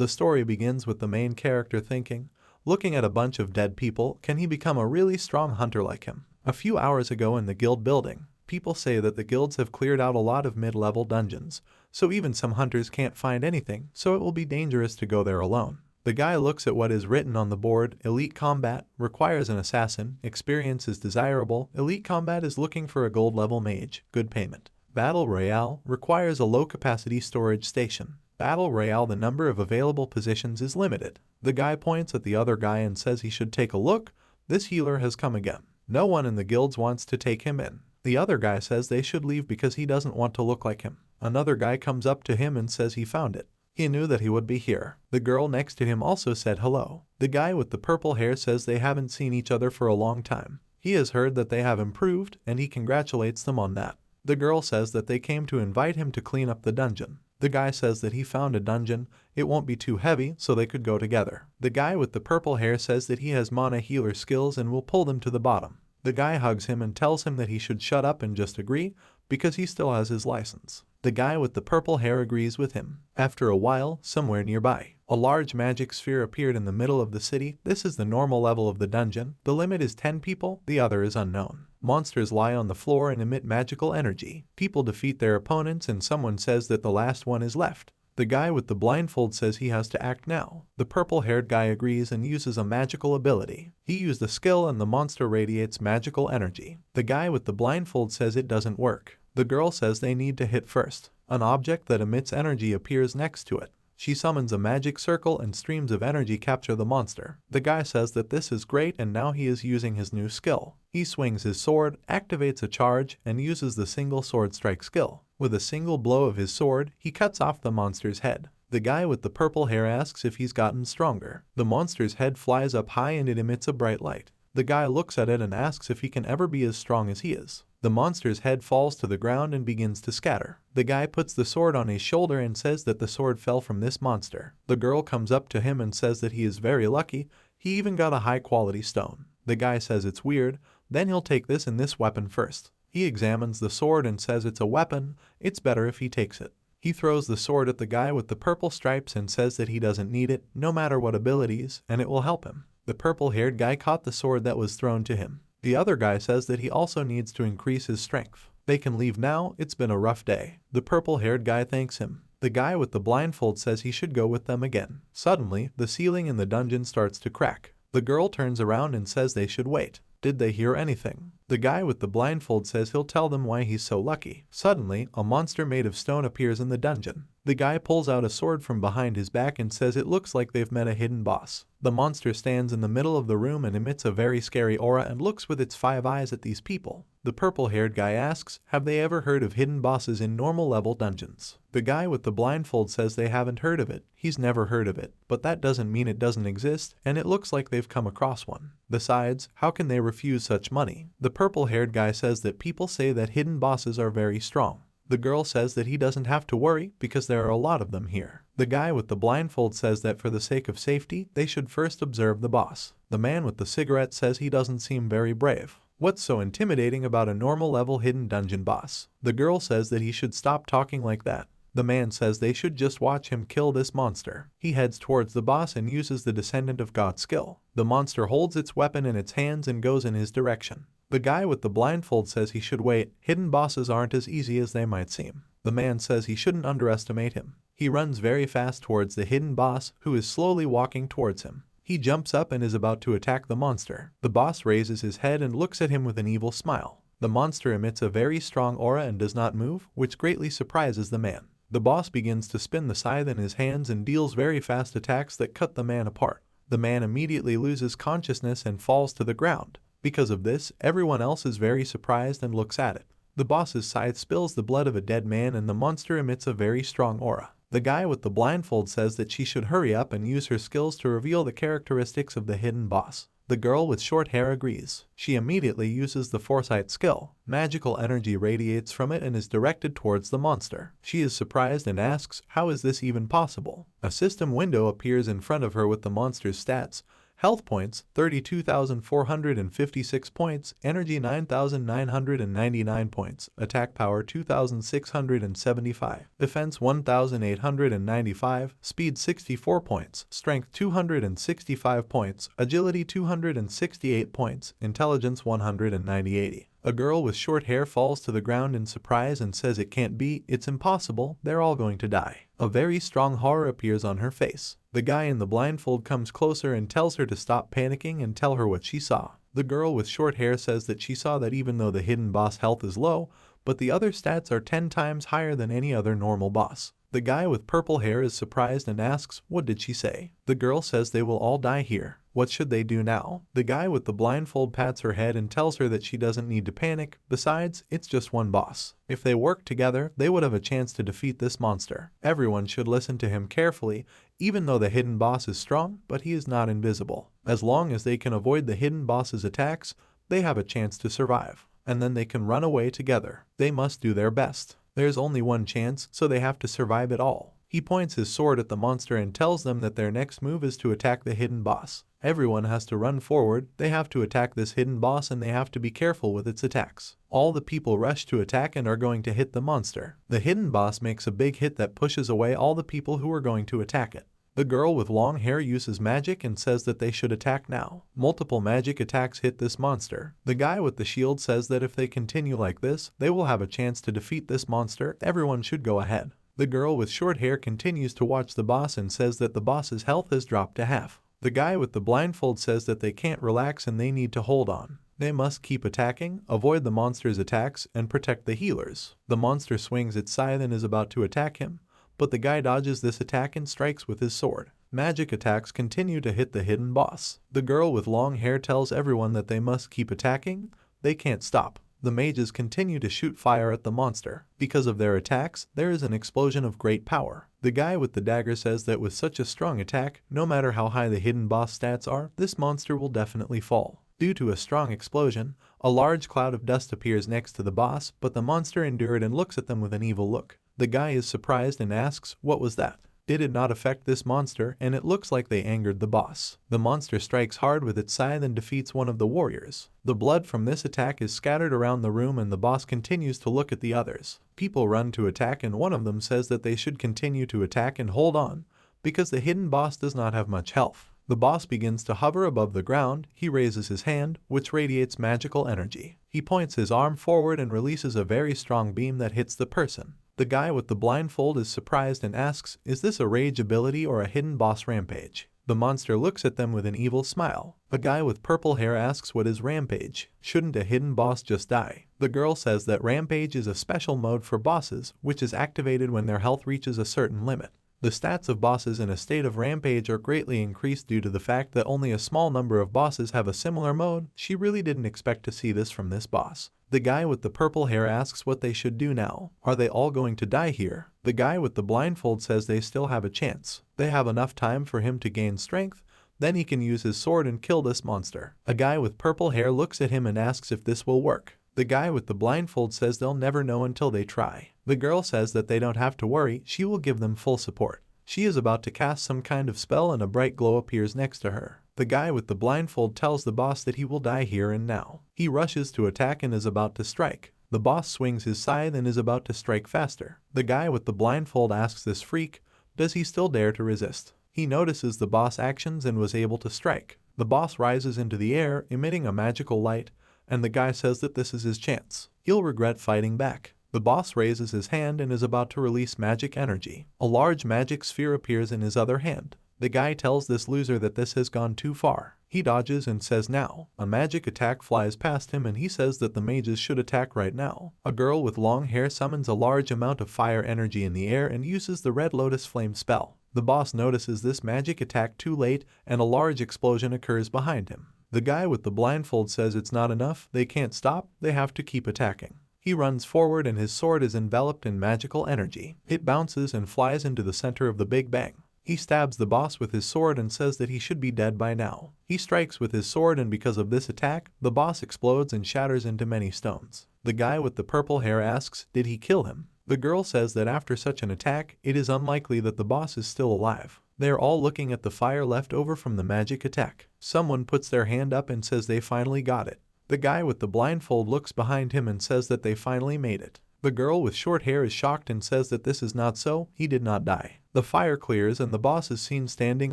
The story begins with the main character thinking, looking at a bunch of dead people, can he become a really strong hunter like him? A few hours ago in the guild building, people say that the guilds have cleared out a lot of mid-level dungeons, so even some hunters can't find anything, so it will be dangerous to go there alone. The guy looks at what is written on the board. Elite combat requires an assassin. Experience is desirable. Elite combat is looking for a gold level mage. Good payment. Battle Royale requires a low capacity storage station. Battle Royale, the number of available positions is limited. The guy points at the other guy and says he should take a look. This healer has come again. No one in the guilds wants to take him in. The other guy says they should leave because he doesn't want to look like him. Another guy comes up to him and says he found it. He knew that he would be here. The girl next to him also said hello. The guy with the purple hair says they haven't seen each other for a long time. He has heard that they have improved and he congratulates them on that. The girl says that they came to invite him to clean up the dungeon. The guy says that he found a dungeon, it won't be too heavy so they could go together. The guy with the purple hair says that he has mana healer skills and will pull them to the bottom. The guy hugs him and tells him that he should shut up and just agree, because he still has his license. The guy with the purple hair agrees with him. After a while, somewhere nearby, a large magic sphere appeared in the middle of the city. This is the normal level of the dungeon. The limit is 10 people, the other is unknown. Monsters lie on the floor and emit magical energy. People defeat their opponents and someone says that the last one is left. The guy with the blindfold says he has to act now. The purple-haired guy agrees and uses a magical ability. He used the skill and the monster radiates magical energy. The guy with the blindfold says it doesn't work. The girl says they need to hit first. An object that emits energy appears next to it. She summons a magic circle and streams of energy capture the monster. The guy says that this is great and now he is using his new skill. He swings his sword, activates a charge, and uses the single sword strike skill. With a single blow of his sword, he cuts off the monster's head. The guy with the purple hair asks if he's gotten stronger. The monster's head flies up high and it emits a bright light. The guy looks at it and asks if he can ever be as strong as he is. The monster's head falls to the ground and begins to scatter. The guy puts the sword on his shoulder and says that the sword fell from this monster. The girl comes up to him and says that he is very lucky, he even got a high-quality stone. The guy says it's weird, then he'll take this and this weapon first. He examines the sword and says it's a weapon, it's better if he takes it. He throws the sword at the guy with the purple stripes and says that he doesn't need it, no matter what abilities, and it will help him. The purple-haired guy caught the sword that was thrown to him. The other guy says that he also needs to increase his strength. They can leave now, it's been a rough day. The purple-haired guy thanks him. The guy with the blindfold says he should go with them again. Suddenly, the ceiling in the dungeon starts to crack. The girl turns around and says they should wait. Did they hear anything? The guy with the blindfold says he'll tell them why he's so lucky. Suddenly, a monster made of stone appears in the dungeon. The guy pulls out a sword from behind his back and says it looks like they've met a hidden boss. The monster stands in the middle of the room and emits a very scary aura and looks with its 5 eyes at these people. The purple-haired guy asks, have they ever heard of hidden bosses in normal level dungeons? The guy with the blindfold says they haven't heard of it. He's never heard of it, but that doesn't mean it doesn't exist, and it looks like they've come across one. Besides, how can they refuse such money? The purple-haired guy says that people say that hidden bosses are very strong. The girl says that he doesn't have to worry because there are a lot of them here. The guy with the blindfold says that for the sake of safety, they should first observe the boss. The man with the cigarette says he doesn't seem very brave. What's so intimidating about a normal level hidden dungeon boss? The girl says that he should stop talking like that. The man says they should just watch him kill this monster. He heads towards the boss and uses the Descendant of God skill. The monster holds its weapon in its hands and goes in his direction. The guy with the blindfold says he should wait. Hidden bosses aren't as easy as they might seem. The man says he shouldn't underestimate him. He runs very fast towards the hidden boss, who is slowly walking towards him. He jumps up and is about to attack the monster. The boss raises his head and looks at him with an evil smile. The monster emits a very strong aura and does not move, which greatly surprises the man. The boss begins to spin the scythe in his hands and deals very fast attacks that cut the man apart. The man immediately loses consciousness and falls to the ground. Because of this, everyone else is very surprised and looks at it. The boss's scythe spills the blood of a dead man and the monster emits a very strong aura. The guy with the blindfold says that she should hurry up and use her skills to reveal the characteristics of the hidden boss. The girl with short hair agrees. She immediately uses the foresight skill. Magical energy radiates from it and is directed towards the monster. She is surprised and asks, how is this even possible? A system window appears in front of her with the monster's stats. Health points 32,456 points, energy 9,999 points, attack power 2,675, defense 1,895, speed 64 points, strength 265 points, agility 268 points, intelligence 190. A girl with short hair falls to the ground in surprise and says it can't be, it's impossible, they're all going to die. A very strong horror appears on her face. The guy in the blindfold comes closer and tells her to stop panicking and tell her what she saw. The girl with short hair says that she saw that even though the hidden boss health is low, but the other stats are 10 times higher than any other normal boss. The guy with purple hair is surprised and asks, what did she say? The girl says they will all die here. What should they do now? The guy with the blindfold pats her head and tells her that she doesn't need to panic. Besides, it's just one boss. If they work together, they would have a chance to defeat this monster. Everyone should listen to him carefully, even though the hidden boss is strong, but he is not invisible. As long as they can avoid the hidden boss's attacks, they have a chance to survive. And then they can run away together. They must do their best. There's only one chance, so they have to survive it all. He points his sword at the monster and tells them that their next move is to attack the hidden boss. Everyone has to run forward, they have to attack this hidden boss and they have to be careful with its attacks. All the people rush to attack and are going to hit the monster. The hidden boss makes a big hit that pushes away all the people who are going to attack it. The girl with long hair uses magic and says that they should attack now. Multiple magic attacks hit this monster. The guy with the shield says that if they continue like this, they will have a chance to defeat this monster. Everyone should go ahead. The girl with short hair continues to watch the boss and says that the boss's health has dropped to half. The guy with the blindfold says that they can't relax and they need to hold on. They must keep attacking, avoid the monster's attacks, and protect the healers. The monster swings its scythe and is about to attack him, but the guy dodges this attack and strikes with his sword. Magic attacks continue to hit the hidden boss. The girl with long hair tells everyone that they must keep attacking. They can't stop. The mages continue to shoot fire at the monster. Because of their attacks, there is an explosion of great power. The guy with the dagger says that with such a strong attack, no matter how high the hidden boss stats are, this monster will definitely fall. Due to a strong explosion, a large cloud of dust appears next to the boss, but the monster endured and looks at them with an evil look. The guy is surprised and asks, what was that? Did it not affect this monster? And it looks like they angered the boss. The monster strikes hard with its scythe and defeats one of the warriors. The blood from this attack is scattered around the room and the boss continues to look at the others. People run to attack and one of them says that they should continue to attack and hold on, because the hidden boss does not have much health. The boss begins to hover above the ground. He raises his hand, which radiates magical energy. He points his arm forward and releases a very strong beam that hits the person. The guy with the blindfold is surprised and asks, is this a rage ability or a hidden boss rampage? The monster looks at them with an evil smile. A guy with purple hair asks what is rampage. Shouldn't a hidden boss just die? The girl says that rampage is a special mode for bosses, which is activated when their health reaches a certain limit. The stats of bosses in a state of rampage are greatly increased due to the fact that only a small number of bosses have a similar mode. She really didn't expect to see this from this boss. The guy with the purple hair asks what they should do now. Are they all going to die here? The guy with the blindfold says they still have a chance. They have enough time for him to gain strength, then he can use his sword and kill this monster. A guy with purple hair looks at him and asks if this will work. The guy with the blindfold says they'll never know until they try. The girl says that they don't have to worry, she will give them full support. She is about to cast some kind of spell and a bright glow appears next to her. The guy with the blindfold tells the boss that he will die here and now. He rushes to attack and is about to strike. The boss swings his scythe and is about to strike faster. The guy with the blindfold asks this freak, does he still dare to resist? He notices the boss actions and was able to strike. The boss rises into the air, emitting a magical light, and the guy says that this is his chance. He'll regret fighting back. The boss raises his hand and is about to release magic energy. A large magic sphere appears in his other hand. The guy tells this loser that this has gone too far. He dodges and says now. A magic attack flies past him and he says that the mages should attack right now. A girl with long hair summons a large amount of fire energy in the air and uses the red lotus flame spell. The boss notices this magic attack too late and a large explosion occurs behind him. The guy with the blindfold says it's not enough, they can't stop, they have to keep attacking. He runs forward and his sword is enveloped in magical energy. It bounces and flies into the center of the Big Bang. He stabs the boss with his sword and says that he should be dead by now. He strikes with his sword and because of this attack, the boss explodes and shatters into many stones. The guy with the purple hair asks, did he kill him? The girl says that after such an attack, it is unlikely that the boss is still alive. They are all looking at the fire left over from the magic attack. Someone puts their hand up and says they finally got it. The guy with the blindfold looks behind him and says that they finally made it. The girl with short hair is shocked and says that this is not so, he did not die. The fire clears and the boss is seen standing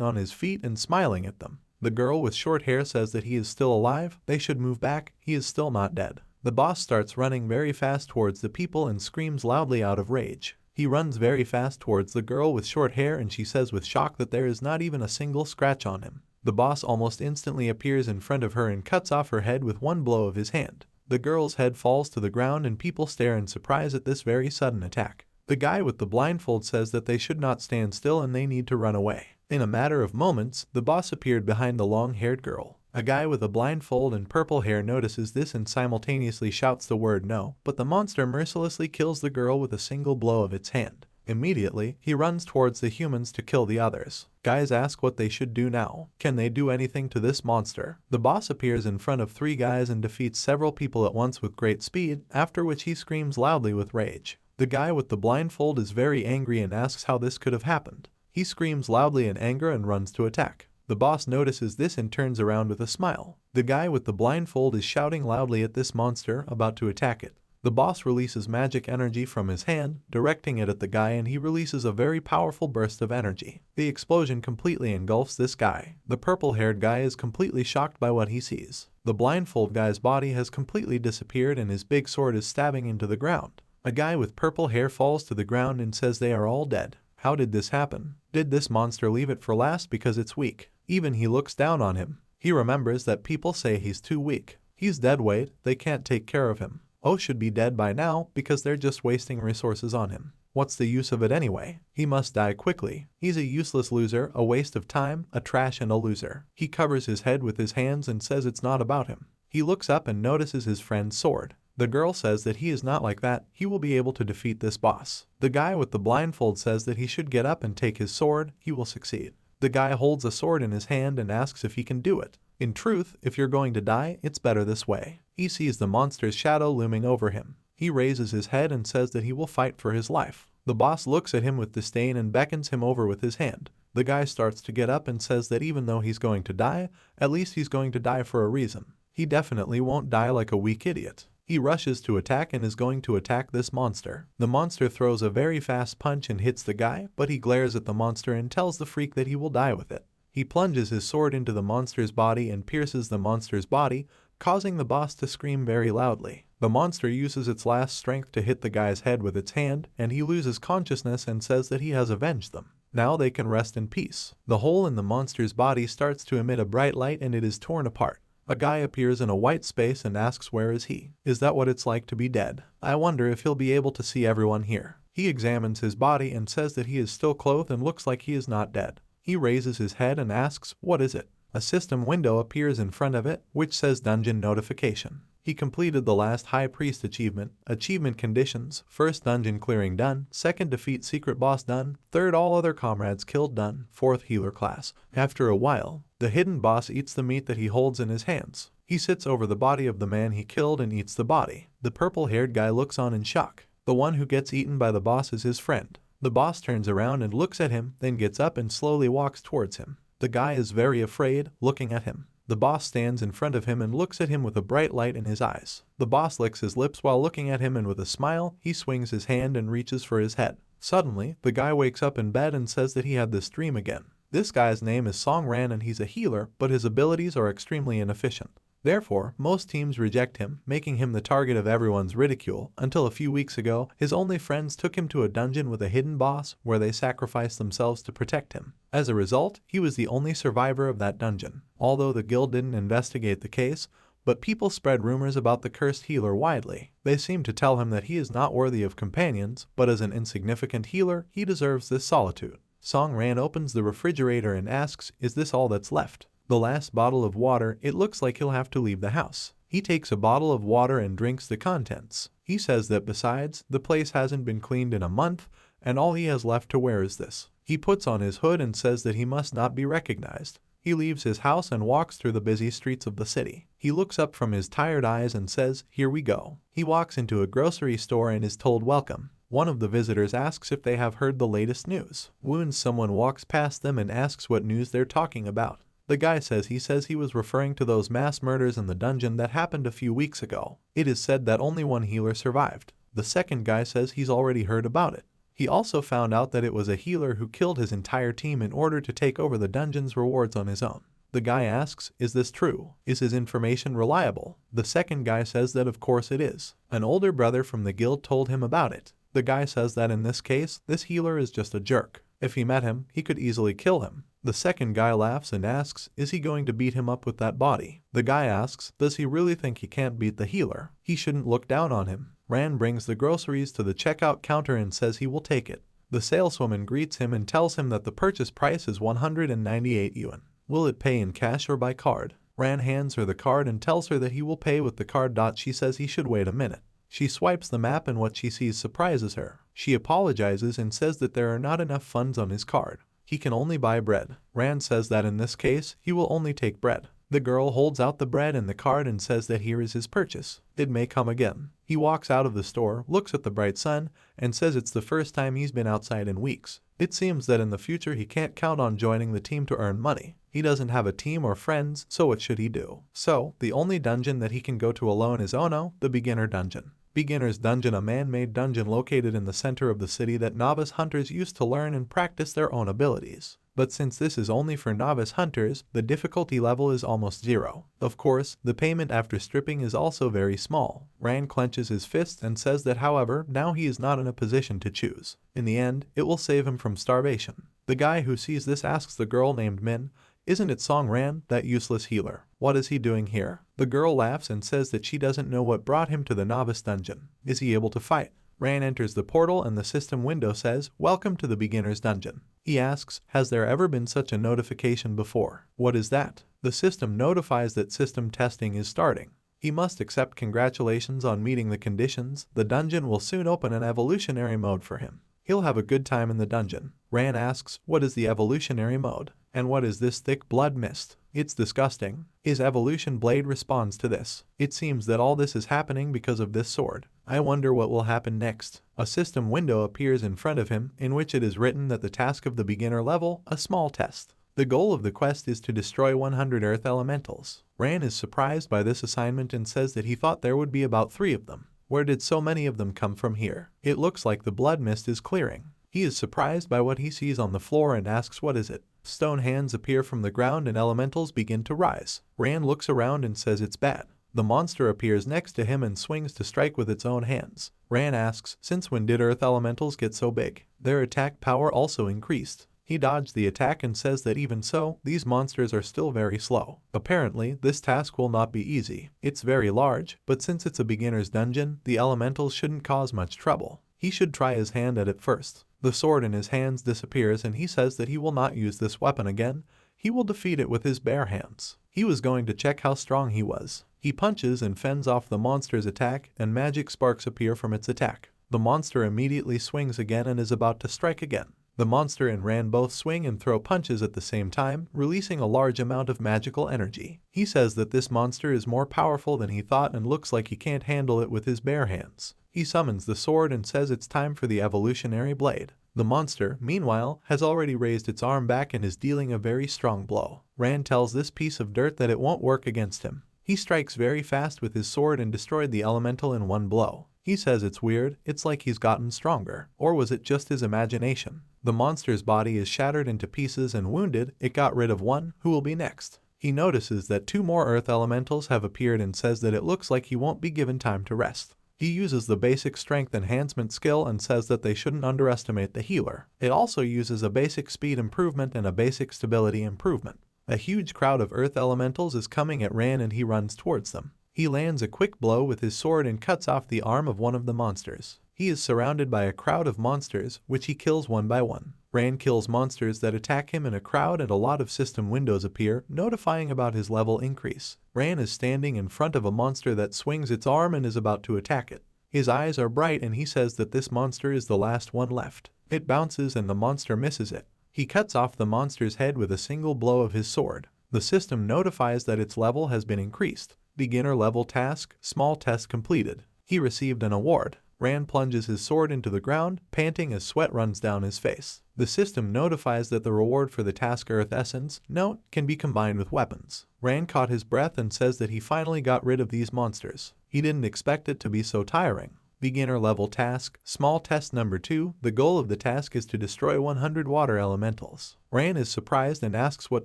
on his feet and smiling at them. The girl with short hair says that he is still alive, they should move back, he is still not dead. The boss starts running very fast towards the people and screams loudly out of rage. He runs very fast towards the girl with short hair and she says with shock that there is not even a single scratch on him. The boss almost instantly appears in front of her and cuts off her head with one blow of his hand. The girl's head falls to the ground and people stare in surprise at this very sudden attack. The guy with the blindfold says that they should not stand still and they need to run away. In a matter of moments, the boss appeared behind the long-haired girl. A guy with a blindfold and purple hair notices this and simultaneously shouts the word no, but the monster mercilessly kills the girl with a single blow of its hand. Immediately, he runs towards the humans to kill the others. Guys ask what they should do now. Can they do anything to this monster? The boss appears in front of 3 guys and defeats several people at once with great speed, after which he screams loudly with rage. The guy with the blindfold is very angry and asks how this could have happened. He screams loudly in anger and runs to attack. The boss notices this and turns around with a smile. The guy with the blindfold is shouting loudly at this monster, about to attack it. The boss releases magic energy from his hand, directing it at the guy, and he releases a very powerful burst of energy. The explosion completely engulfs this guy. The purple-haired guy is completely shocked by what he sees. The blindfold guy's body has completely disappeared and his big sword is stabbing into the ground. A guy with purple hair falls to the ground and says they are all dead. How did this happen? Did this monster leave it for last because it's weak? Even he looks down on him. He remembers that people say he's too weak. He's dead weight, they can't take care of him. Oh should be dead by now because they're just wasting resources on him. What's the use of it anyway? He must die quickly. He's a useless loser, a waste of time, a trash and a loser. He covers his head with his hands and says it's not about him. He looks up and notices his friend's sword. The girl says that he is not like that, he will be able to defeat this boss. The guy with the blindfold says that he should get up and take his sword, he will succeed. The guy holds a sword in his hand and asks if he can do it. In truth, if you're going to die, it's better this way. He sees the monster's shadow looming over him. He raises his head and says that he will fight for his life. The boss looks at him with disdain and beckons him over with his hand. The guy starts to get up and says that even though he's going to die, at least he's going to die for a reason. He definitely won't die like a weak idiot. He rushes to attack and is going to attack this monster. The monster throws a very fast punch and hits the guy, but he glares at the monster and tells the freak that he will die with it. He plunges his sword into the monster's body and pierces the monster's body, causing the boss to scream very loudly. The monster uses its last strength to hit the guy's head with its hand, and he loses consciousness and says that he has avenged them. Now they can rest in peace. The hole in the monster's body starts to emit a bright light and it is torn apart. A guy appears in a white space and asks where is he? Is that what it's like to be dead? I wonder if he'll be able to see everyone here. He examines his body and says that he is still clothed and looks like he is not dead. He raises his head and asks, what is it? A system window appears in front of it, which says dungeon notification. He completed the last High Priest achievement. Achievement conditions: first dungeon clearing done, second defeat secret boss done, third all other comrades killed done, fourth healer class. After a while, the hidden boss eats the meat that he holds in his hands. He sits over the body of the man he killed and eats the body. The purple-haired guy looks on in shock. The one who gets eaten by the boss is his friend. The boss turns around and looks at him, then gets up and slowly walks towards him. The guy is very afraid, looking at him. The boss stands in front of him and looks at him with a bright light in his eyes. The boss licks his lips while looking at him and with a smile, he swings his hand and reaches for his head. Suddenly, the guy wakes up in bed and says that he had this dream again. This guy's name is Song Ran and he's a healer, but his abilities are extremely inefficient. Therefore, most teams reject him, making him the target of everyone's ridicule, until a few weeks ago, his only friends took him to a dungeon with a hidden boss, where they sacrificed themselves to protect him. As a result, he was the only survivor of that dungeon. Although the guild didn't investigate the case, but people spread rumors about the cursed healer widely. They seem to tell him that he is not worthy of companions, but as an insignificant healer, he deserves this solitude. Song Ran opens the refrigerator and asks, is this all that's left? The last bottle of water, it looks like he'll have to leave the house. He takes a bottle of water and drinks the contents. He says that besides, the place hasn't been cleaned in a month, and all he has left to wear is this. He puts on his hood and says that he must not be recognized. He leaves his house and walks through the busy streets of the city. He looks up from his tired eyes and says, here we go. He walks into a grocery store and is told welcome. One of the visitors asks if they have heard the latest news. Someone walks past them and asks what news they're talking about. The guy says he was referring to those mass murders in the dungeon that happened a few weeks ago. It is said that only one healer survived. The second guy says he's already heard about it. He also found out that it was a healer who killed his entire team in order to take over the dungeon's rewards on his own. The guy asks, is this true? Is his information reliable? The second guy says that of course it is. An older brother from the guild told him about it. The guy says that in this case, this healer is just a jerk. If he met him, he could easily kill him. The second guy laughs and asks, is he going to beat him up with that body? The guy asks, does he really think he can't beat the healer? He shouldn't look down on him. Rand brings the groceries to the checkout counter and says he will take it. The saleswoman greets him and tells him that the purchase price is 198 yuan. Will it pay in cash or by card? Rand hands her the card and tells her that he will pay with the card. She says he should wait a minute. She swipes the map and what she sees surprises her. She apologizes and says that there are not enough funds on his card. He can only buy bread. Rand says that in this case, he will only take bread. The girl holds out the bread and the card and says that here is his purchase. It may come again. He walks out of the store, looks at the bright sun, and says it's the first time he's been outside in weeks. It seems that in the future he can't count on joining the team to earn money. He doesn't have a team or friends, so what should he do? So, the only dungeon that he can go to alone is Ono, the beginner dungeon. Beginner's Dungeon, a man-made dungeon located in the center of the city that novice hunters use to learn and practice their own abilities. But since this is only for novice hunters, the difficulty level is almost zero. Of course, the payment after stripping is also very small. Rand clenches his fist and says that however, now he is not in a position to choose. In the end, it will save him from starvation. The guy who sees this asks the girl named Min, isn't it Song Rand, that useless healer? What is he doing here? The girl laughs and says that she doesn't know what brought him to the novice dungeon. Is he able to fight? Rand enters the portal and the system window says, welcome to the beginner's dungeon. He asks, has there ever been such a notification before? What is that? The system notifies that system testing is starting. He must accept congratulations on meeting the conditions. The dungeon will soon open an evolutionary mode for him. He'll have a good time in the dungeon. Rand asks, what is the evolutionary mode? And what is this thick blood mist? It's disgusting. His evolution blade responds to this. It seems that all this is happening because of this sword. I wonder what will happen next. A system window appears in front of him, in which it is written that the task of the beginner level, a small test. The goal of the quest is to destroy 100 earth elementals. Rand is surprised by this assignment and says that he thought there would be about 3 of them. Where did so many of them come from here? It looks like the blood mist is clearing. He is surprised by what he sees on the floor and asks what is it. Stone hands appear from the ground and elementals begin to rise. Rand looks around and says it's bad. The monster appears next to him and swings to strike with its own hands. Rand asks, since when did earth elementals get so big? Their attack power also increased. He dodged the attack and says that even so, these monsters are still very slow. Apparently, this task will not be easy. It's very large, but since it's a beginner's dungeon, the elementals shouldn't cause much trouble. He should try his hand at it first. The sword in his hands disappears and he says that he will not use this weapon again. He will defeat it with his bare hands. He was going to check how strong he was. He punches and fends off the monster's attack and magic sparks appear from its attack. The monster immediately swings again and is about to strike again. The monster and Rand both swing and throw punches at the same time, releasing a large amount of magical energy. He says that this monster is more powerful than he thought and looks like he can't handle it with his bare hands. He summons the sword and says it's time for the evolutionary blade. The monster, meanwhile, has already raised its arm back and is dealing a very strong blow. Rand tells this piece of dirt that it won't work against him. He strikes very fast with his sword and destroyed the elemental in one blow. He says it's weird, it's like he's gotten stronger. Or was it just his imagination? The monster's body is shattered into pieces and wounded. It got rid of one. Who will be next? He notices that 2 more earth elementals have appeared and says that it looks like he won't be given time to rest. He uses the basic strength enhancement skill and says that they shouldn't underestimate the healer. It also uses a basic speed improvement and a basic stability improvement. A huge crowd of earth elementals is coming at Rand and he runs towards them. He lands a quick blow with his sword and cuts off the arm of one of the monsters. He is surrounded by a crowd of monsters, which he kills one by one. Rand kills monsters that attack him in a crowd and a lot of system windows appear, notifying about his level increase. Rand is standing in front of a monster that swings its arm and is about to attack it. His eyes are bright and he says that this monster is the last one left. It bounces and the monster misses it. He cuts off the monster's head with a single blow of his sword. The system notifies that its level has been increased. Beginner level task, small test completed. He received an award. Rand plunges his sword into the ground, panting as sweat runs down his face. The system notifies that the reward for the task Earth Essence, note, can be combined with weapons. Rand caught his breath and says that he finally got rid of these monsters. He didn't expect it to be so tiring. Beginner level task, small test number 2, the goal of the task is to destroy 100 water elementals. Rand is surprised and asks what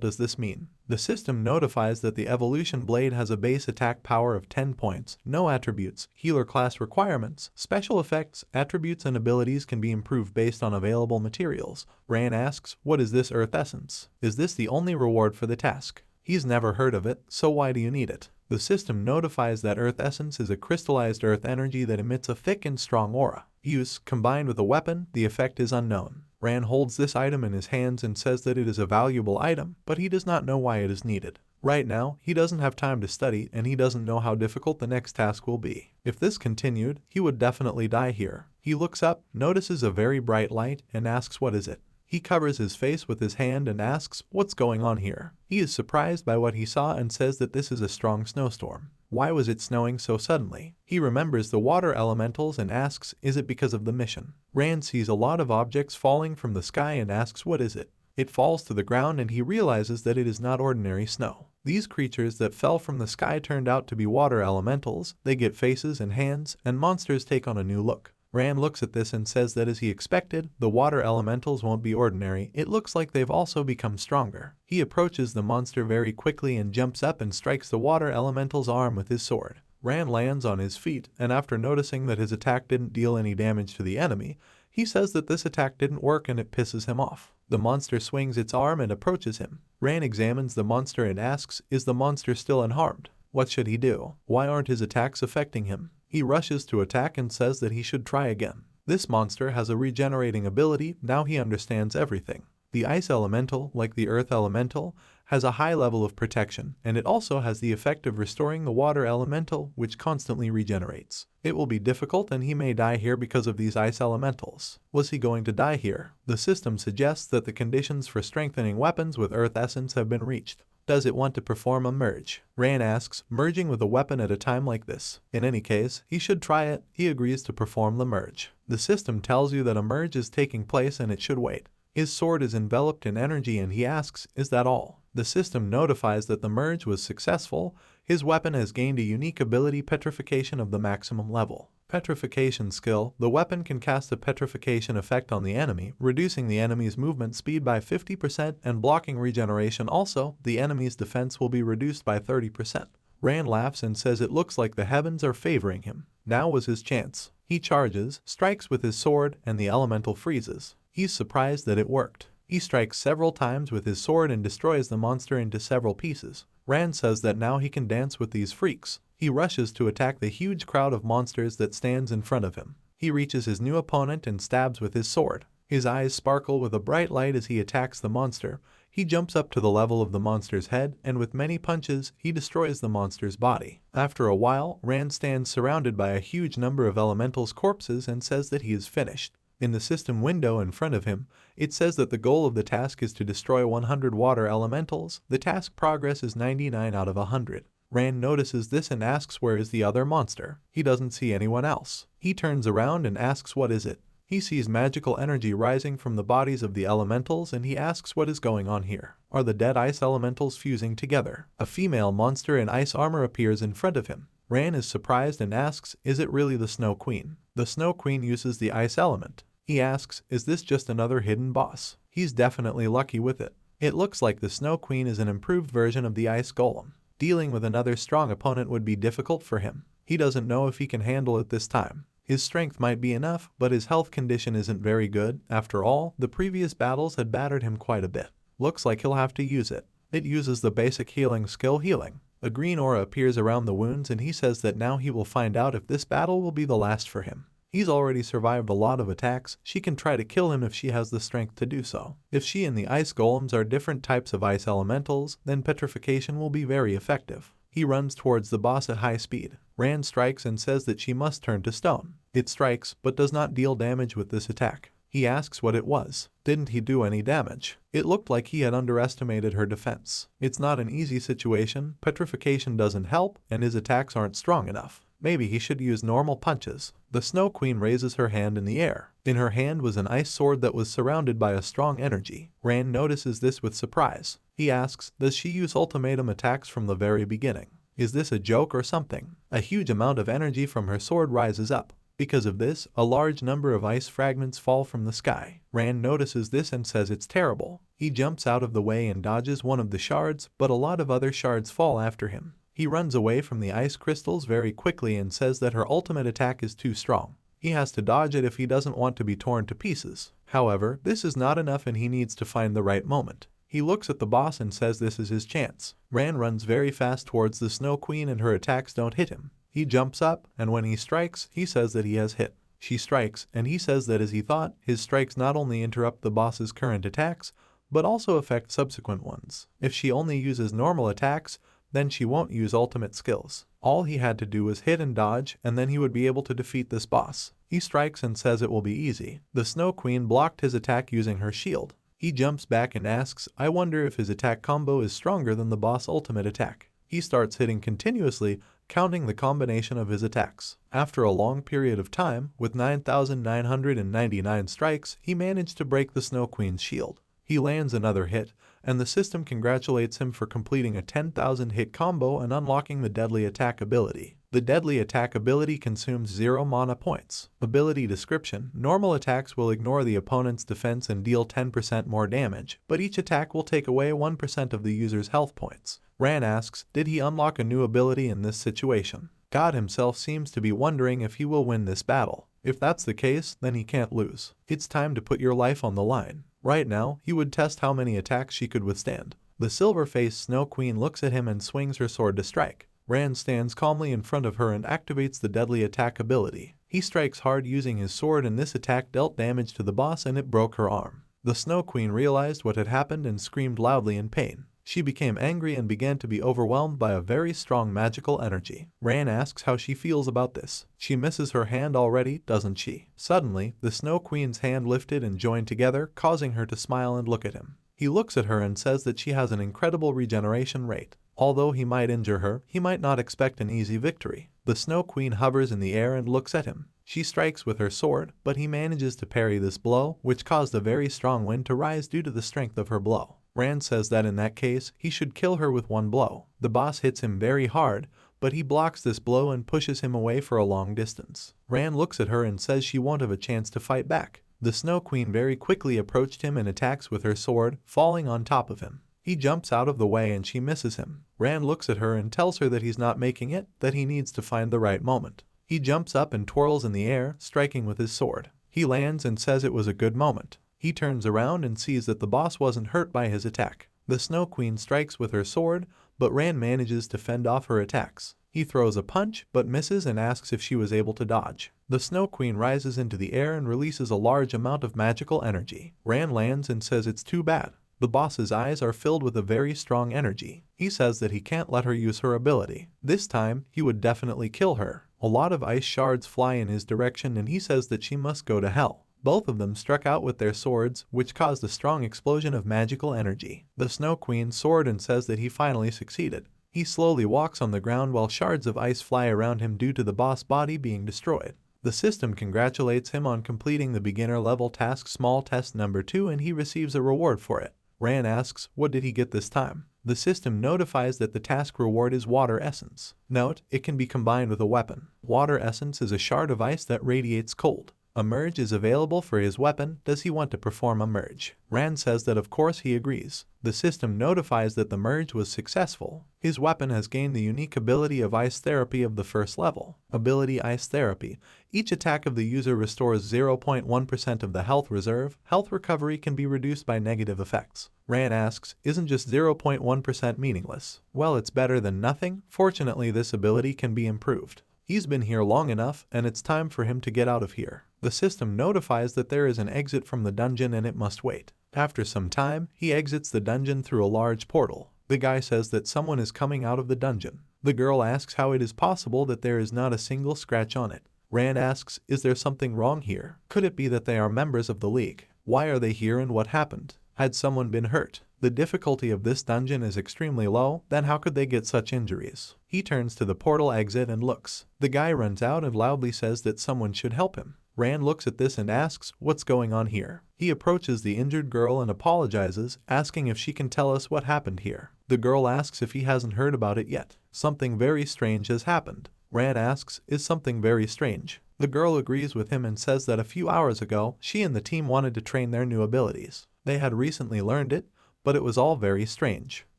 does this mean. The system notifies that the evolution blade has a base attack power of 10 points, no attributes, healer class requirements, special effects, attributes and abilities can be improved based on available materials. Rand asks, what is this Earth Essence? Is this the only reward for the task? He's never heard of it, so why do you need it? The system notifies that Earth Essence is a crystallized Earth energy that emits a thick and strong aura. Use, combined with a weapon, the effect is unknown. Rand holds this item in his hands and says that it is a valuable item, but he does not know why it is needed. Right now, he doesn't have time to study and he doesn't know how difficult the next task will be. If this continued, he would definitely die here. He looks up, notices a very bright light, and asks what is it. He covers his face with his hand and asks, what's going on here? He is surprised by what he saw and says that this is a strong snowstorm. Why was it snowing so suddenly? He remembers the water elementals and asks, is it because of the mission? Rand sees a lot of objects falling from the sky and asks, what is it? It falls to the ground and he realizes that it is not ordinary snow. These creatures that fell from the sky turned out to be water elementals. They get faces and hands, and monsters take on a new look. Rand looks at this and says that as he expected, the water elementals won't be ordinary. It looks like they've also become stronger. He approaches the monster very quickly and jumps up and strikes the water elemental's arm with his sword. Rand lands on his feet, and after noticing that his attack didn't deal any damage to the enemy, he says that this attack didn't work and it pisses him off. The monster swings its arm and approaches him. Rand examines the monster and asks, is the monster still unharmed? What should he do? Why aren't his attacks affecting him? He rushes to attack and says that he should try again. This monster has a regenerating ability, now he understands everything. The ice elemental, like the earth elemental, has a high level of protection, and it also has the effect of restoring the water elemental, which constantly regenerates. It will be difficult and he may die here because of these ice elementals. Was he going to die here? The system suggests that the conditions for strengthening weapons with earth essence have been reached. Does it want to perform a merge? Rand asks, merging with a weapon at a time like this. In any case, he should try it. He agrees to perform the merge. The system tells you that a merge is taking place and it should wait. His sword is enveloped in energy and he asks, is that all? The system notifies that the merge was successful. His weapon has gained a unique ability, petrification of the maximum level. Petrification skill, the weapon can cast a petrification effect on the enemy, reducing the enemy's movement speed by 50% and blocking regeneration. Also, the enemy's defense will be reduced by 30%. Rand laughs and says it looks like the heavens are favoring him. Now was his chance. He charges, strikes with his sword, and the elemental freezes. He's surprised that it worked. He strikes several times with his sword and destroys the monster into several pieces. Rand says that now he can dance with these freaks. He rushes to attack the huge crowd of monsters that stands in front of him. He reaches his new opponent and stabs with his sword. His eyes sparkle with a bright light as he attacks the monster. He jumps up to the level of the monster's head, and with many punches, he destroys the monster's body. After a while, Rand stands surrounded by a huge number of elementals' corpses and says that he is finished. In the system window in front of him, it says that the goal of the task is to destroy 100 water elementals. The task progress is 99 out of 100. Rand notices this and asks where is the other monster. He doesn't see anyone else. He turns around and asks what is it. He sees magical energy rising from the bodies of the elementals and he asks what is going on here. Are the dead ice elementals fusing together? A female monster in ice armor appears in front of him. Rand is surprised and asks, is it really the Snow Queen? The Snow Queen uses the ice element. He asks, is this just another hidden boss? He's definitely lucky with it. It looks like the Snow Queen is an improved version of the ice golem. Dealing with another strong opponent would be difficult for him. He doesn't know if he can handle it this time. His strength might be enough, but his health condition isn't very good. After all, the previous battles had battered him quite a bit. Looks like he'll have to use it. It uses the basic healing skill, healing. A green aura appears around the wounds and he says that now he will find out if this battle will be the last for him. He's already survived a lot of attacks. She can try to kill him if she has the strength to do so. If she and the ice golems are different types of ice elementals, then petrification will be very effective. He runs towards the boss at high speed. Rand strikes and says that she must turn to stone. It strikes, but does not deal damage with this attack. He asks what it was. Didn't he do any damage? It looked like he had underestimated her defense. It's not an easy situation, petrification doesn't help, and his attacks aren't strong enough. Maybe he should use normal punches. The Snow Queen raises her hand in the air. In her hand was an ice sword that was surrounded by a strong energy. Rand notices this with surprise. He asks, does she use ultimatum attacks from the very beginning? Is this a joke or something? A huge amount of energy from her sword rises up. Because of this, a large number of ice fragments fall from the sky. Rand notices this and says it's terrible. He jumps out of the way and dodges one of the shards, but a lot of other shards fall after him. He runs away from the ice crystals very quickly and says that her ultimate attack is too strong. He has to dodge it if he doesn't want to be torn to pieces. However, this is not enough and he needs to find the right moment. He looks at the boss and says this is his chance. Rand runs very fast towards the Snow Queen and her attacks don't hit him. He jumps up, and when he strikes, he says that he has hit. She strikes, and he says that as he thought, his strikes not only interrupt the boss's current attacks, but also affect subsequent ones. If she only uses normal attacks, then she won't use ultimate skills. All he had to do was hit and dodge, and then he would be able to defeat this boss. He strikes and says it will be easy. The Snow Queen blocked his attack using her shield. He jumps back and asks, I wonder if his attack combo is stronger than the boss' ultimate attack. He starts hitting continuously, counting the combination of his attacks. After a long period of time, with 9,999 strikes, he managed to break the Snow Queen's shield. He lands another hit, and the system congratulates him for completing a 10,000 hit combo and unlocking the Deadly Attack ability. The Deadly Attack ability consumes 0 mana points. Ability description: normal attacks will ignore the opponent's defense and deal 10% more damage, but each attack will take away 1% of the user's health points. Rand asks, did he unlock a new ability in this situation? God himself seems to be wondering if he will win this battle. If that's the case, then he can't lose. It's time to put your life on the line. Right now, he would test how many attacks she could withstand. The silver-faced Snow Queen looks at him and swings her sword to strike. Rand stands calmly in front of her and activates the Deadly Attack ability. He strikes hard using his sword and this attack dealt damage to the boss and it broke her arm. The Snow Queen realized what had happened and screamed loudly in pain. She became angry and began to be overwhelmed by a very strong magical energy. Rand asks how she feels about this. She misses her hand already, doesn't she? Suddenly, the Snow Queen's hand lifted and joined together, causing her to smile and look at him. He looks at her and says that she has an incredible regeneration rate. Although he might injure her, he might not expect an easy victory. The Snow Queen hovers in the air and looks at him. She strikes with her sword, but he manages to parry this blow, which caused a very strong wind to rise due to the strength of her blow. Rand says that in that case, he should kill her with one blow. The boss hits him very hard, but he blocks this blow and pushes him away for a long distance. Rand looks at her and says she won't have a chance to fight back. The Snow Queen very quickly approached him and attacks with her sword, falling on top of him. He jumps out of the way and she misses him. Rand looks at her and tells her that he's not making it, that he needs to find the right moment. He jumps up and twirls in the air, striking with his sword. He lands and says it was a good moment. He turns around and sees that the boss wasn't hurt by his attack. The Snow Queen strikes with her sword, but Rand manages to fend off her attacks. He throws a punch, but misses and asks if she was able to dodge. The Snow Queen rises into the air and releases a large amount of magical energy. Rand lands and says it's too bad. The boss's eyes are filled with a very strong energy. He says that he can't let her use her ability. This time, he would definitely kill her. A lot of ice shards fly in his direction and he says that she must go to hell. Both of them struck out with their swords, which caused a strong explosion of magical energy. The Snow Queen soared and says that he finally succeeded. He slowly walks on the ground while shards of ice fly around him due to the boss body being destroyed. The system congratulates him on completing the beginner level task small test number 2 and he receives a reward for it. Rand asks, what did he get this time? The system notifies that the task reward is water essence. Note, it can be combined with a weapon. Water essence is a shard of ice that radiates cold. A merge is available for his weapon. Does he want to perform a merge? Rand says that of course he agrees. The system notifies that the merge was successful. His weapon has gained the unique ability of Ice Therapy of the first level. Ability Ice Therapy. Each attack of the user restores 0.1% of the health reserve. Health recovery can be reduced by negative effects. Rand asks, isn't just 0.1% meaningless? Well, it's better than nothing. Fortunately, this ability can be improved. He's been here long enough, and it's time for him to get out of here. The system notifies that there is an exit from the dungeon and it must wait. After some time, he exits the dungeon through a large portal. The guy says that someone is coming out of the dungeon. The girl asks how it is possible that there is not a single scratch on it. Rand asks, is there something wrong here? Could it be that they are members of the League? Why are they here and what happened? Had someone been hurt? The difficulty of this dungeon is extremely low, then how could they get such injuries? He turns to the portal exit and looks. The guy runs out and loudly says that someone should help him. Rand looks at this and asks, what's going on here? He approaches the injured girl and apologizes, asking if she can tell us what happened here. The girl asks if he hasn't heard about it yet. Something very strange has happened. Rand asks, is something very strange? The girl agrees with him and says that a few hours ago, she and the team wanted to train their new abilities. They had recently learned it, but it was all very strange.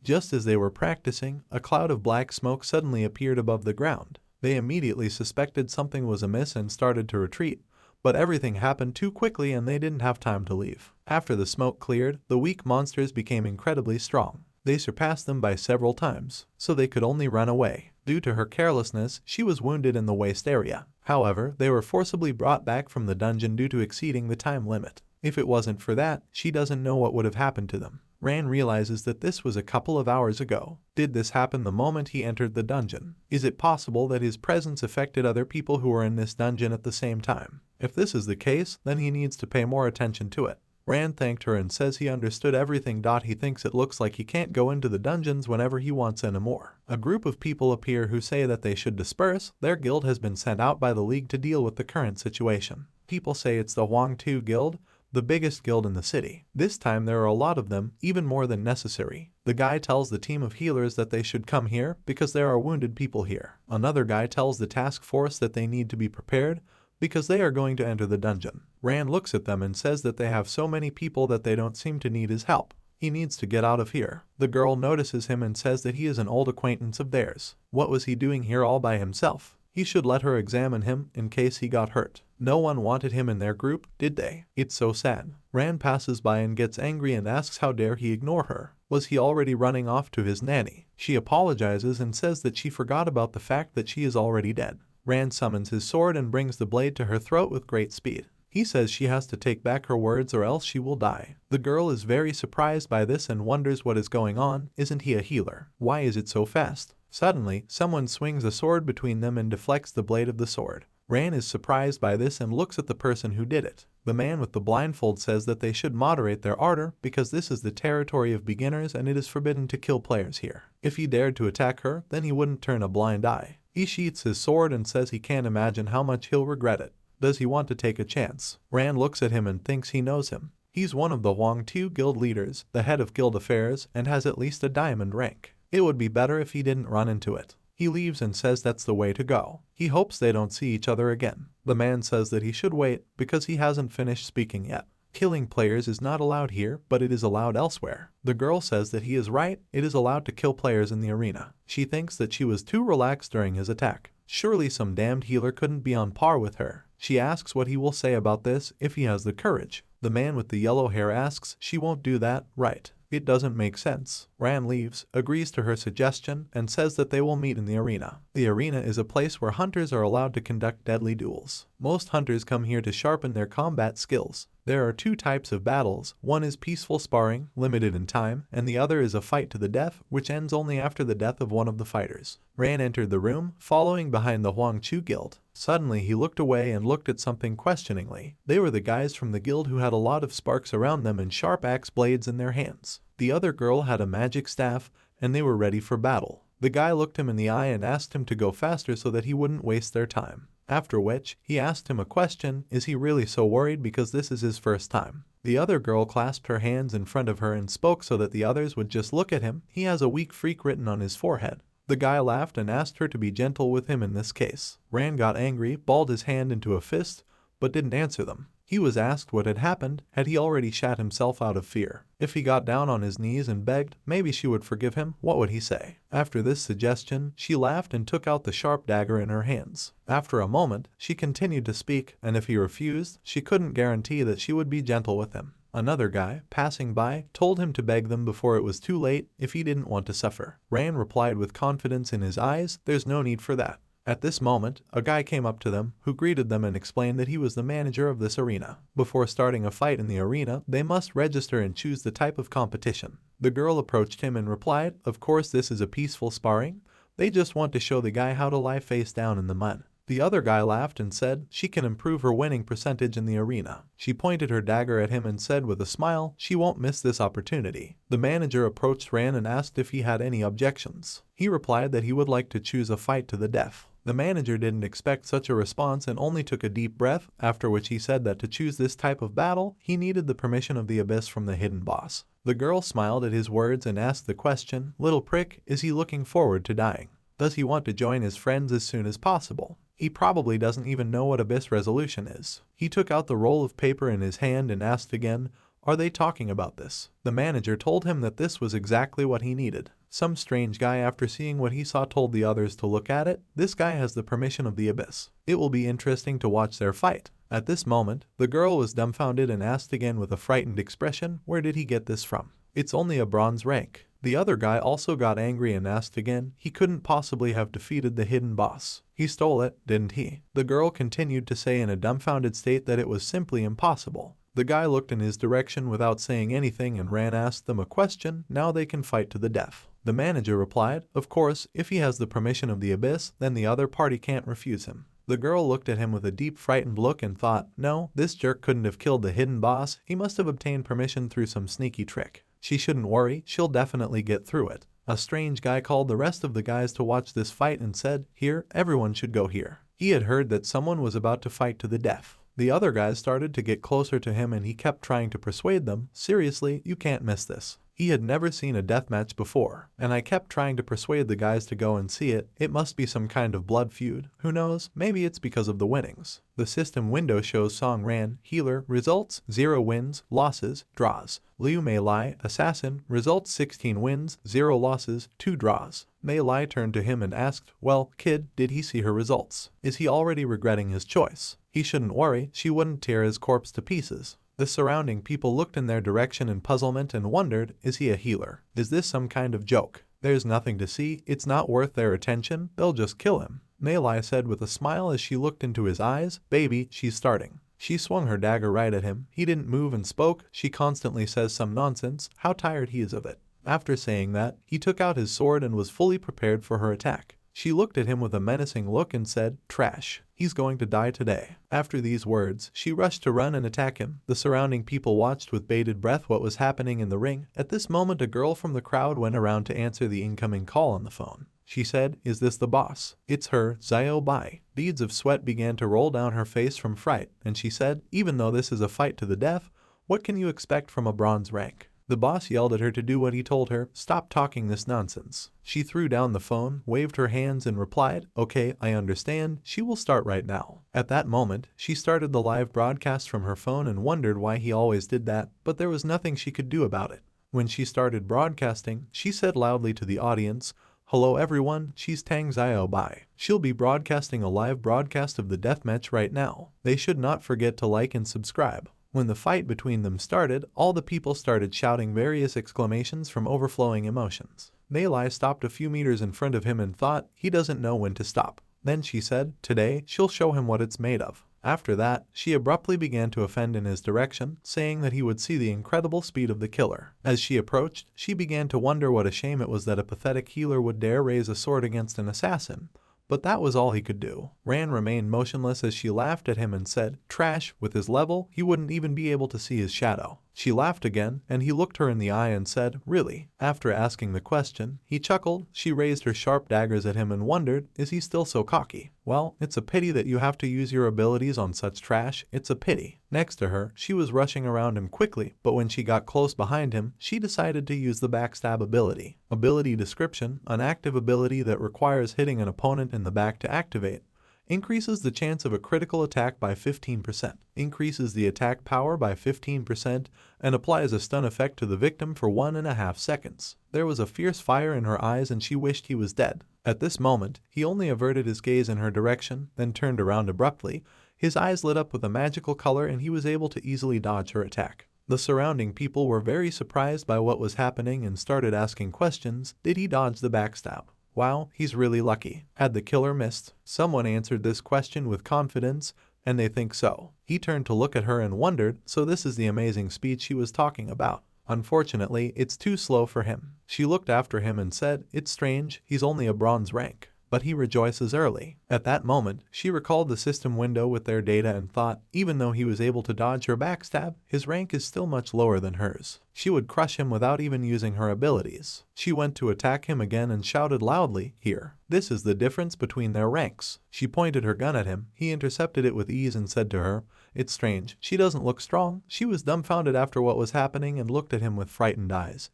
Just as they were practicing, a cloud of black smoke suddenly appeared above the ground. They immediately suspected something was amiss and started to retreat, but everything happened too quickly and they didn't have time to leave. After the smoke cleared, the weak monsters became incredibly strong. They surpassed them by several times, so they could only run away. Due to her carelessness, she was wounded in the waist area. However, they were forcibly brought back from the dungeon due to exceeding the time limit. If it wasn't for that, she doesn't know what would have happened to them. Rand realizes that this was a couple of hours ago. Did this happen the moment he entered the dungeon? Is it possible that his presence affected other people who were in this dungeon at the same time? If this is the case, then he needs to pay more attention to it. Rand thanked her and says he understood everything. He thinks it looks like he can't go into the dungeons whenever he wants anymore. A group of people appear who say that they should disperse. Their guild has been sent out by the League to deal with the current situation. People say it's the Huang Tu Guild, the biggest guild in the city. This time there are a lot of them, even more than necessary. The guy tells the team of healers that they should come here because there are wounded people here. Another guy tells the task force that they need to be prepared because they are going to enter the dungeon. Rand looks at them and says that they have so many people that they don't seem to need his help. He needs to get out of here. The girl notices him and says that he is an old acquaintance of theirs. What was he doing here all by himself? He should let her examine him in case he got hurt. No one wanted him in their group, did they? It's so sad. Rand passes by and gets angry and asks how dare he ignore her. Was he already running off to his nanny? She apologizes and says that she forgot about the fact that she is already dead. Rand summons his sword and brings the blade to her throat with great speed. He says she has to take back her words or else she will die. The girl is very surprised by this and wonders what is going on. Isn't he a healer? Why is it so fast? Suddenly, someone swings a sword between them and deflects the blade of the sword. Rand is surprised by this and looks at the person who did it. The man with the blindfold says that they should moderate their ardor because this is the territory of beginners and it is forbidden to kill players here. If he dared to attack her, then he wouldn't turn a blind eye. He sheaths his sword and says he can't imagine how much he'll regret it. Does he want to take a chance? Rand looks at him and thinks he knows him. He's one of the Huang Tu Guild leaders, the head of guild affairs, and has at least a diamond rank. It would be better if he didn't run into it. He leaves and says that's the way to go. He hopes they don't see each other again. The man says that he should wait because he hasn't finished speaking yet. Killing players is not allowed here, but it is allowed elsewhere. The girl says that he is right, it is allowed to kill players in the arena. She thinks that she was too relaxed during his attack. Surely some damned healer couldn't be on par with her. She asks what he will say about this if he has the courage. The man with the yellow hair asks she won't do that, right? It doesn't make sense. Rand leaves, agrees to her suggestion, and says that they will meet in the arena. The arena is a place where hunters are allowed to conduct deadly duels. Most hunters come here to sharpen their combat skills. There are two types of battles. One is peaceful sparring, limited in time, and the other is a fight to the death, which ends only after the death of one of the fighters. Rand entered the room, following behind the Huang Tu Guild. Suddenly he looked away and looked at something questioningly. They were the guys from the guild who had a lot of sparks around them and sharp axe blades in their hands. The other girl had a magic staff, and they were ready for battle. The guy looked him in the eye and asked him to go faster so that he wouldn't waste their time. After which, he asked him a question, is he really so worried because this is his first time? The other girl clasped her hands in front of her and spoke so that the others would just look at him. He has a weak freak written on his forehead. The guy laughed and asked her to be gentle with him in this case. Rand got angry, balled his hand into a fist, but didn't answer them. He was asked what had happened. Had he already shat himself out of fear? If he got down on his knees and begged, maybe she would forgive him. What would he say? After this suggestion, she laughed and took out the sharp dagger in her hands. After a moment, she continued to speak, and if he refused, she couldn't guarantee that she would be gentle with him. Another guy, passing by, told him to beg them before it was too late if he didn't want to suffer. Rand replied with confidence in his eyes, there's no need for that. At this moment, a guy came up to them, who greeted them and explained that he was the manager of this arena. Before starting a fight in the arena, they must register and choose the type of competition. The girl approached him and replied, of course this is a peaceful sparring. They just want to show the guy how to lie face down in the mud. The other guy laughed and said she can improve her winning percentage in the arena. She pointed her dagger at him and said with a smile she won't miss this opportunity. The manager approached Ran and asked if he had any objections. He replied that he would like to choose a fight to the death. The manager didn't expect such a response and only took a deep breath, after which he said that to choose this type of battle, he needed the permission of the Abyss from the hidden boss. The girl smiled at his words and asked the question, "Little prick, is he looking forward to dying? Does he want to join his friends as soon as possible? He probably doesn't even know what Abyss resolution is." He took out the roll of paper in his hand and asked again, "Are they talking about this?" The manager told him that this was exactly what he needed. Some strange guy after seeing what he saw told the others to look at it. This guy has the permission of the Abyss. It will be interesting to watch their fight. At this moment, the girl was dumbfounded and asked again with a frightened expression, "Where did he get this from? It's only a bronze rank." The other guy also got angry and asked again, he couldn't possibly have defeated the hidden boss. He stole it, didn't he? The girl continued to say in a dumbfounded state that it was simply impossible. The guy looked in his direction without saying anything and Ran asked them a question. Now they can fight to the death. The manager replied, "Of course, if he has the permission of the Abyss, then the other party can't refuse him." The girl looked at him with a deep frightened look and thought, no, this jerk couldn't have killed the hidden boss, he must have obtained permission through some sneaky trick. She shouldn't worry, she'll definitely get through it. A strange guy called the rest of the guys to watch this fight and said, "Here, everyone should go here." He had heard that someone was about to fight to the death. The other guys started to get closer to him and he kept trying to persuade them, "Seriously, you can't miss this." He had never seen a deathmatch before, and I kept trying to persuade the guys to go and see it. It must be some kind of blood feud. Who knows? Maybe it's because of the winnings. The system window shows Song Ran, healer, results 0 wins, losses, draws. Liu Mei Lai, assassin, results 16 wins, 0 losses, 2 draws. Mei Lai turned to him and asked, "Well, kid, did he see her results? Is he already regretting his choice?" He shouldn't worry, she wouldn't tear his corpse to pieces. The surrounding people looked in their direction in puzzlement and wondered, is he a healer? Is this some kind of joke? There's nothing to see, it's not worth their attention, they'll just kill him. Mei Lai said with a smile as she looked into his eyes, "Baby, she's starting." She swung her dagger right at him. He didn't move and spoke. "She constantly says some nonsense, how tired he is of it." After saying that, he took out his sword and was fully prepared for her attack. She looked at him with a menacing look and said, "Trash. He's going to die today." After these words, she rushed to run and attack him. The surrounding people watched with bated breath what was happening in the ring. At this moment, a girl from the crowd went around to answer the incoming call on the phone. She said, "Is this the boss?" "It's her, Xiao Bai." Beads of sweat began to roll down her face from fright, and she said, "Even though this is a fight to the death, what can you expect from a bronze rank?" The boss yelled at her to do what he told her. "Stop talking this nonsense." She threw down the phone, waved her hands and replied, "Okay, I understand. She will start right now." At that moment, she started the live broadcast from her phone and wondered why he always did that, but there was nothing she could do about it. When she started broadcasting, she said loudly to the audience, "Hello everyone, she's Tang Xiao Bai. She'll be broadcasting a live broadcast of the deathmatch right now. They should not forget to like and subscribe." When the fight between them started, all the people started shouting various exclamations from overflowing emotions. Mei Lai stopped a few meters in front of him and thought, he doesn't know when to stop. Then she said, "Today, she'll show him what it's made of." After that, she abruptly began to offend in his direction, saying that he would see the incredible speed of the killer. As she approached, she began to wonder what a shame it was that a pathetic healer would dare raise a sword against an assassin. But that was all he could do. Ran remained motionless as she laughed at him and said, "Trash, with his level, he wouldn't even be able to see his shadow." She laughed again, and he looked her in the eye and said, "Really?" After asking the question, he chuckled. She raised her sharp daggers at him and wondered, is he still so cocky? Well, it's a pity that you have to use your abilities on such trash, it's a pity. Next to her, she was rushing around him quickly, but when she got close behind him, she decided to use the backstab ability. Ability description, an active ability that requires hitting an opponent in the back to activate. Increases the chance of a critical attack by 15%, increases the attack power by 15%, and applies a stun effect to the victim for 1.5 seconds. There was a fierce fire in her eyes and she wished he was dead. At this moment, he only averted his gaze in her direction, then turned around abruptly. His eyes lit up with a magical color and he was able to easily dodge her attack. The surrounding people were very surprised by what was happening and started asking questions. Did he dodge the backstab? Wow, he's really lucky. Had the killer missed? Someone answered this question with confidence, and they think so. He turned to look at her and wondered, so this is the amazing speed she was talking about. Unfortunately, it's too slow for him. She looked after him and said, "It's strange, he's only a bronze rank. but he rejoices early. At that moment, she recalled the system window with their data and thought, even though he was able to dodge her backstab, his rank is still much lower than hers. She would crush him without even using her abilities. She went to attack him again and shouted loudly, "Here. This is the difference between their ranks." She pointed her gun at him. He intercepted it with ease and said to her, "It's strange. She doesn't look strong." She was dumbfounded after what was happening and looked at him with frightened eyes.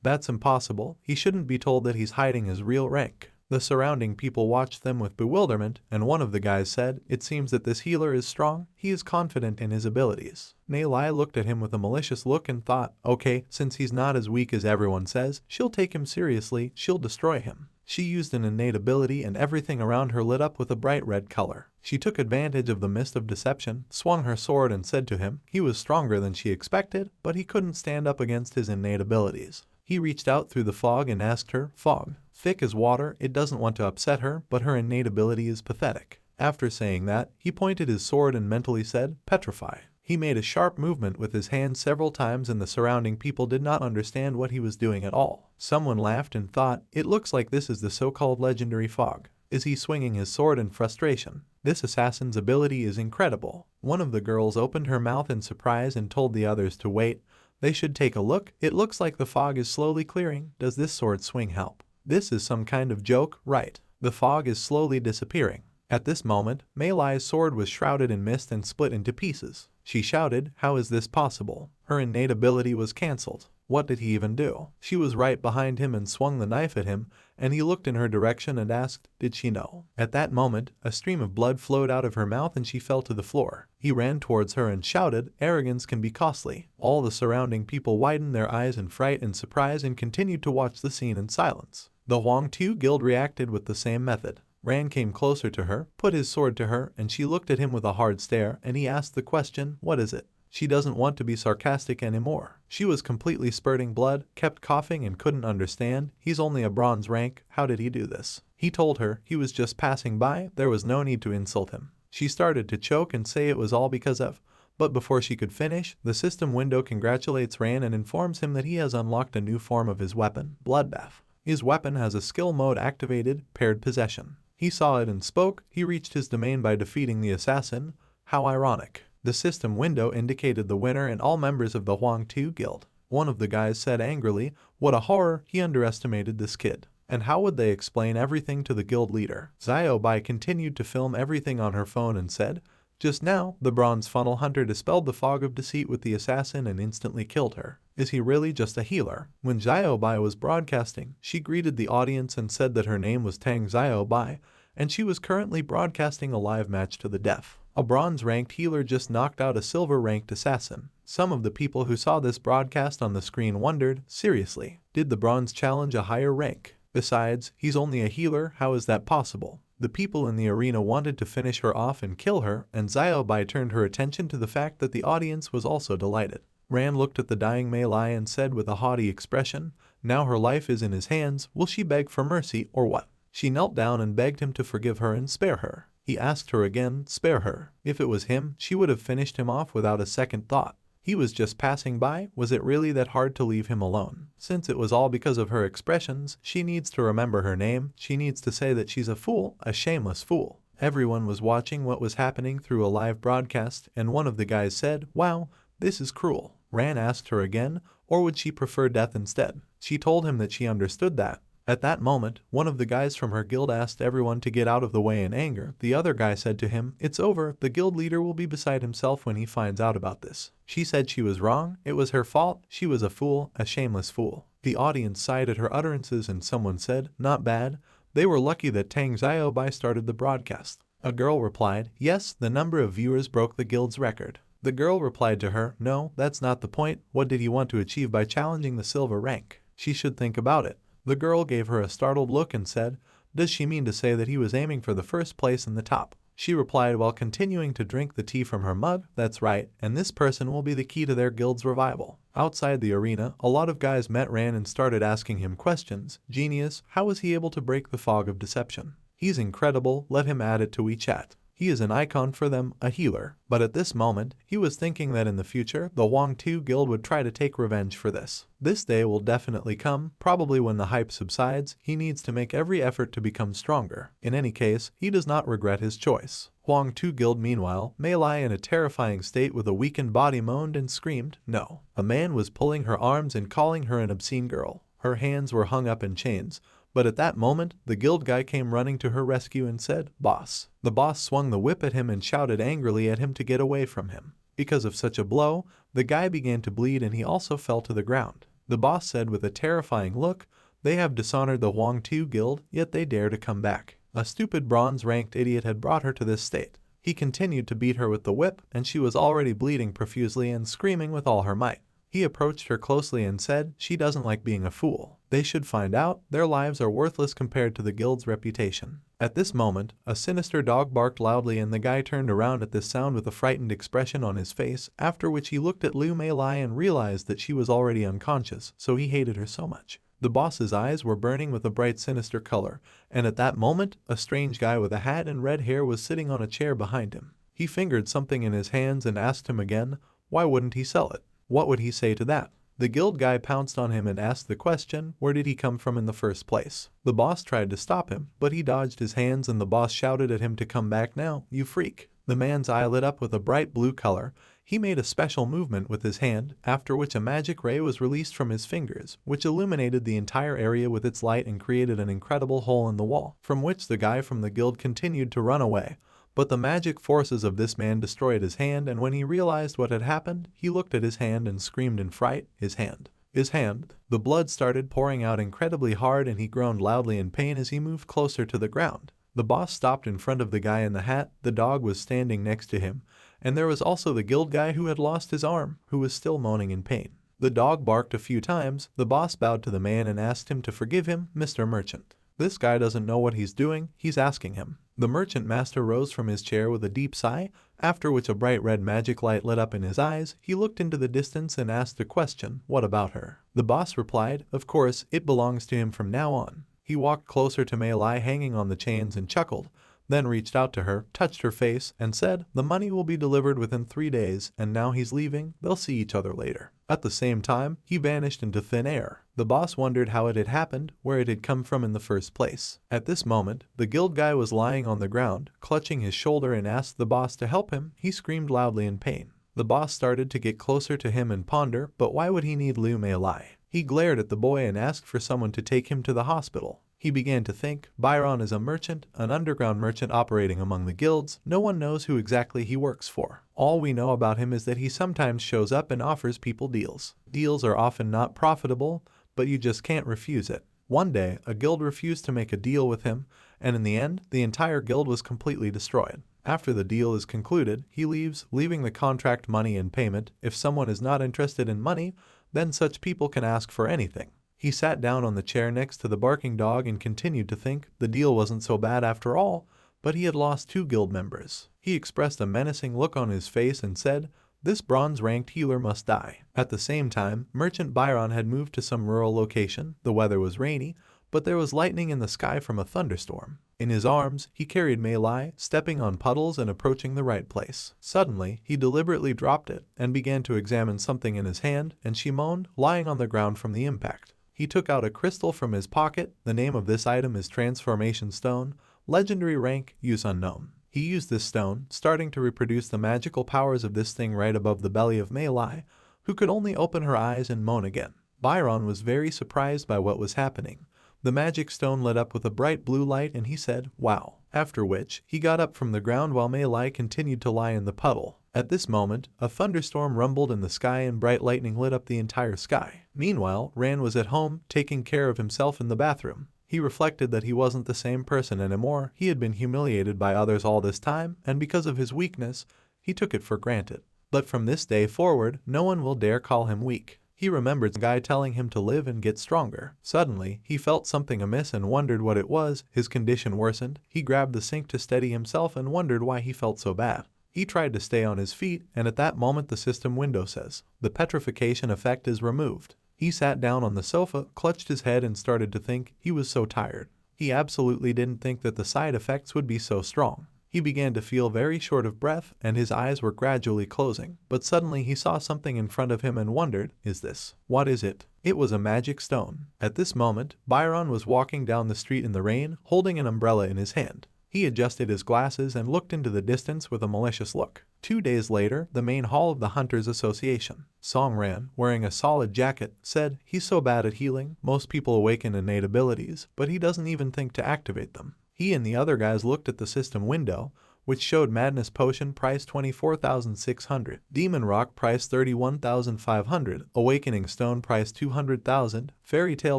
That's impossible. He shouldn't be told that he's hiding his real rank. The surrounding people watched them with bewilderment, and one of the guys said, "It seems that this healer is strong. He is confident in his abilities." Nalai looked at him with a malicious look and thought, okay, since he's not as weak as everyone says, she'll take him seriously, she'll destroy him. She used an innate ability and everything around her lit up with a bright red color. She took advantage of the mist of deception, swung her sword and said to him, he was stronger than she expected, but he couldn't stand up against his innate abilities. He reached out through the fog and asked her, "Fog, thick as water." It doesn't want to upset her, but her innate ability is pathetic. After saying that, he pointed his sword and mentally said, "Petrify." He made a sharp movement with his hand several times and the surrounding people did not understand what he was doing at all. Someone laughed and thought, it looks like this is the so-called legendary Fog. Is he swinging his sword in frustration? This assassin's ability is incredible. One of the girls opened her mouth in surprise and told the others to wait. They should take a look. It looks like the fog is slowly clearing. Does this sword swing help? This is some kind of joke, right? The fog is slowly disappearing. At this moment, Mei Lai's sword was shrouded in mist and split into pieces. She shouted, "How is this possible?" Her innate ability was cancelled. What did he even do? She was right behind him and swung the knife at him, and he looked in her direction and asked, did she know? At that moment, a stream of blood flowed out of her mouth and she fell to the floor. He ran towards her and shouted, "Arrogance can be costly." All the surrounding people widened their eyes in fright and surprise and continued to watch the scene in silence. The Huang Tu Guild reacted with the same method. Ran came closer to her, put his sword to her, and she looked at him with a hard stare, and he asked the question, "What is it?" She doesn't want to be sarcastic anymore. She was completely spurting blood, kept coughing and couldn't understand. He's only a bronze rank, how did he do this? He told her he was just passing by, there was no need to insult him. She started to choke and say it was all because of, but before she could finish, the system window congratulates Ran and informs him that he has unlocked a new form of his weapon, Bloodbath. His weapon has a skill mode activated, paired possession. He saw it and spoke. He reached his domain by defeating the assassin. How ironic. The system window indicated the winner and all members of the Huang Tu Guild. One of the guys said angrily, "What a horror, he underestimated this kid." And how would they explain everything to the guild leader? Xiao Bai continued to film everything on her phone and said, "Just now, the bronze funnel hunter dispelled the fog of deceit with the assassin and instantly killed her. Is he really just a healer?" When Xiao Bai was broadcasting, she greeted the audience and said that her name was Tang Xiao Bai, and she was currently broadcasting a live match to the death. A bronze-ranked healer just knocked out a silver-ranked assassin. Some of the people who saw this broadcast on the screen wondered, seriously, did the bronze challenge a higher rank? Besides, he's only a healer, how is that possible? The people in the arena wanted to finish her off and kill her, and Xiao Bai turned her attention to the fact that the audience was also delighted. Ran looked at the dying Mei Lai and said with a haughty expression, "Now her life is in his hands, will she beg for mercy or what?" She knelt down and begged him to forgive her and spare her. He asked her again, spare her. If it was him, she would have finished him off without a second thought. He was just passing by. Was it really that hard to leave him alone? Since it was all because of her expressions, she needs to remember her name. She needs to say that she's a fool, a shameless fool. Everyone was watching what was happening through a live broadcast, and one of the guys said, "Wow, this is cruel." Ran asked her again, or would she prefer death instead? She told him that she understood that. At that moment, one of the guys from her guild asked everyone to get out of the way in anger. The other guy said to him, "It's over, the guild leader will be beside himself when he finds out about this." She said she was wrong, it was her fault, she was a fool, a shameless fool. The audience sighed at her utterances and someone said, "Not bad." They were lucky that Tang Xiao Bai started the broadcast. A girl replied, "Yes, the number of viewers broke the guild's record." The girl replied to her, "No, that's not the point. What did he want to achieve by challenging the silver rank? She should think about it." The girl gave her a startled look and said, "Does she mean to say that he was aiming for the first place in the top?" She replied while continuing to drink the tea from her mug, "That's right, and this person will be the key to their guild's revival." Outside the arena, a lot of guys met Ran and started asking him questions. "Genius, how was he able to break the fog of deception? He's incredible, let him add it to WeChat." He is an icon for them, a healer. But at this moment, he was thinking that in the future, the Wong-Tu Guild would try to take revenge for this. This day will definitely come, probably when the hype subsides. He needs to make every effort to become stronger. In any case, he does not regret his choice. Wong-Tu Guild meanwhile, Mei Lai in a terrifying state with a weakened body moaned and screamed, no. A man was pulling her arms and calling her an obscene girl. Her hands were hung up in chains. But at that moment, the guild guy came running to her rescue and said, "Boss." The boss swung the whip at him and shouted angrily at him to get away from him. Because of such a blow, the guy began to bleed and he also fell to the ground. The boss said with a terrifying look, "They have dishonored the Wong-Tu Guild, yet they dare to come back." A stupid bronze-ranked idiot had brought her to this state. He continued to beat her with the whip, and she was already bleeding profusely and screaming with all her might. He approached her closely and said, "She doesn't like being a fool. They should find out. Their lives are worthless compared to the guild's reputation." At this moment, a sinister dog barked loudly and the guy turned around at this sound with a frightened expression on his face, after which he looked at Lu Mei Lai and realized that she was already unconscious, so he hated her so much. The boss's eyes were burning with a bright sinister color, and at that moment, a strange guy with a hat and red hair was sitting on a chair behind him. He fingered something in his hands and asked him again, why wouldn't he sell it? What would he say to that? The guild guy pounced on him and asked the question, where did he come from in the first place? The boss tried to stop him, but he dodged his hands and the boss shouted at him to come back now, you freak. The man's eye lit up with a bright blue color. He made a special movement with his hand, after which a magic ray was released from his fingers, which illuminated the entire area with its light and created an incredible hole in the wall, from which the guy from the guild continued to run away. But the magic forces of this man destroyed his hand, and when he realized what had happened, he looked at his hand and screamed in fright, his hand. His hand. The blood started pouring out incredibly hard and he groaned loudly in pain as he moved closer to the ground. The boss stopped in front of the guy in the hat, the dog was standing next to him, and there was also the guild guy who had lost his arm, who was still moaning in pain. The dog barked a few times. The boss bowed to the man and asked him to forgive him, Mr. Merchant. This guy doesn't know what he's doing, he's asking him. The merchant master rose from his chair with a deep sigh, after which a bright red magic light lit up in his eyes. He looked into the distance and asked the question, what about her? The boss replied, of course, it belongs to him from now on. He walked closer to Mei Lai hanging on the chains and chuckled, then reached out to her, touched her face, and said, the money will be delivered within 3 days, and now he's leaving, they'll see each other later. At the same time, he vanished into thin air. The boss wondered how it had happened, where it had come from in the first place. At this moment, the guild guy was lying on the ground, clutching his shoulder and asked the boss to help him. He screamed loudly in pain. The boss started to get closer to him and ponder, but why would he need Lu Mei Lai? He glared at the boy and asked for someone to take him to the hospital. He began to think, Byron is a merchant, an underground merchant operating among the guilds. No one knows who exactly he works for. All we know about him is that he sometimes shows up and offers people deals. Deals are often not profitable, but you just can't refuse it. One day, a guild refused to make a deal with him, and in the end, the entire guild was completely destroyed. After the deal is concluded, he leaves, leaving the contract money in payment. If someone is not interested in money, then such people can ask for anything. He sat down on the chair next to the barking dog and continued to think. The deal wasn't so bad after all, but he had lost 2 guild members. He expressed a menacing look on his face and said, this bronze-ranked healer must die. At the same time, Merchant Byron had moved to some rural location. The weather was rainy, but there was lightning in the sky from a thunderstorm. In his arms, he carried Mei Lai, stepping on puddles and approaching the right place. Suddenly, he deliberately dropped it and began to examine something in his hand, and she moaned, lying on the ground from the impact. He took out a crystal from his pocket. The name of this item is Transformation Stone, legendary rank, use unknown. He used this stone, starting to reproduce the magical powers of this thing right above the belly of Mei Lai, who could only open her eyes and moan again. Byron was very surprised by what was happening. The magic stone lit up with a bright blue light and he said, wow. After which, he got up from the ground while Mei Lai continued to lie in the puddle. At this moment, a thunderstorm rumbled in the sky and bright lightning lit up the entire sky. Meanwhile, Ran was at home, taking care of himself in the bathroom. He reflected that he wasn't the same person anymore. He had been humiliated by others all this time, and because of his weakness, he took it for granted. But from this day forward, no one will dare call him weak. He remembered the guy telling him to live and get stronger. Suddenly, he felt something amiss and wondered what it was. His condition worsened. He grabbed the sink to steady himself and wondered why he felt so bad. He tried to stay on his feet, and at that moment the system window says, the petrification effect is removed. He sat down on the sofa, clutched his head and started to think. He was so tired. He absolutely didn't think that the side effects would be so strong. He began to feel very short of breath and his eyes were gradually closing, but suddenly he saw something in front of him and wondered, is this? What is it? It was a magic stone. At this moment, Byron was walking down the street in the rain, holding an umbrella in his hand. He adjusted his glasses and looked into the distance with a malicious look. 2 days later, the main hall of the Hunters Association. Song Ran, wearing a solid jacket, said, he's so bad at healing, most people awaken innate abilities, but he doesn't even think to activate them. He and the other guys looked at the system window, which showed Madness Potion price 24,600, Demon Rock price 31,500, Awakening Stone price 200,000, Fairy Tale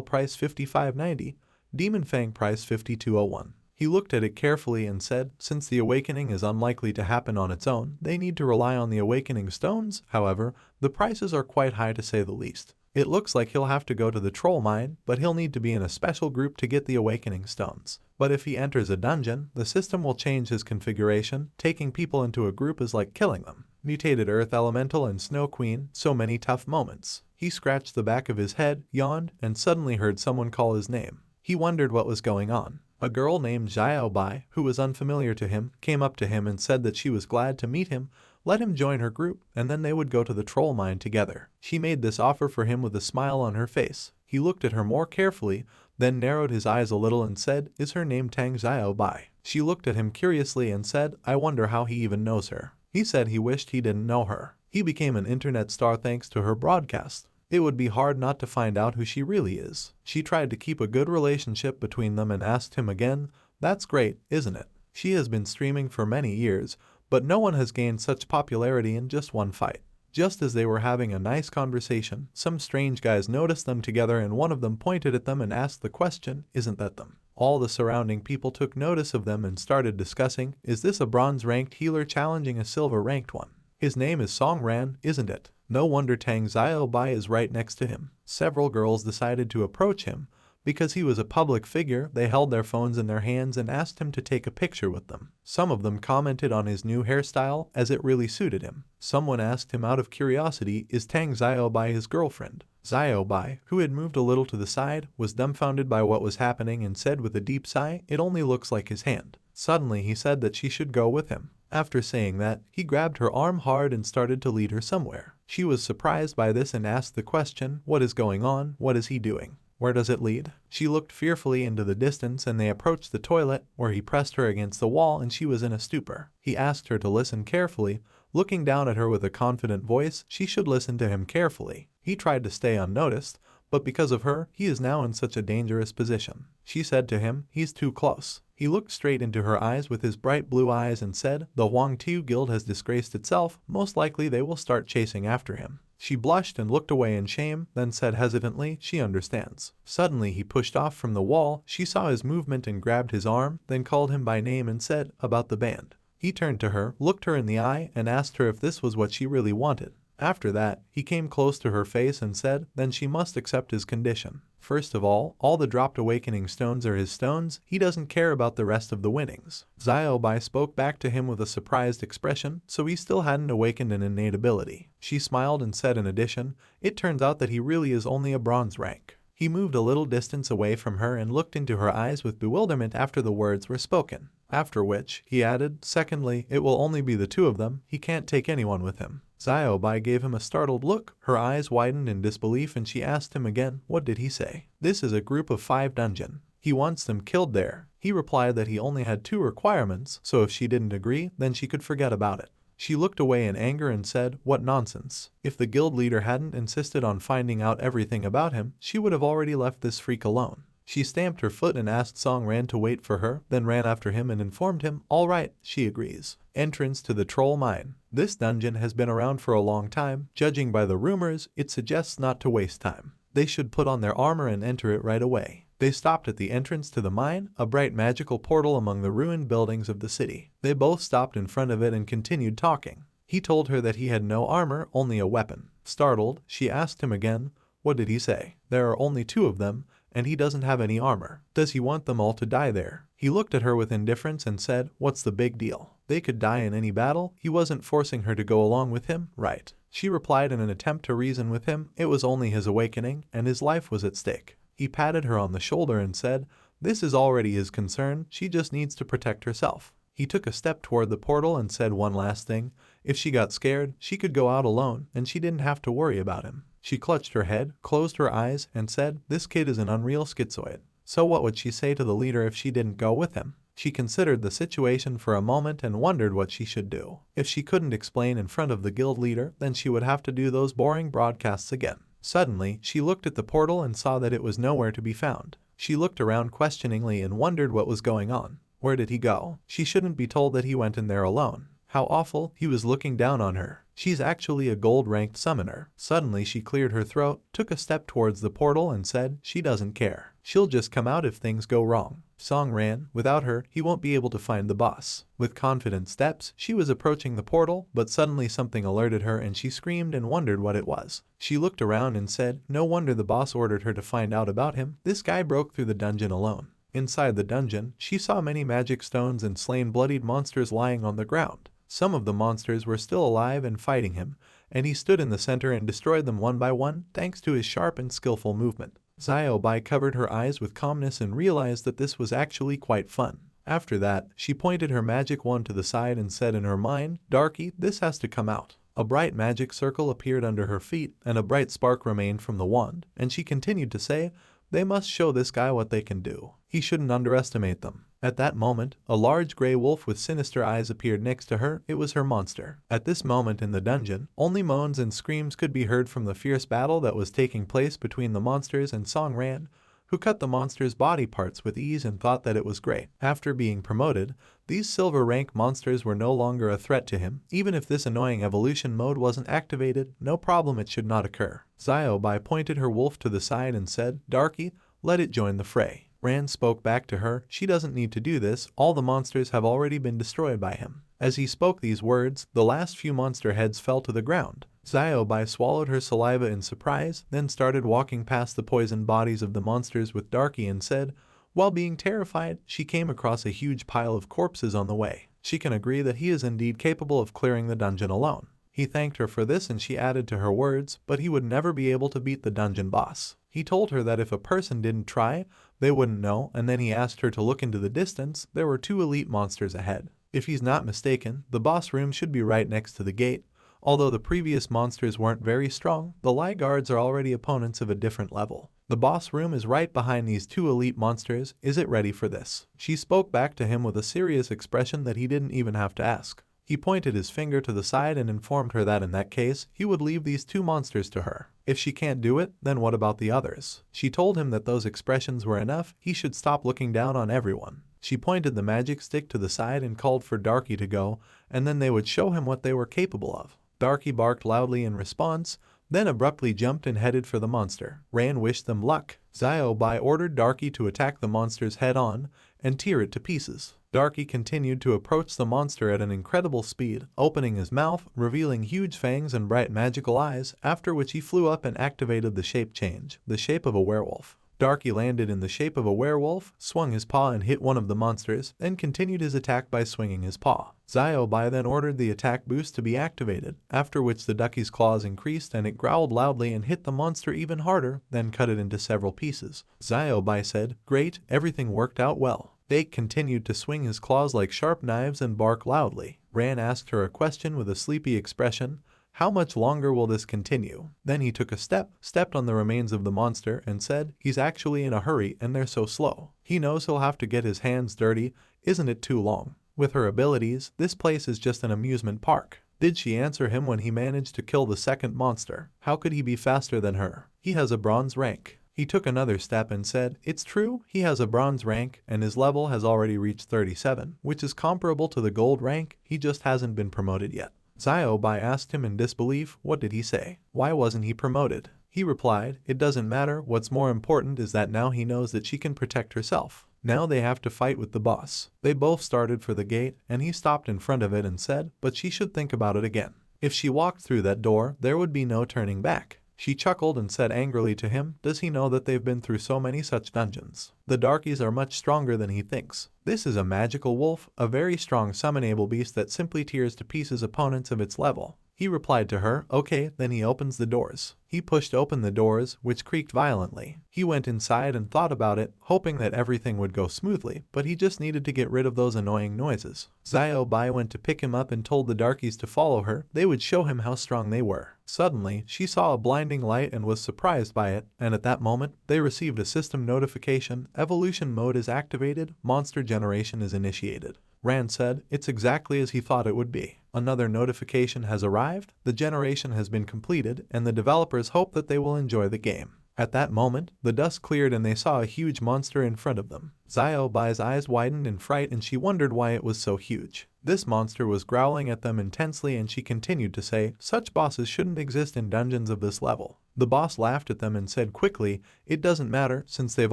price 5590, Demon Fang price 5201. He looked at it carefully and said, since the awakening is unlikely to happen on its own, they need to rely on the awakening stones. However, the prices are quite high to say the least. It looks like he'll have to go to the troll mine, but he'll need to be in a special group to get the awakening stones. But if he enters a dungeon, the system will change his configuration. Taking people into a group is like killing them. Mutated Earth Elemental and Snow Queen, so many tough moments. He scratched the back of his head, yawned, and suddenly heard someone call his name. He wondered what was going on. A girl named Xiaobai, who was unfamiliar to him, came up to him and said that she was glad to meet him, let him join her group, and then they would go to the troll mine together. She made this offer for him with a smile on her face. He looked at her more carefully, then narrowed his eyes a little and said, is her name Tang Xiaobai? She looked at him curiously and said, I wonder how he even knows her. He said he wished he didn't know her. He became an internet star thanks to her broadcast. It would be hard not to find out who she really is. She tried to keep a good relationship between them and asked him again, that's great, isn't it? She has been streaming for many years, but no one has gained such popularity in just one fight. Just as they were having a nice conversation, some strange guys noticed them together and one of them pointed at them and asked the question, isn't that them? All the surrounding people took notice of them and started discussing, is this a bronze-ranked healer challenging a silver-ranked one? His name is Song Ran, isn't it? No wonder Tang Xiaobai is right next to him. Several girls decided to approach him. Because he was a public figure, they held their phones in their hands and asked him to take a picture with them. Some of them commented on his new hairstyle as it really suited him. Someone asked him out of curiosity, is Tang Xiaobai his girlfriend? Xiaobai, who had moved a little to the side, was dumbfounded by what was happening and said with a deep sigh, it only looks like his hand. Suddenly he said that she should go with him. After saying that, he grabbed her arm hard and started to lead her somewhere. She was surprised by this and asked the question, what is going on? What is he doing? Where does it lead? She looked fearfully into the distance and they approached the toilet, where he pressed her against the wall and she was in a stupor. He asked her to listen carefully. Looking down at her with a confident voice, she should listen to him carefully. He tried to stay unnoticed, but because of her, he is now in such a dangerous position. She said to him, he's too close. He looked straight into her eyes with his bright blue eyes and said, the Huangtiu Guild has disgraced itself, most likely they will start chasing after him. She blushed and looked away in shame, then said hesitantly, she understands. Suddenly he pushed off from the wall. She saw his movement and grabbed his arm, then called him by name and said, about the band. He turned to her, looked her in the eye, and asked her if this was what she really wanted. After that, he came close to her face and said, then she must accept his condition. First of all the dropped awakening stones are his stones, he doesn't care about the rest of the winnings. Xiaobai spoke back to him with a surprised expression, so he still hadn't awakened an innate ability. She smiled and said in addition, it turns out that he really is only a bronze rank. He moved a little distance away from her and looked into her eyes with bewilderment after the words were spoken. After which, he added, secondly, it will only be the two of them, he can't take anyone with him. Xiaobai gave him a startled look, her eyes widened in disbelief and she asked him again, what did he say? This is a group of 5 dungeon. He wants them killed there. He replied that he only had 2 requirements, so if she didn't agree, then she could forget about it. She looked away in anger and said, what nonsense. If the guild leader hadn't insisted on finding out everything about him, she would have already left this freak alone. She stamped her foot and asked Song Ran to wait for her, then ran after him and informed him, all right, she agrees. Entrance to the troll mine. This dungeon has been around for a long time. Judging by the rumors, it suggests not to waste time. They should put on their armor and enter it right away. They stopped at the entrance to the mine, a bright magical portal among the ruined buildings of the city. They both stopped in front of it and continued talking. He told her that he had no armor, only a weapon. Startled, she asked him again, what did he say? There are only 2 of them, and he doesn't have any armor. Does he want them all to die there? He looked at her with indifference and said, what's the big deal? They could die in any battle. He wasn't forcing her to go along with him, right? She replied in an attempt to reason with him, it was only his awakening, and his life was at stake. He patted her on the shoulder and said, this is already his concern, she just needs to protect herself. He took a step toward the portal and said one last thing. If she got scared, she could go out alone, and she didn't have to worry about him. She clutched her head, closed her eyes, and said, "This kid is an unreal schizoid." So what would she say to the leader if she didn't go with him? She considered the situation for a moment and wondered what she should do. If she couldn't explain in front of the guild leader, then she would have to do those boring broadcasts again. Suddenly, she looked at the portal and saw that it was nowhere to be found. She looked around questioningly and wondered what was going on. Where did he go? She shouldn't be told that he went in there alone. How awful, he was looking down on her. She's actually a gold-ranked summoner. Suddenly she cleared her throat, took a step towards the portal and said, she doesn't care. She'll just come out if things go wrong. Song ran. Without her, he won't be able to find the boss. With confident steps, she was approaching the portal, but suddenly something alerted her and she screamed and wondered what it was. She looked around and said, no wonder the boss ordered her to find out about him. This guy broke through the dungeon alone. Inside the dungeon, she saw many magic stones and slain bloodied monsters lying on the ground. Some of the monsters were still alive and fighting him, and he stood in the center and destroyed them one by one thanks to his sharp and skillful movement. Xiaobai covered her eyes with calmness and realized that this was actually quite fun. After that, she pointed her magic wand to the side and said in her mind, "Darky, this has to come out." A bright magic circle appeared under her feet, and a bright spark remained from the wand, and she continued to say, "They must show this guy what they can do. He shouldn't underestimate them." At that moment, a large gray wolf with sinister eyes appeared next to her. It was her monster. At this moment in the dungeon, only moans and screams could be heard from the fierce battle that was taking place between the monsters and Song Ran, who cut the monster's body parts with ease and thought that it was great. After being promoted, these silver rank monsters were no longer a threat to him. Even if this annoying evolution mode wasn't activated, no problem, it should not occur. Xiaobai pointed her wolf to the side and said, "Darky, let it join the fray." Ran spoke back to her, "She doesn't need to do this, all the monsters have already been destroyed by him." As he spoke these words, the last few monster heads fell to the ground. Xiaobai swallowed her saliva in surprise, then started walking past the poisoned bodies of the monsters with Darky and said, while being terrified, she came across a huge pile of corpses on the way. She can agree that he is indeed capable of clearing the dungeon alone. He thanked her for this and she added to her words, but he would never be able to beat the dungeon boss. He told her that if a person didn't try, they wouldn't know, and then he asked her to look into the distance. There were 2 elite monsters ahead. If he's not mistaken, the boss room should be right next to the gate. Although the previous monsters weren't very strong, the Lie Guards are already opponents of a different level. The boss room is right behind these 2 elite monsters. Is it ready for this? She spoke back to him with a serious expression that he didn't even have to ask. He pointed his finger to the side and informed her that in that case, he would leave these 2 monsters to her. If she can't do it, then what about the others? She told him that those expressions were enough, he should stop looking down on everyone. She pointed the magic stick to the side and called for Darky to go, and then they would show him what they were capable of. Darky barked loudly in response, then abruptly jumped and headed for the monster. Ran wished them luck. Xiaobai ordered Darky to attack the monsters head-on and tear it to pieces. Darky continued to approach the monster at an incredible speed, opening his mouth, revealing huge fangs and bright magical eyes, after which he flew up and activated the shape change, the shape of a werewolf. Darky landed in the shape of a werewolf, swung his paw and hit one of the monsters, then continued his attack by swinging his paw. Xiaobai then ordered the attack boost to be activated, after which the ducky's claws increased and it growled loudly and hit the monster even harder, then cut it into several pieces. Xiaobai said, "Great, everything worked out well." Bake continued to swing his claws like sharp knives and bark loudly. Ran asked her a question with a sleepy expression. How much longer will this continue? Then he took a step, stepped on the remains of the monster, and said, he's actually in a hurry and they're so slow. He knows he'll have to get his hands dirty. Isn't it too long? With her abilities, this place is just an amusement park. Did she answer him when he managed to kill the second monster? How could he be faster than her? He has a bronze rank. He took another step and said, it's true, he has a bronze rank and his level has already reached 37, which is comparable to the gold rank, he just hasn't been promoted yet. Xiaobai asked him in disbelief, what did he say? Why wasn't he promoted? He replied, it doesn't matter, what's more important is that now he knows that she can protect herself. Now they have to fight with the boss. They both started for the gate and he stopped in front of it and said, but she should think about it again. If she walked through that door, there would be no turning back. She chuckled and said angrily to him, does he know that they've been through so many such dungeons? The darkies are much stronger than he thinks. This is a magical wolf, a very strong summonable beast that simply tears to pieces opponents of its level. He replied to her, okay, then he opens the doors. He pushed open the doors, which creaked violently. He went inside and thought about it, hoping that everything would go smoothly, but he just needed to get rid of those annoying noises. Xiao Bai went to pick him up and told the darkies to follow her. They would show him how strong they were. Suddenly, she saw a blinding light and was surprised by it, and at that moment, they received a system notification. Evolution mode is activated, monster generation is initiated. Rand said, it's exactly as he thought it would be. Another notification has arrived, the generation has been completed, and the developers hope that they will enjoy the game. At that moment, the dust cleared and they saw a huge monster in front of them. Xiao Bai's eyes widened in fright and she wondered why it was so huge. This monster was growling at them intensely and she continued to say, such bosses shouldn't exist in dungeons of this level. The boss laughed at them and said quickly, it doesn't matter, since they've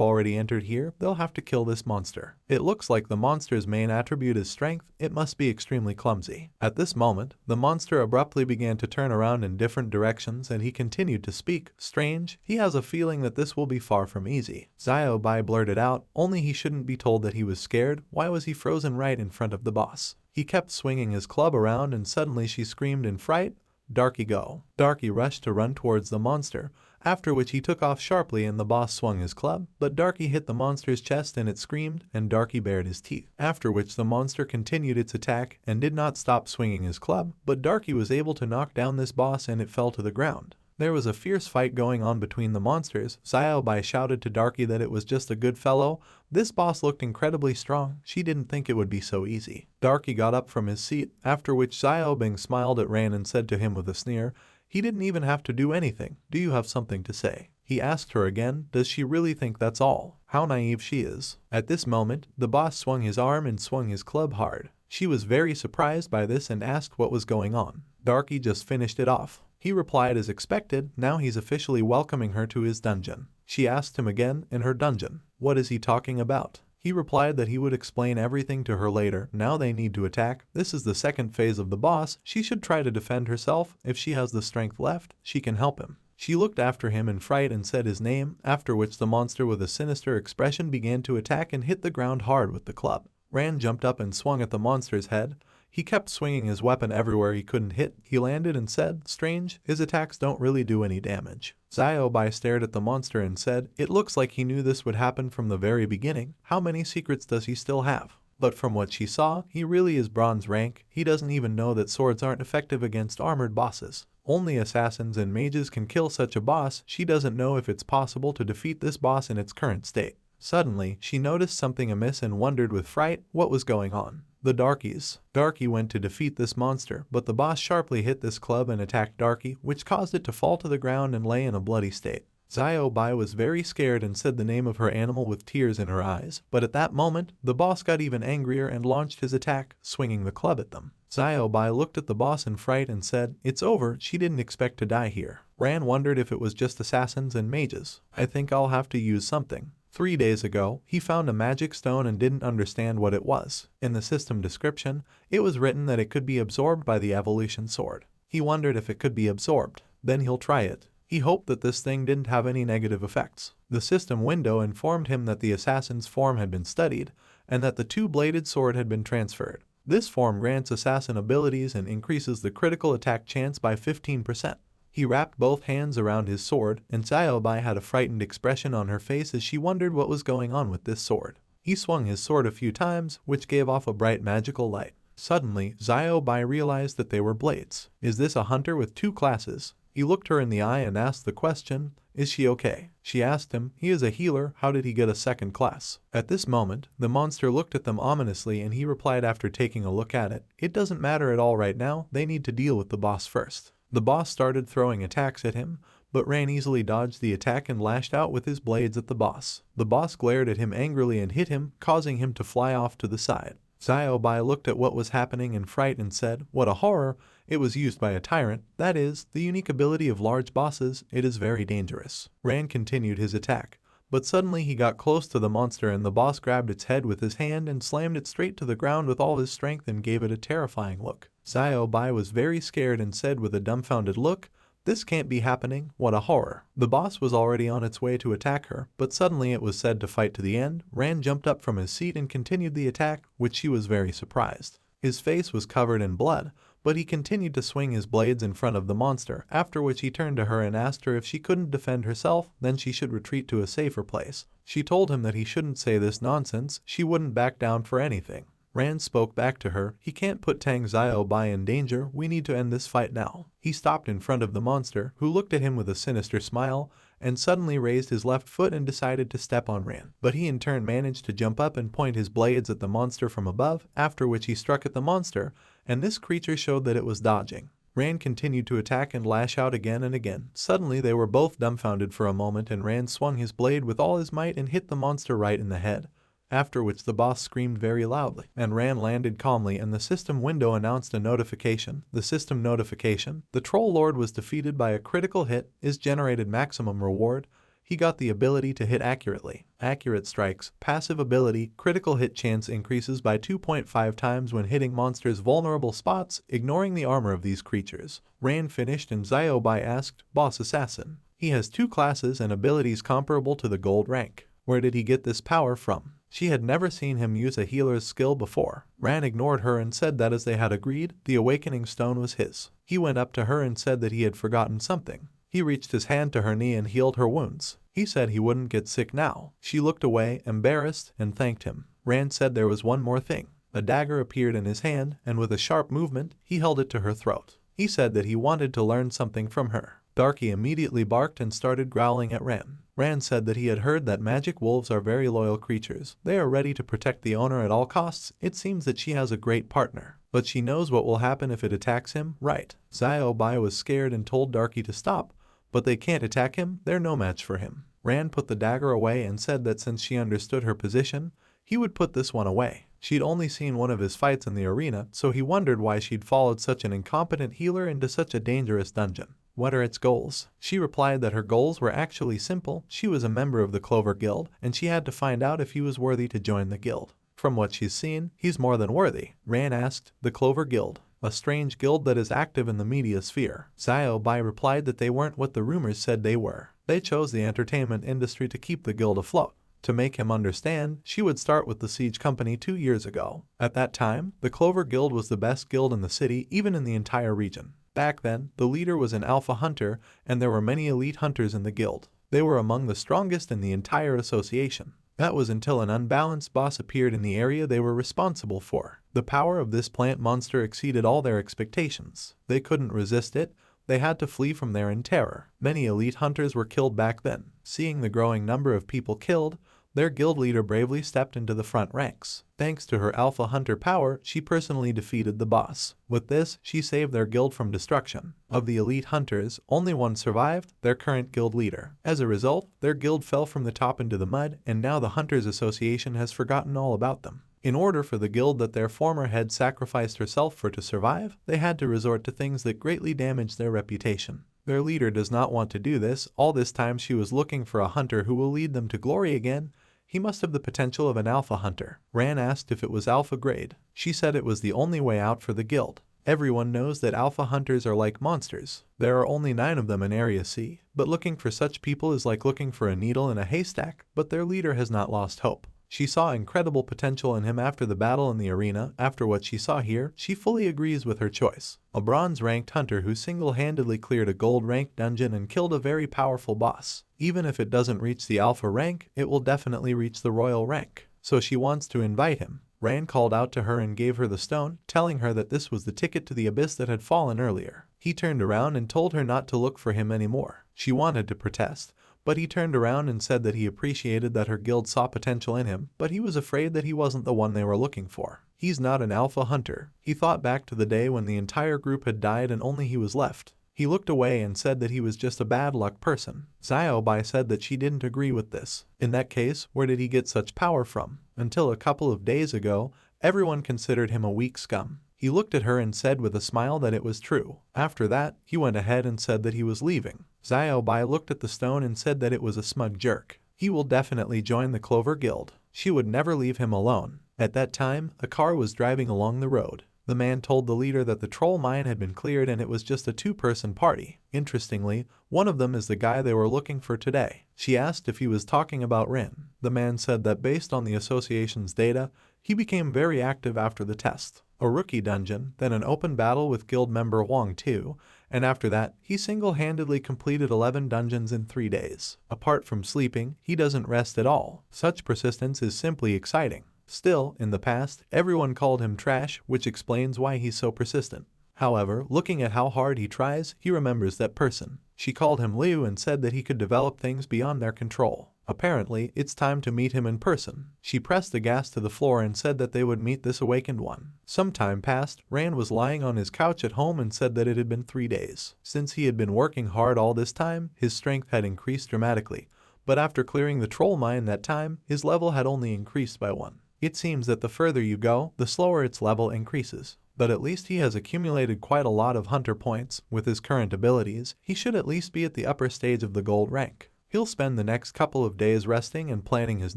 already entered here, they'll have to kill this monster. It looks like the monster's main attribute is strength, it must be extremely clumsy. At this moment, the monster abruptly began to turn around in different directions and he continued to speak, strange, he has a feeling that this will be far from easy. Xiao Bai blurted out, only he shouldn't be told that he was scared, why was he frozen right in front of the boss? He kept swinging his club around and suddenly she screamed in fright, Darky go. Darky rushed to run towards the monster, after which he took off sharply and the boss swung his club, but Darky hit the monster's chest and it screamed, and Darky bared his teeth. After which the monster continued its attack and did not stop swinging his club, but Darky was able to knock down this boss and it fell to the ground. There was a fierce fight going on between the monsters. Xiao Bai shouted to Darky that it was just a good fellow. This boss looked incredibly strong. She didn't think it would be so easy. Darky got up from his seat, after which Xiao Bing smiled at Ran and said to him with a sneer, he didn't even have to do anything. Do you have something to say? He asked her again, does she really think that's all? How naive she is. At this moment, the boss swung his arm and swung his club hard. She was very surprised by this and asked what was going on. Darky just finished it off. He replied as expected, now he's officially welcoming her to his dungeon. She asked him again, in her dungeon, what is he talking about? He replied that he would explain everything to her later. Now they need to attack. This is the second phase of the boss. She should try to defend herself. If she has the strength left, she can help him. She looked after him in fright and said his name, after which the monster with a sinister expression began to attack and hit the ground hard with the club. Rand jumped up and swung at the monster's head. He kept swinging his weapon everywhere he couldn't hit. He landed and said, strange, his attacks don't really do any damage. Xiao Bai stared at the monster and said, it looks like he knew this would happen from the very beginning. How many secrets does he still have? But from what she saw, he really is bronze rank. He doesn't even know that swords aren't effective against armored bosses. Only assassins and mages can kill such a boss. She doesn't know if it's possible to defeat this boss in its current state. Suddenly, she noticed something amiss and wondered with fright what was going on. The Darkies. Darky went to defeat this monster, but the boss sharply hit this club and attacked Darky, which caused it to fall to the ground and lay in a bloody state. Xiao Bai was very scared and said the name of her animal with tears in her eyes, but at that moment, the boss got even angrier and launched his attack, swinging the club at them. Xiao Bai looked at the boss in fright and said, it's over, she didn't expect to die here. Ran wondered if it was just assassins and mages. I think I'll have to use something. 3 days ago, he found a magic stone and didn't understand what it was. In the system description, it was written that it could be absorbed by the evolution sword. He wondered if it could be absorbed. Then he'll try it. He hoped that this thing didn't have any negative effects. The system window informed him that the assassin's form had been studied, and that the two-bladed sword had been transferred. This form grants assassin abilities and increases the critical attack chance by 15%. He wrapped both hands around his sword, and Xiao Bai had a frightened expression on her face as she wondered what was going on with this sword. He swung his sword a few times, which gave off a bright magical light. Suddenly, Xiao Bai realized that they were blades. Is this a hunter with 2 classes? He looked her in the eye and asked the question, is she okay? She asked him, he is a healer, how did he get a 2nd class? At this moment, the monster looked at them ominously and he replied after taking a look at it, it doesn't matter at all right now, they need to deal with the boss first. The boss started throwing attacks at him, but Ran easily dodged the attack and lashed out with his blades at the boss. The boss glared at him angrily and hit him, causing him to fly off to the side. Xiao Bai looked at what was happening in fright and said, what a horror, it was used by a tyrant, that is, the unique ability of large bosses, it is very dangerous. Ran continued his attack, but suddenly he got close to the monster and the boss grabbed its head with his hand and slammed it straight to the ground with all his strength and gave it a terrifying look. Xiao Bai was very scared and said with a dumbfounded look, this can't be happening, what a horror. The boss was already on its way to attack her, but suddenly it was said to fight to the end. Ran jumped up from his seat and continued the attack, which she was very surprised. His face was covered in blood, but he continued to swing his blades in front of the monster, after which he turned to her and asked her if she couldn't defend herself, then she should retreat to a safer place. She told him that he shouldn't say this nonsense, she wouldn't back down for anything. Rand spoke back to her, "He can't put Tang Xiaobai in danger, we need to end this fight now." He stopped in front of the monster, who looked at him with a sinister smile, and suddenly raised his left foot and decided to step on Rand. But he in turn managed to jump up and point his blades at the monster from above, after which he struck at the monster, and this creature showed that it was dodging. Rand continued to attack and lash out again and again. Suddenly they were both dumbfounded for a moment and Rand swung his blade with all his might and hit the monster right in the head. After which the boss screamed very loudly, and Rand landed calmly and the system window announced a notification. The system notification: the Troll Lord was defeated by a critical hit, is generated maximum reward. He got the ability to hit accurately. Accurate strikes. Passive ability: critical hit chance increases by 2.5 times when hitting monsters' vulnerable spots, ignoring the armor of these creatures. Rand finished and Xiaobai asked, "Boss Assassin. He has 2 classes and abilities comparable to the gold rank. Where did he get this power from?" She had never seen him use a healer's skill before. Rand ignored her and said that as they had agreed, the awakening stone was his. He went up to her and said that he had forgotten something. He reached his hand to her knee and healed her wounds. He said he wouldn't get sick now. She looked away, embarrassed, and thanked him. Rand said there was one more thing. A dagger appeared in his hand, and with a sharp movement, he held it to her throat. He said that he wanted to learn something from her. Darky immediately barked and started growling at Rand. Rand said that he had heard that magic wolves are very loyal creatures. They are ready to protect the owner at all costs. It seems that she has a great partner. But she knows what will happen if it attacks him, right? Xiaobai was scared and told Darky to stop, but they can't attack him, they're no match for him. Rand put the dagger away and said that since she understood her position, he would put this one away. She'd only seen one of his fights in the arena, so he wondered why she'd followed such an incompetent healer into such a dangerous dungeon. What are its goals? She replied that her goals were actually simple. She was a member of the Clover Guild, and she had to find out if he was worthy to join the guild. From what she's seen, he's more than worthy. Rand asked, "The Clover Guild, a strange guild that is active in the media sphere." Xiaobai replied that they weren't what the rumors said they were. They chose the entertainment industry to keep the guild afloat. To make him understand, she would start with the Siege Company 2 years ago. At that time, the Clover Guild was the best guild in the city, even in the entire region. Back then, the leader was an alpha hunter, and there were many elite hunters in the guild. They were among the strongest in the entire association. That was until an unbalanced boss appeared in the area they were responsible for. The power of this plant monster exceeded all their expectations. They couldn't resist it. They had to flee from there in terror. Many elite hunters were killed back then. Seeing the growing number of people killed, their guild leader bravely stepped into the front ranks. Thanks to her alpha hunter power, she personally defeated the boss. With this, she saved their guild from destruction. Of the elite hunters, only one survived, their current guild leader. As a result, their guild fell from the top into the mud, and now the Hunters Association has forgotten all about them. In order for the guild that their former head sacrificed herself for to survive, they had to resort to things that greatly damaged their reputation. Their leader does not want to do this. All this time she was looking for a hunter who will lead them to glory again. He must have the potential of an alpha hunter. Rand asked if it was alpha grade. She said it was the only way out for the guild. Everyone knows that alpha hunters are like monsters. There are only 9 of them in Area C, but looking for such people is like looking for a needle in a haystack, but their leader has not lost hope. She saw incredible potential in him after the battle in the arena. After what she saw here, she fully agrees with her choice. A bronze-ranked hunter who single-handedly cleared a gold-ranked dungeon and killed a very powerful boss. Even if it doesn't reach the alpha rank, it will definitely reach the royal rank. So she wants to invite him. Rand called out to her and gave her the stone, telling her that this was the ticket to the abyss that had fallen earlier. He turned around and told her not to look for him anymore. She wanted to protest, but he turned around and said that he appreciated that her guild saw potential in him, but he was afraid that he wasn't the one they were looking for. He's not an alpha hunter. He thought back to the day when the entire group had died and only he was left. He looked away and said that he was just a bad luck person. Xiaobai said that she didn't agree with this. In that case, where did he get such power from? Until a couple of days ago, everyone considered him a weak scum. He looked at her and said with a smile that it was true. After that, he went ahead and said that he was leaving. Xiaobai looked at the stone and said that it was a smug jerk. He will definitely join the Clover Guild. She would never leave him alone. At that time, a car was driving along the road. The man told the leader that the troll mine had been cleared and it was just a 2-person party. Interestingly, one of them is the guy they were looking for today. She asked if he was talking about Rin. The man said that based on the association's data, he became very active after the test. a rookie dungeon, then an open battle with guild member Wang Tu, and after that, he single-handedly completed 11 dungeons in 3 days. Apart from sleeping, he doesn't rest at all. Such persistence is simply exciting. Still, in the past, everyone called him trash, which explains why he's so persistent. However, looking at how hard he tries, he remembers that person. She called him Liu and said that he could develop things beyond their control. Apparently, it's time to meet him in person. She pressed the gas to the floor and said that they would meet this awakened one. Some time passed. Rand was lying on his couch at home and said that it had been 3 days. Since he had been working hard all this time, his strength had increased dramatically. But after clearing the troll mine that time, his level had only increased by 1. It seems that the further you go, the slower its level increases. But at least he has accumulated quite a lot of hunter points. With his current abilities, he should at least be at the upper stage of the gold rank. He'll spend the next couple of days resting and planning his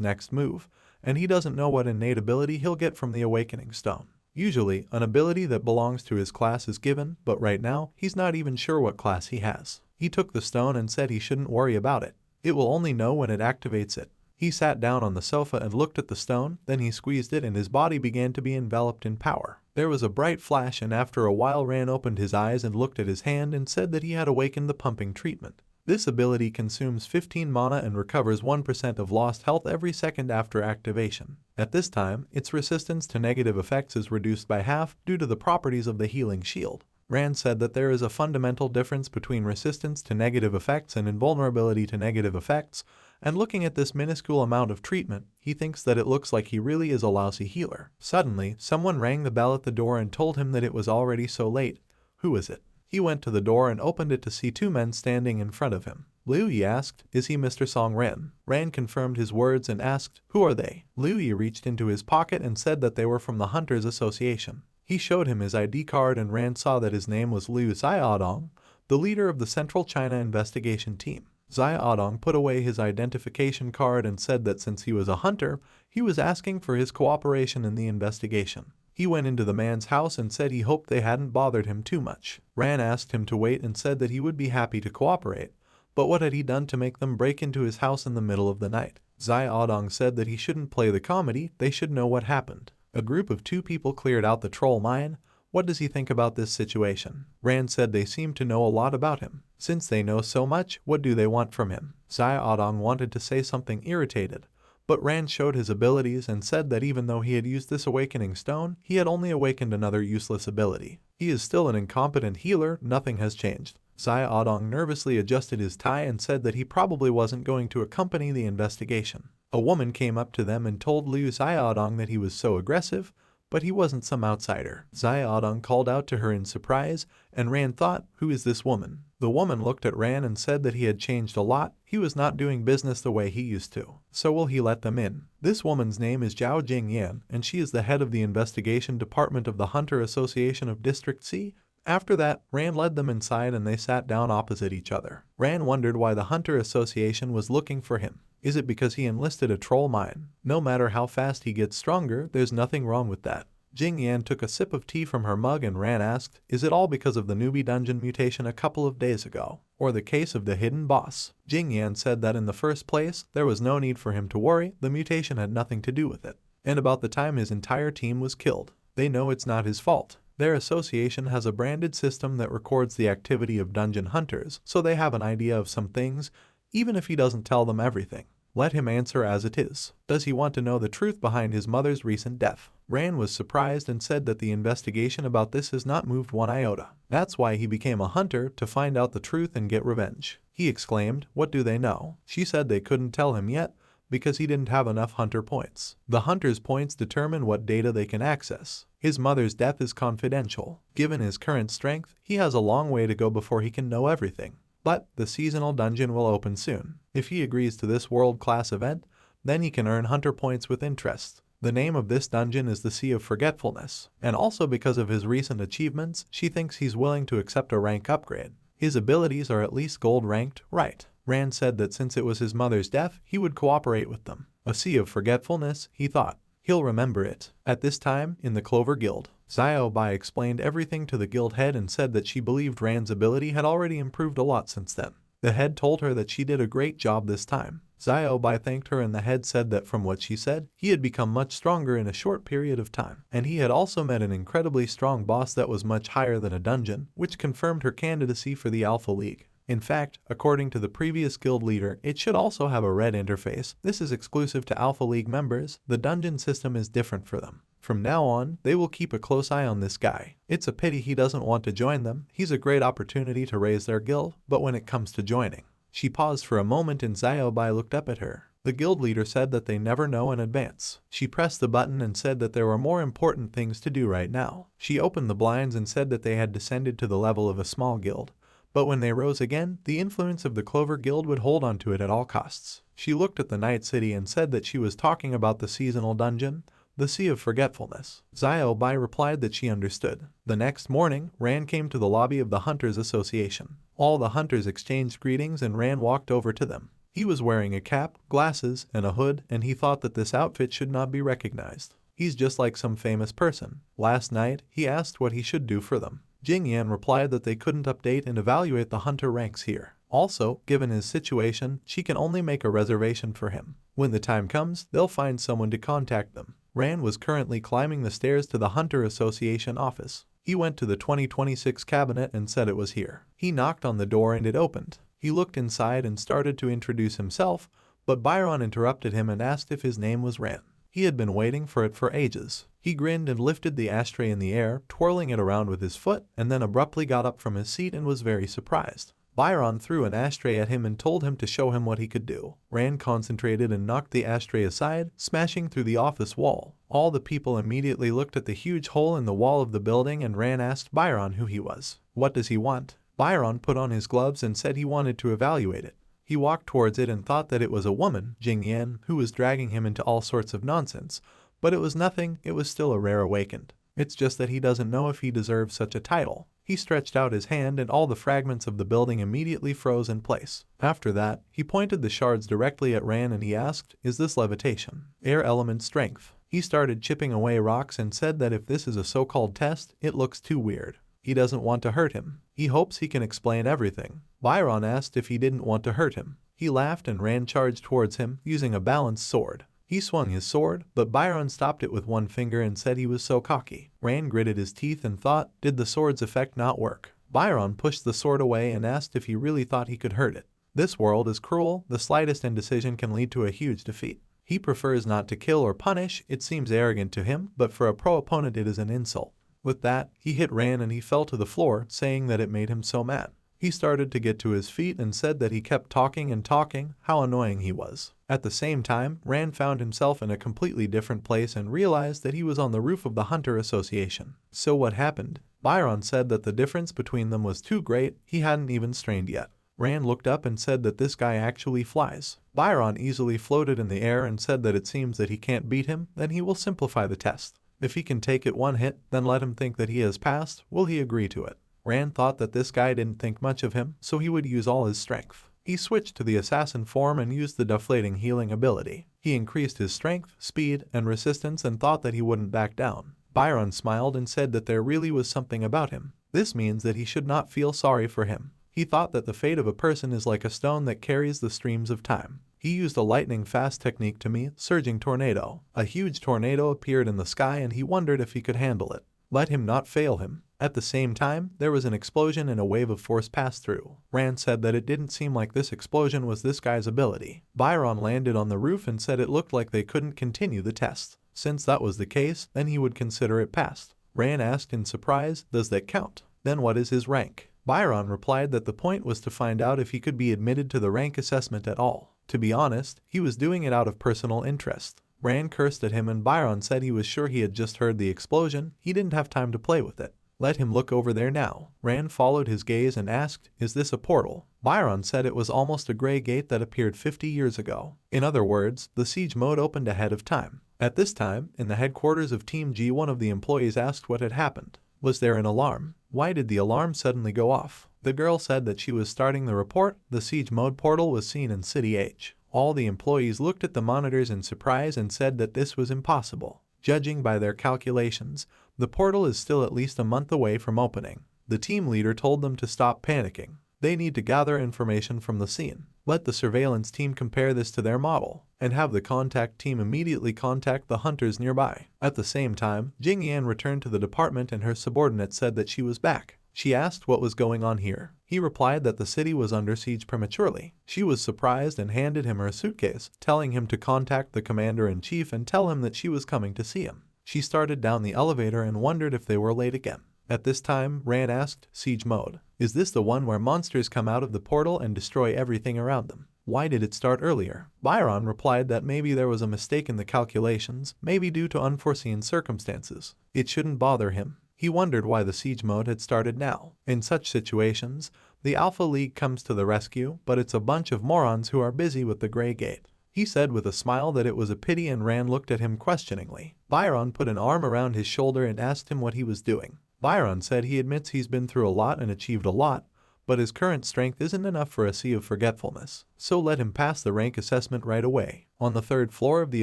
next move, and he doesn't know what innate ability he'll get from the Awakening Stone. Usually, an ability that belongs to his class is given, but right now, he's not even sure what class he has. He took the stone and said he shouldn't worry about it. It will only know when it activates it. He sat down on the sofa and looked at the stone, then he squeezed it and his body began to be enveloped in power. There was a bright flash and after a while Ran opened his eyes and looked at his hand and said that he had awakened the pumping treatment. This ability consumes 15 mana and recovers 1% of lost health every second after activation. At this time, its resistance to negative effects is reduced by half due to the properties of the healing shield. Rand said that there is a fundamental difference between resistance to negative effects and invulnerability to negative effects, and looking at this minuscule amount of treatment, he thinks that it looks like he really is a lousy healer. Suddenly, someone rang the bell at the door and told him that it was already so late. Who is it? He went to the door and opened it to see 2 men standing in front of him. Liu Yi asked, "Is he Mr. Song Ren?" Rand confirmed his words and asked, "Who are they?" Liu Yi reached into his pocket and said that they were from the Hunters Association. He showed him his ID card and Rand saw that his name was Liu Xiaodong, the leader of the Central China investigation team. Xiaodong put away his identification card and said that since he was a hunter, he was asking for his cooperation in the investigation. He went into the man's house and said he hoped they hadn't bothered him too much. Ran asked him to wait and said that he would be happy to cooperate. But what had he done to make them break into his house in the middle of the night? Xiaodong said that he shouldn't play the comedy, they should know what happened. A group of 2 people cleared out the troll mine. What does he think about this situation? Rand said they seem to know a lot about him. Since they know so much, what do they want from him? Xiaodong wanted to say something irritated, but Rand showed his abilities and said that even though he had used this awakening stone, he had only awakened another useless ability. He is still an incompetent healer, nothing has changed. Xiaodong nervously adjusted his tie and said that he probably wasn't going to accompany the investigation. A woman came up to them and told Liu Xiaodong that he was so aggressive, but he wasn't some outsider. Xiaodong called out to her in surprise, and Rand thought, "Who is this woman?" The woman looked at Rand and said that he had changed a lot, he was not doing business the way he used to. So will he let them in? This woman's name is Zhao Jingyan, and she is the head of the investigation department of the Hunter Association of District C. After that, Rand led them inside and they sat down opposite each other. Rand wondered why the Hunter Association was looking for him. Is it because he enlisted a troll mine? No matter how fast he gets stronger, there's nothing wrong with that. Jingyan took a sip of tea from her mug and Rand asked, "Is it all because of the newbie dungeon mutation a couple of days ago? Or the case of the hidden boss?" Jingyan said that in the first place, there was no need for him to worry, the mutation had nothing to do with it. And about the time his entire team was killed. They know it's not his fault. Their association has a branded system that records the activity of dungeon hunters, so they have an idea of some things, even if he doesn't tell them everything. Let him answer as it is. Does he want to know the truth behind his mother's recent death? Rand was surprised and said that the investigation about this has not moved 1 iota. That's why he became a hunter, to find out the truth and get revenge. He exclaimed, "What do they know?" She said they couldn't tell him yet, because he didn't have enough hunter points. The hunter's points determine what data they can access. His mother's death is confidential. Given his current strength, he has a long way to go before he can know everything. But the seasonal dungeon will open soon. If he agrees to this world-class event, then he can earn hunter points with interest. The name of this dungeon is the Sea of Forgetfulness, and also because of his recent achievements, she thinks he's willing to accept a rank upgrade. His abilities are at least gold ranked, right? Rand said that since it was his mother's death, he would cooperate with them. A Sea of Forgetfulness, he thought. He'll remember it. At this time, in the Clover Guild, Xiao Bai explained everything to the guild head and said that she believed Rand's ability had already improved a lot since then. The head told her that she did a great job this time. Xiaobai thanked her and the head said that from what she said, he had become much stronger in a short period of time. And he had also met an incredibly strong boss that was much higher than a dungeon, which confirmed her candidacy for the Alpha League. In fact, according to the previous guild leader, it should also have a red interface. This is exclusive to Alpha League members. The dungeon system is different for them. From now on, they will keep a close eye on this guy. It's a pity he doesn't want to join them. He's a great opportunity to raise their guild, but when it comes to joining. She paused for a moment and Xiaobai looked up at her. The guild leader said that they never know in advance. She pressed the button and said that there were more important things to do right now. She opened the blinds and said that they had descended to the level of a small guild. But when they rose again, the influence of the Clover Guild would hold on to it at all costs. She looked at the Night City and said that she was talking about the seasonal dungeon, the Sea of Forgetfulness. Xiaobai replied that she understood. The next morning, Ran came to the lobby of the Hunters Association. All the hunters exchanged greetings and Ran walked over to them. He was wearing a cap, glasses, and a hood, and he thought that this outfit should not be recognized. He's just like some famous person. Last night, he asked what he should do for them. Jingyan replied that they couldn't update and evaluate the hunter ranks here. Also, given his situation, she can only make a reservation for him. When the time comes, they'll find someone to contact them. Ran was currently climbing the stairs to the Hunter Association office. He went to the 2026 cabinet and said it was here. He knocked on the door and it opened. He looked inside and started to introduce himself, but Byron interrupted him and asked if his name was Ran. He had been waiting for it for ages. He grinned and lifted the ashtray in the air, twirling it around with his foot, and then abruptly got up from his seat and was very surprised. Byron threw an ashtray at him and told him to show him what he could do. Ran concentrated and knocked the ashtray aside, smashing through the office wall. All the people immediately looked at the huge hole in the wall of the building and Ran asked Byron who he was. What does he want? Byron put on his gloves and said he wanted to evaluate it. He walked towards it and thought that it was a woman, Jingyan, who was dragging him into all sorts of nonsense. But it was nothing, it was still a rare awakened. It's just that he doesn't know if he deserves such a title. He stretched out his hand and all the fragments of the building immediately froze in place. After that, he pointed the shards directly at Ran and he asked, "Is this levitation? Air element strength?" He started chipping away rocks and said that if this is a so-called test, it looks too weird. He doesn't want to hurt him. He hopes he can explain everything. Byron asked if he didn't want to hurt him. He laughed and Ran charged towards him, using a balanced sword. He swung his sword, but Byron stopped it with one finger and said he was so cocky. Ran gritted his teeth and thought, did the sword's effect not work? Byron pushed the sword away and asked if he really thought he could hurt it. This world is cruel, the slightest indecision can lead to a huge defeat. He prefers not to kill or punish, it seems arrogant to him, but for a pro opponent it is an insult. With that, he hit Ran and he fell to the floor, saying that it made him so mad. He started to get to his feet and said that he kept talking and talking, how annoying he was. At the same time, Ran found himself in a completely different place and realized that he was on the roof of the Hunter Association. So what happened? Byron said that the difference between them was too great, he hadn't even strained yet. Ran looked up and said that this guy actually flies. Byron easily floated in the air and said that it seems that he can't beat him, then he will simplify the test. If he can take it one hit, then let him think that he has passed, will he agree to it? Ran thought that this guy didn't think much of him, so he would use all his strength. He switched to the assassin form and used the deflating healing ability. He increased his strength, speed, and resistance and thought that he wouldn't back down. Byron smiled and said that there really was something about him. This means that he should not feel sorry for him. He thought that the fate of a person is like a stone that carries the streams of time. He used a lightning-fast technique to me, surging tornado. A huge tornado appeared in the sky and he wondered if he could handle it. Let him not fail him. At the same time, there was an explosion and a wave of force passed through. Ran said that it didn't seem like this explosion was this guy's ability. Byron landed on the roof and said it looked like they couldn't continue the test. Since that was the case, then he would consider it passed. Ran asked in surprise, does that count? Then what is his rank? Byron replied that the point was to find out if he could be admitted to the rank assessment at all. To be honest, he was doing it out of personal interest. Ran cursed at him and Byron said he was sure he had just heard the explosion, he didn't have time to play with it. Let him look over there now. Ran followed his gaze and asked, is this a portal? Byron said it was almost a gray gate that appeared 50 years ago. In other words, the siege mode opened ahead of time. At this time, in the headquarters of Team G, one of the employees asked what had happened. Was there an alarm? Why did the alarm suddenly go off? The girl said that she was starting the report. The siege mode portal was seen in City H. All the employees looked at the monitors in surprise and said that this was impossible. Judging by their calculations, the portal is still at least a month away from opening. The team leader told them to stop panicking. They need to gather information from the scene. Let the surveillance team compare this to their model, and have the contact team immediately contact the hunters nearby. At the same time, Jing Yan returned to the department and her subordinate said that she was back. She asked what was going on here. He replied that the city was under siege prematurely. She was surprised and handed him her suitcase, telling him to contact the commander-in-chief and tell him that she was coming to see him. She started down the elevator and wondered if they were late again. At this time, Ran asked, "Siege mode. Is this the one where monsters come out of the portal and destroy everything around them? Why did it start earlier?" Byron replied that maybe there was a mistake in the calculations, maybe due to unforeseen circumstances. It shouldn't bother him. He wondered why the siege mode had started now. In such situations, the Alpha League comes to the rescue, but it's a bunch of morons who are busy with the Grey Gate. He said with a smile that it was a pity, and Rand looked at him questioningly. Byron put an arm around his shoulder and asked him what he was doing. Byron said he admits he's been through a lot and achieved a lot, but his current strength isn't enough for a sea of forgetfulness, so let him pass the rank assessment right away. On the 3rd floor of the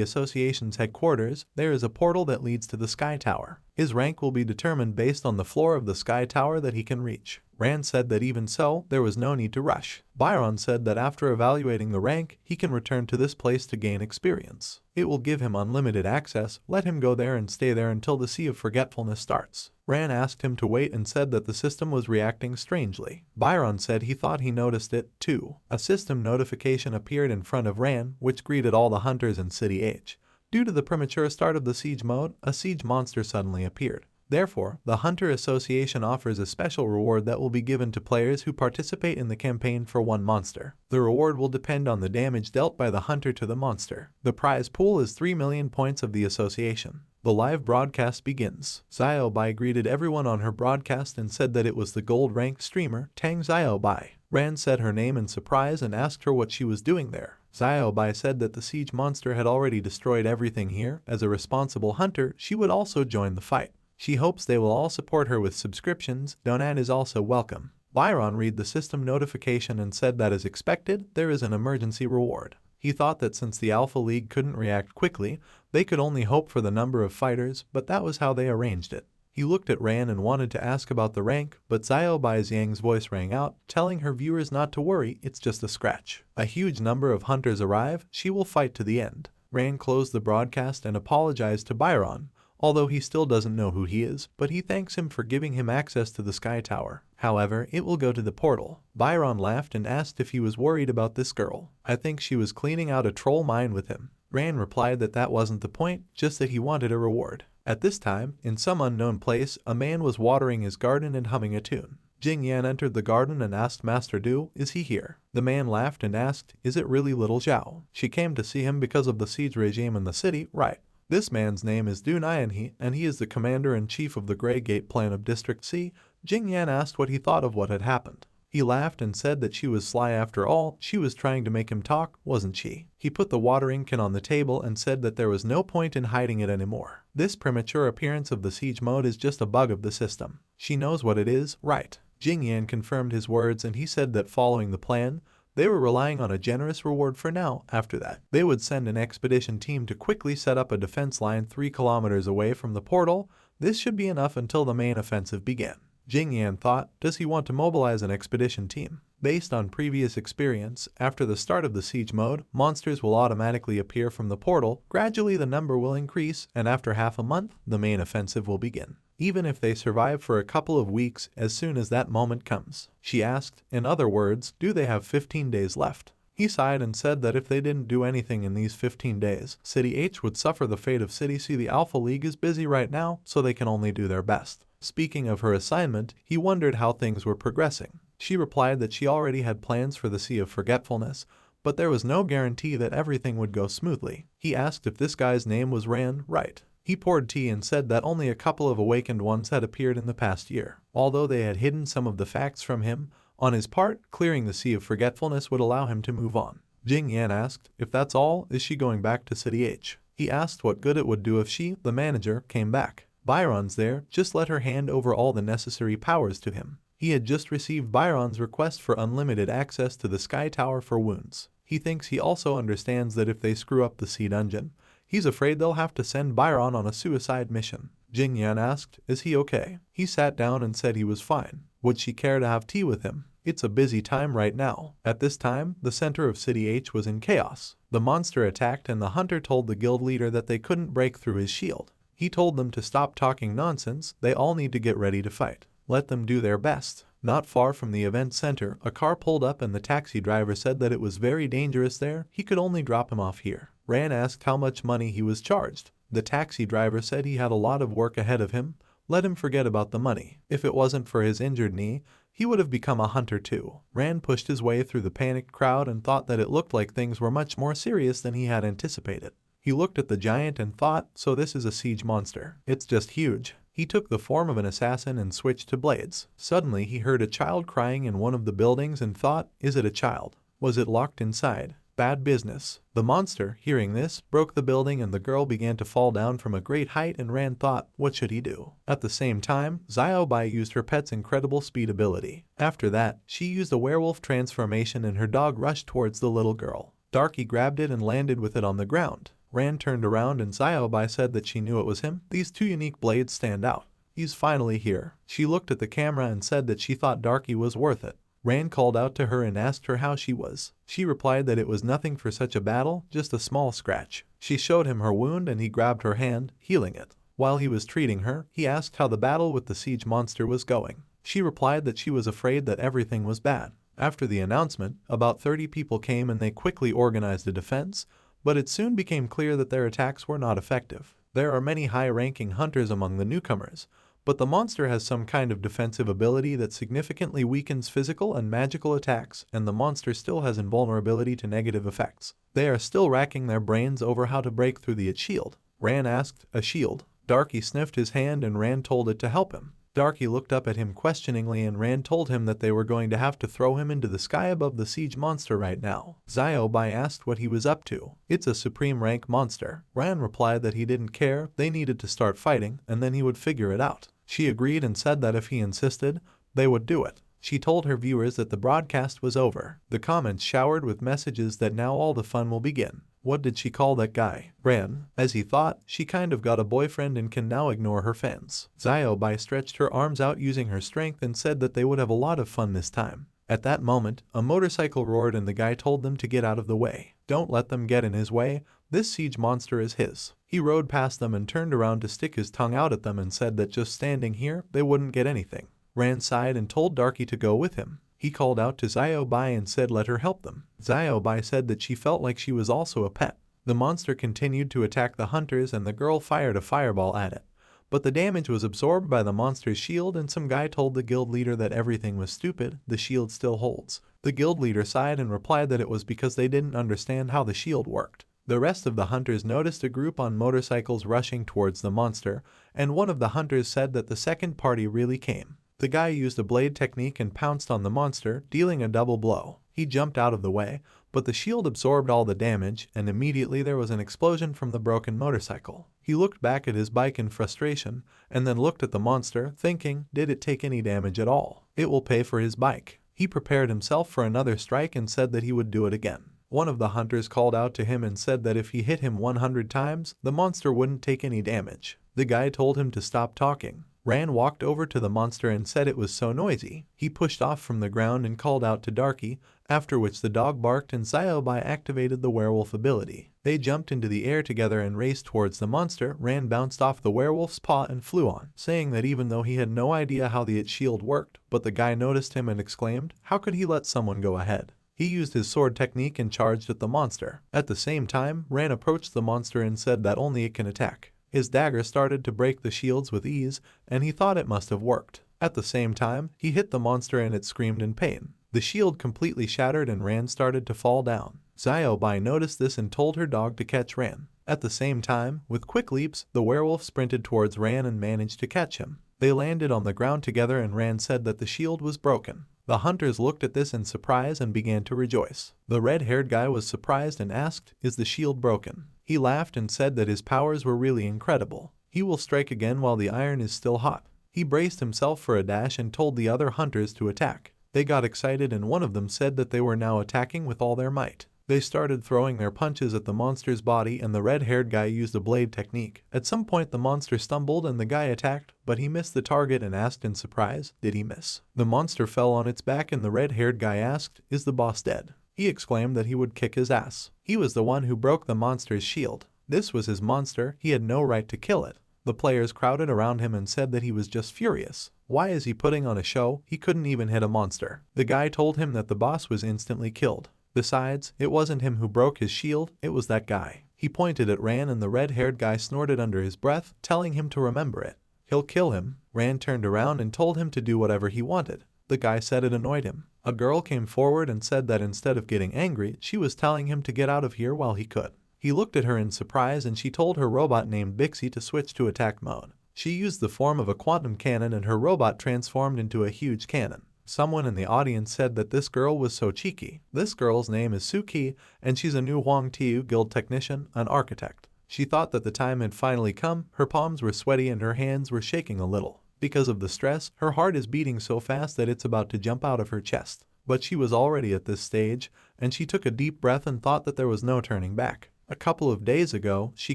association's headquarters, there is a portal that leads to the Sky Tower. His rank will be determined based on the floor of the Sky Tower that he can reach. Rand said that even so, there was no need to rush. Byron said that after evaluating the rank, he can return to this place to gain experience. It will give him unlimited access. Let him go there and stay there until the Sea of Forgetfulness starts. Rand asked him to wait and said that the system was reacting strangely. Byron said he thought he noticed it, too. A system notification appeared in front of Rand, which greeted all the hunters in City H. Due to the premature start of the siege mode, a siege monster suddenly appeared. Therefore, the Hunter Association offers a special reward that will be given to players who participate in the campaign for one monster. The reward will depend on the damage dealt by the hunter to the monster. The prize pool is 3 million points of the association. The live broadcast begins. Xiaobai greeted everyone on her broadcast and said that it was the gold-ranked streamer, Tang Xiaobai. Rand said her name in surprise and asked her what she was doing there. Xiaobai said that the siege monster had already destroyed everything here. As a responsible hunter, she would also join the fight. She hopes they will all support her with subscriptions. Donan is also welcome. Byron read the system notification and said that as expected, there is an emergency reward. He thought that since the Alpha League couldn't react quickly, they could only hope for the number of fighters, but that was how they arranged it. He looked at Ran and wanted to ask about the rank, but Xiaobai's Yang's voice rang out, telling her viewers not to worry, it's just a scratch. A huge number of hunters arrive, she will fight to the end. Ran closed the broadcast and apologized to Byron, although he still doesn't know who he is, but he thanks him for giving him access to the Sky Tower. However, it will go to the portal. Byron laughed and asked if he was worried about this girl. I think she was cleaning out a troll mine with him. Rand replied that that wasn't the point, just that he wanted a reward. At this time, in some unknown place, a man was watering his garden and humming a tune. Jing Yan entered the garden and asked Master Du, "Is he here?" The man laughed and asked, "Is it really little Zhao? She came to see him because of the siege regime in the city, right?" This man's name is Du Nianhe, and he is the commander-in-chief of the Grey Gate Plan of District C. Jing Yan asked what he thought of what had happened. He laughed and said that she was sly after all. She was trying to make him talk, wasn't she? He put the watering can on the table and said that there was no point in hiding it anymore. This premature appearance of the siege mode is just a bug of the system. She knows what it is, right? Jing Yan confirmed his words, and he said that following the plan, they were relying on a generous reward for now. After that, they would send an expedition team to quickly set up a defense line 3 kilometers away from the portal. This should be enough until the main offensive began. Jing Yan thought, does he want to mobilize an expedition team? Based on previous experience, after the start of the siege mode, monsters will automatically appear from the portal. Gradually the number will increase, and after half a month, the main offensive will begin. Even if they survive for a couple of weeks, as soon as that moment comes. She asked, in other words, do they have 15 days left? He sighed and said that if they didn't do anything in these 15 days, City H would suffer the fate of City C. The Alpha League is busy right now, so they can only do their best. Speaking of her assignment, he wondered how things were progressing. She replied that she already had plans for the Sea of Forgetfulness, but there was no guarantee that everything would go smoothly. He asked if this guy's name was Ran, right? He poured tea and said that only a couple of awakened ones had appeared in the past year. Although they had hidden some of the facts from him, on his part, clearing the Sea of Forgetfulness would allow him to move on. Jing Yan asked, if that's all, is she going back to City H? He asked what good it would do if she, the manager, came back. Byron's there, just let her hand over all the necessary powers to him. He had just received Byron's request for unlimited access to the Sky Tower for wounds. He thinks he also understands that if they screw up the sea dungeon, he's afraid they'll have to send Byron on a suicide mission. Jing Yan asked, is he okay? He sat down and said he was fine. Would she care to have tea with him? It's a busy time right now. At this time, the center of City H was in chaos. The monster attacked and the hunter told the guild leader that they couldn't break through his shield. He told them to stop talking nonsense, they all need to get ready to fight. Let them do their best. Not far from the event center, a car pulled up and the taxi driver said that it was very dangerous there, he could only drop him off here. Ran asked how much money he was charged. The taxi driver said he had a lot of work ahead of him. Let him forget about the money. If it wasn't for his injured knee, he would have become a hunter too. Rand pushed his way through the panicked crowd and thought that it looked like things were much more serious than he had anticipated. He looked at the giant and thought, so this is a siege monster. It's just huge. He took the form of an assassin and switched to blades. Suddenly he heard a child crying in one of the buildings and thought, is it a child? Was it locked inside? Bad business. The monster, hearing this, broke the building and the girl began to fall down from a great height and Rand thought, what should he do? At the same time, Xiaobai used her pet's incredible speed ability. After that, she used a werewolf transformation and her dog rushed towards the little girl. Darky grabbed it and landed with it on the ground. Rand turned around and Xiaobai said that she knew it was him. These two unique blades stand out. He's finally here. She looked at the camera and said that she thought Darky was worth it. Rand called out to her and asked her how she was. She replied that it was nothing for such a battle, just a small scratch. She showed him her wound and he grabbed her hand, healing it. While he was treating her, he asked how the battle with the siege monster was going. She replied that she was afraid that everything was bad. After the announcement, about 30 people came and they quickly organized a defense, but it soon became clear that their attacks were not effective. There are many high-ranking hunters among the newcomers, but the monster has some kind of defensive ability that significantly weakens physical and magical attacks, and the monster still has invulnerability to negative effects. They are still racking their brains over how to break through the shield. Rand asked, a shield? Darky sniffed his hand and Rand told it to help him. Darky looked up at him questioningly and Rand told him that they were going to have to throw him into the sky above the siege monster right now. Xiaobai asked what he was up to. It's a supreme rank monster. Rand replied that he didn't care, they needed to start fighting, and then he would figure it out. She agreed and said that if he insisted, they would do it. She told her viewers that the broadcast was over. The comments showered with messages that now all the fun will begin. What did she call that guy? Ran. As he thought, she kind of got a boyfriend and can now ignore her fans. Xiaobai stretched her arms out using her strength and said that they would have a lot of fun this time. At that moment, a motorcycle roared and the guy told them to get out of the way. Don't let them get in his way. This siege monster is his. He rode past them and turned around to stick his tongue out at them and said that just standing here, they wouldn't get anything. Rand sighed and told Darky to go with him. He called out to Xiaobai and said let her help them. Xiaobai said that she felt like she was also a pet. The monster continued to attack the hunters and the girl fired a fireball at it. But the damage was absorbed by the monster's shield and some guy told the guild leader that everything was stupid, the shield still holds. The guild leader sighed and replied that it was because they didn't understand how the shield worked. The rest of the hunters noticed a group on motorcycles rushing towards the monster, and one of the hunters said that the second party really came. The guy used a blade technique and pounced on the monster, dealing a double blow. He jumped out of the way, but the shield absorbed all the damage, and immediately there was an explosion from the broken motorcycle. He looked back at his bike in frustration, and then looked at the monster, thinking, did it take any damage at all? It will pay for his bike. He prepared himself for another strike and said that he would do it again. One of the hunters called out to him and said that if he hit him 100 times, the monster wouldn't take any damage. The guy told him to stop talking. Rand walked over to the monster and said it was so noisy. He pushed off from the ground and called out to Darky, after which the dog barked and Xiaobai activated the werewolf ability. They jumped into the air together and raced towards the monster. Rand bounced off the werewolf's paw and flew on, saying that even though he had no idea how the shield worked, but the guy noticed him and exclaimed, how could he let someone go ahead? He used his sword technique and charged at the monster. At the same time, Rand approached the monster and said that only it can attack. His dagger started to break the shields with ease, and he thought it must have worked. At the same time, he hit the monster and it screamed in pain. The shield completely shattered and Rand started to fall down. Xiaobai noticed this and told her dog to catch Rand. At the same time, with quick leaps, the werewolf sprinted towards Rand and managed to catch him. They landed on the ground together and Rand said that the shield was broken. The hunters looked at this in surprise and began to rejoice. The red-haired guy was surprised and asked, is the shield broken? He laughed and said that his powers were really incredible. He will strike again while the iron is still hot. He braced himself for a dash and told the other hunters to attack. They got excited and one of them said that they were now attacking with all their might. They started throwing their punches at the monster's body, and the red-haired guy used a blade technique. At some point the monster stumbled and the guy attacked, but he missed the target and asked in surprise, "Did he miss?" The monster fell on its back and the red-haired guy asked, "Is the boss dead?" He exclaimed that he would kick his ass. He was the one who broke the monster's shield. This was his monster, he had no right to kill it. The players crowded around him and said that he was just furious. Why is he putting on a show? He couldn't even hit a monster. The guy told him that the boss was instantly killed. Besides, it wasn't him who broke his shield, it was that guy. He pointed at Ran and the red-haired guy snorted under his breath, telling him to remember it. He'll kill him. Ran turned around and told him to do whatever he wanted. The guy said it annoyed him. A girl came forward and said that instead of getting angry, she was telling him to get out of here while he could. He looked at her in surprise and she told her robot named Bixie to switch to attack mode. She used the form of a quantum cannon and her robot transformed into a huge cannon. Someone in the audience said that this girl was so cheeky. This girl's name is Suki and she's a new Huang Tiu guild technician, an architect. She thought that the time had finally come, her palms were sweaty and her hands were shaking a little. Because of the stress, her heart is beating so fast that it's about to jump out of her chest. But she was already at this stage, and she took a deep breath and thought that there was no turning back. A couple of days ago, she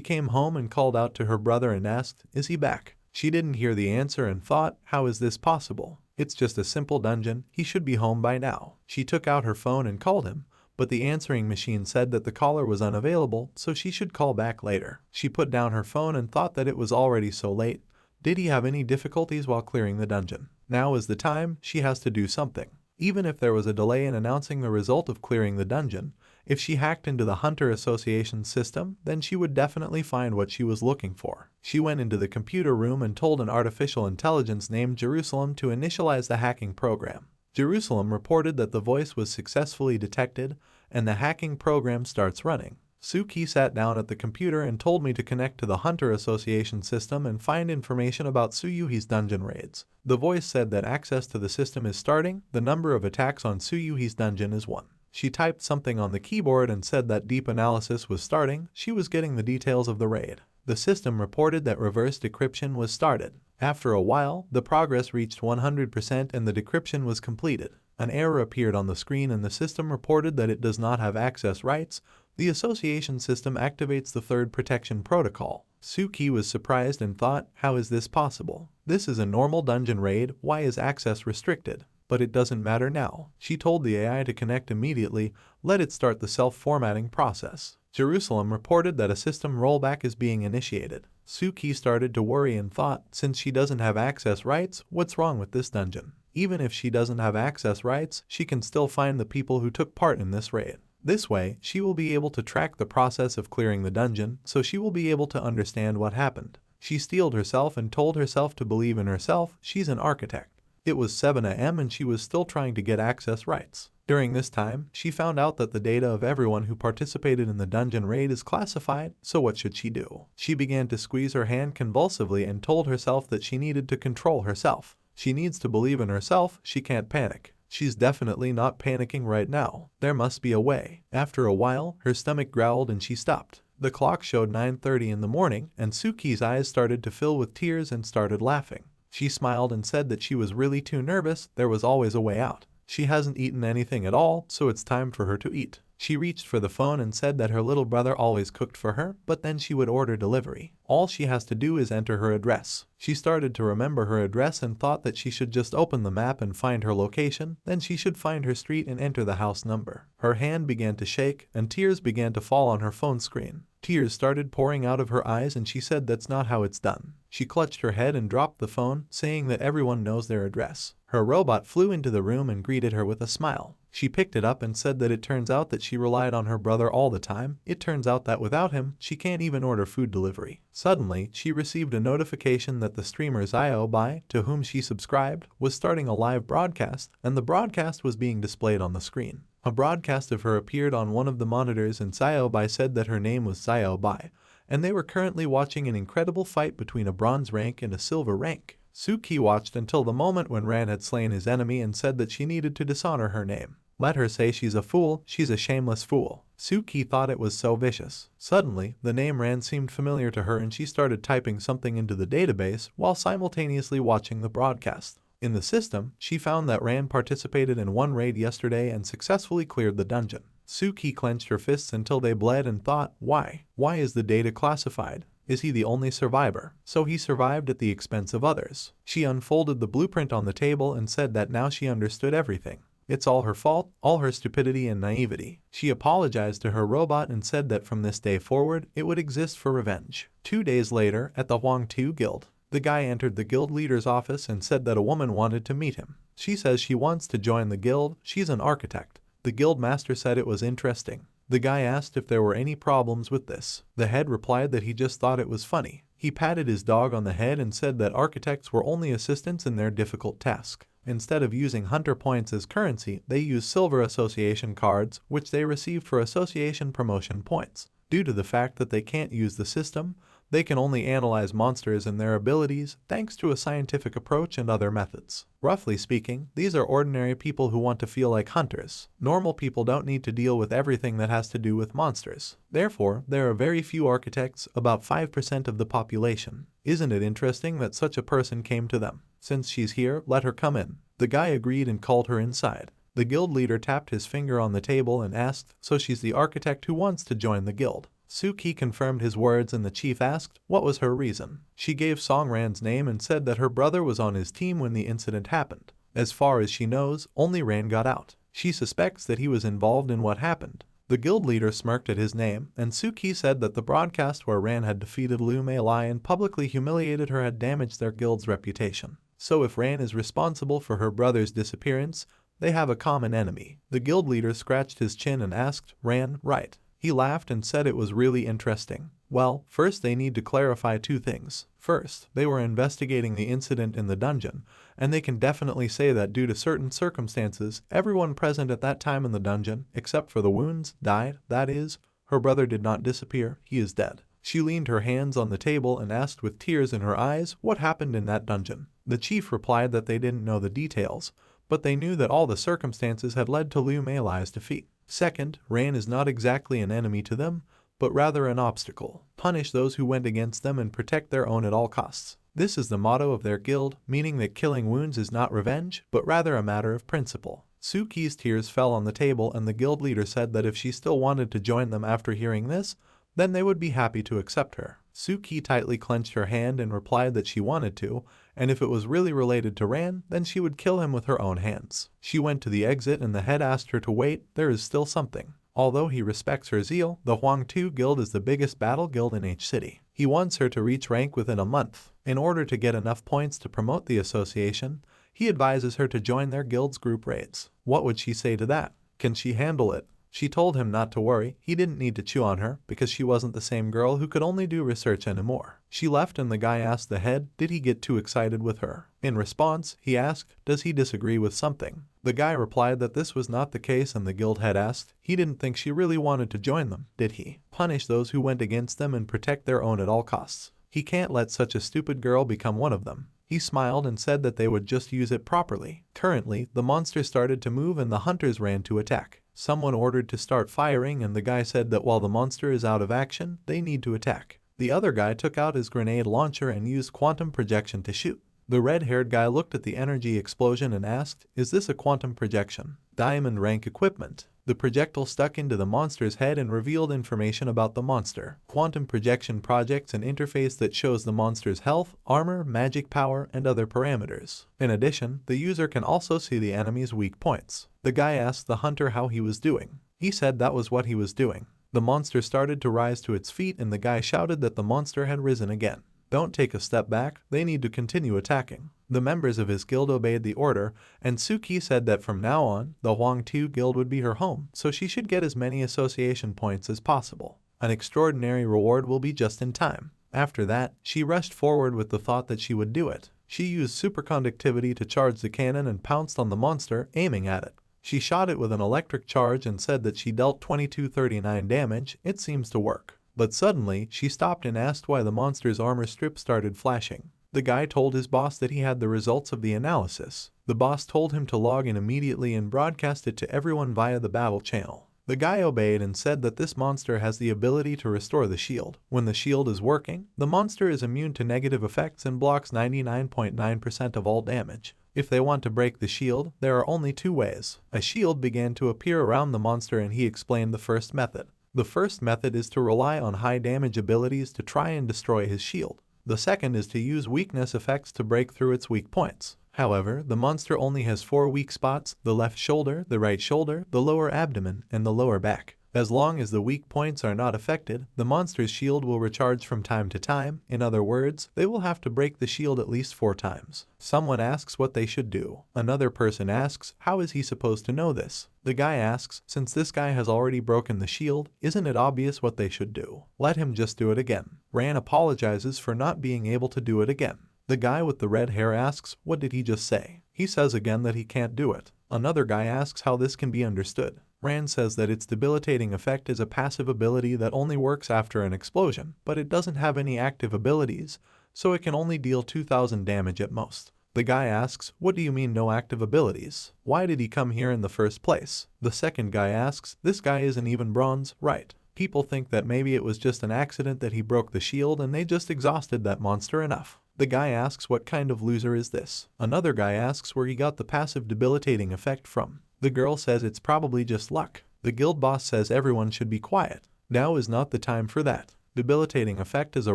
came home and called out to her brother and asked, "Is he back?" She didn't hear the answer and thought, how is this possible? It's just a simple dungeon, he should be home by now. She took out her phone and called him, but the answering machine said that the caller was unavailable, so she should call back later. She put down her phone and thought that it was already so late. Did he have any difficulties while clearing the dungeon? Now is the time, she has to do something. Even if there was a delay in announcing the result of clearing the dungeon, if she hacked into the Hunter Association system, then she would definitely find what she was looking for. She went into the computer room and told an artificial intelligence named Jerusalem to initialize the hacking program. Jerusalem reported that the voice was successfully detected and the hacking program starts running. Suki sat down at the computer and told me to connect to the Hunter Association system and find information about Tsuyuhi's dungeon raids. The voice said that access to the system is starting, the number of attacks on Tsuyuhi's dungeon is 1. She typed something on the keyboard and said that deep analysis was starting, she was getting the details of the raid. The system reported that reverse decryption was started. After a while, the progress reached 100% and the decryption was completed. An error appeared on the screen and the system reported that it does not have access rights. The association system activates the third protection protocol. Suki was surprised and thought, how is this possible? This is a normal dungeon raid, why is access restricted? But it doesn't matter now. She told the AI to connect immediately, let it start the self-formatting process. Jerusalem reported that a system rollback is being initiated. Suki started to worry and thought, since she doesn't have access rights, what's wrong with this dungeon? Even if she doesn't have access rights, she can still find the people who took part in this raid. This way, she will be able to track the process of clearing the dungeon, so she will be able to understand what happened. She steeled herself and told herself to believe in herself, she's an architect. It was 7 AM and she was still trying to get access rights. During this time, she found out that the data of everyone who participated in the dungeon raid is classified, so what should she do? She began to squeeze her hand convulsively and told herself that she needed to control herself. She needs to believe in herself, she can't panic. She's definitely not panicking right now. There must be a way. After a while, her stomach growled and she stopped. The clock showed 9:30 in the morning and Suki's eyes started to fill with tears and started laughing. She smiled and said that she was really too nervous, there was always a way out. She hasn't eaten anything at all, so it's time for her to eat. She reached for the phone and said that her little brother always cooked for her, but then she would order delivery. All she has to do is enter her address. She started to remember her address and thought that she should just open the map and find her location, then she should find her street and enter the house number. Her hand began to shake, and tears began to fall on her phone screen. Tears started pouring out of her eyes and she said that's not how it's done. She clutched her head and dropped the phone, saying that everyone knows their address. Her robot flew into the room and greeted her with a smile. She picked it up and said that it turns out that she relied on her brother all the time. It turns out that without him, she can't even order food delivery. Suddenly, she received a notification that the streamer Bai, to whom she subscribed, was starting a live broadcast, and the broadcast was being displayed on the screen. A broadcast of her appeared on one of the monitors and Bai said that her name was Bai, and they were currently watching an incredible fight between a bronze rank and a silver rank. Suki watched until the moment when Ran had slain his enemy and said that she needed to dishonor her name. Let her say she's a fool, she's a shameless fool. Suki thought it was so vicious. Suddenly, the name Ran seemed familiar to her and she started typing something into the database while simultaneously watching the broadcast. In the system, she found that Ran participated in one raid yesterday and successfully cleared the dungeon. Suki clenched her fists until they bled and thought, why? Why is the data classified? Is he the only survivor? So he survived at the expense of others. She unfolded the blueprint on the table and said that now she understood everything. It's all her fault, all her stupidity and naivety. She apologized to her robot and said that from this day forward, it would exist for revenge. 2 days later, at the Huangtu Guild, the guy entered the guild leader's office and said that a woman wanted to meet him. She says she wants to join the guild, she's an architect. The guild master said it was interesting. The guy asked if there were any problems with this. The head replied that he just thought it was funny. He patted his dog on the head and said that architects were only assistants in their difficult task. Instead of using hunter points as currency, they use silver association cards, which they received for association promotion points. Due to the fact that they can't use the system, they can only analyze monsters and their abilities thanks to a scientific approach and other methods. Roughly speaking, these are ordinary people who want to feel like hunters. Normal people don't need to deal with everything that has to do with monsters. Therefore, there are very few architects, about 5% of the population. Isn't it interesting that such a person came to them? Since she's here, let her come in. The guy agreed and called her inside. The guild leader tapped his finger on the table and asked, so she's the architect who wants to join the guild. Suki confirmed his words and the chief asked what was her reason. She gave Songran's name and said that her brother was on his team when the incident happened. As far as she knows, only Ran got out. She suspects that he was involved in what happened. The guild leader smirked at his name, and Suki said that the broadcast where Ran had defeated Lu Mei Lai and publicly humiliated her had damaged their guild's reputation. So if Ran is responsible for her brother's disappearance, they have a common enemy. The guild leader scratched his chin and asked, Ran, right? He laughed and said it was really interesting. Well, first they need to clarify 2 things. First, they were investigating the incident in the dungeon, and they can definitely say that due to certain circumstances, everyone present at that time in the dungeon, except for the wounds, died. That is, her brother did not disappear, he is dead. She leaned her hands on the table and asked with tears in her eyes what happened in that dungeon. The chief replied that they didn't know the details, but they knew that all the circumstances had led to Lu Mei Lai's defeat. Second, Ran is not exactly an enemy to them, but rather an obstacle. Punish those who went against them and protect their own at all costs. This is the motto of their guild, meaning that killing wounds is not revenge, but rather a matter of principle. Suki's tears fell on the table and the guild leader said that if she still wanted to join them after hearing this, then they would be happy to accept her. Suki tightly clenched her hand and replied that she wanted to, and if it was really related to Ran, then she would kill him with her own hands. She went to the exit and the head asked her to wait, there is still something. Although he respects her zeal, the Huangtu Guild is the biggest battle guild in each city. He wants her to reach rank within a month. In order to get enough points to promote the association, he advises her to join their guild's group raids. What would she say to that? Can she handle it? She told him not to worry, he didn't need to chew on her, because she wasn't the same girl who could only do research anymore. She left and the guy asked the head, did he get too excited with her? In response, he asked, does he disagree with something? The guy replied that this was not the case and the guild head asked, he didn't think she really wanted to join them, did he? Punish those who went against them and protect their own at all costs. He can't let such a stupid girl become one of them. He smiled and said that they would just use it properly. Currently, the monster started to move and the hunters ran to attack. Someone ordered to start firing and the guy said that while the monster is out of action, they need to attack. The other guy took out his grenade launcher and used quantum projection to shoot. The red-haired guy looked at the energy explosion and asked, is this a quantum projection? Diamond rank equipment. The projectile stuck into the monster's head and revealed information about the monster. Quantum projection projects an interface that shows the monster's health, armor, magic power, and other parameters. In addition, the user can also see the enemy's weak points. The guy asked the hunter how he was doing. He said that was what he was doing. The monster started to rise to its feet and the guy shouted that the monster had risen again. Don't take a step back, they need to continue attacking. The members of his guild obeyed the order, and Suki said that from now on, the Huangtu Guild would be her home, so she should get as many association points as possible. An extraordinary reward will be just in time. After that, she rushed forward with the thought that she would do it. She used superconductivity to charge the cannon and pounced on the monster, aiming at it. She shot it with an electric charge and said that she dealt 2239 damage. It seems to work. But suddenly, she stopped and asked why the monster's armor strip started flashing. The guy told his boss that he had the results of the analysis. The boss told him to log in immediately and broadcast it to everyone via the battle channel. The guy obeyed and said that this monster has the ability to restore the shield. When the shield is working, the monster is immune to negative effects and blocks 99.9% of all damage. If they want to break the shield, there are only two ways. A shield began to appear around the monster and he explained the first method. The first method is to rely on high damage abilities to try and destroy his shield. The second is to use weakness effects to break through its weak points. However, the monster only has 4 weak spots: the left shoulder, the right shoulder, the lower abdomen, and the lower back. As long as the weak points are not affected, the monster's shield will recharge from time to time. In other words, they will have to break the shield at least 4 times. Someone asks what they should do. Another person asks, how is he supposed to know this? The guy asks, since this guy has already broken the shield, isn't it obvious what they should do? Let him just do it again. Ran apologizes for not being able to do it again. The guy with the red hair asks, what did he just say? He says again that he can't do it. Another guy asks how this can be understood. Rand says that its debilitating effect is a passive ability that only works after an explosion, but it doesn't have any active abilities, so it can only deal 2,000 damage at most. The guy asks, what do you mean no active abilities? Why did he come here in the first place? The second guy asks, this guy isn't even bronze, right? People think that maybe it was just an accident that he broke the shield and they just exhausted that monster enough. The guy asks, what kind of loser is this? Another guy asks where he got the passive debilitating effect from. The girl says it's probably just luck. The guild boss says everyone should be quiet. Now is not the time for that. Debilitating effect is a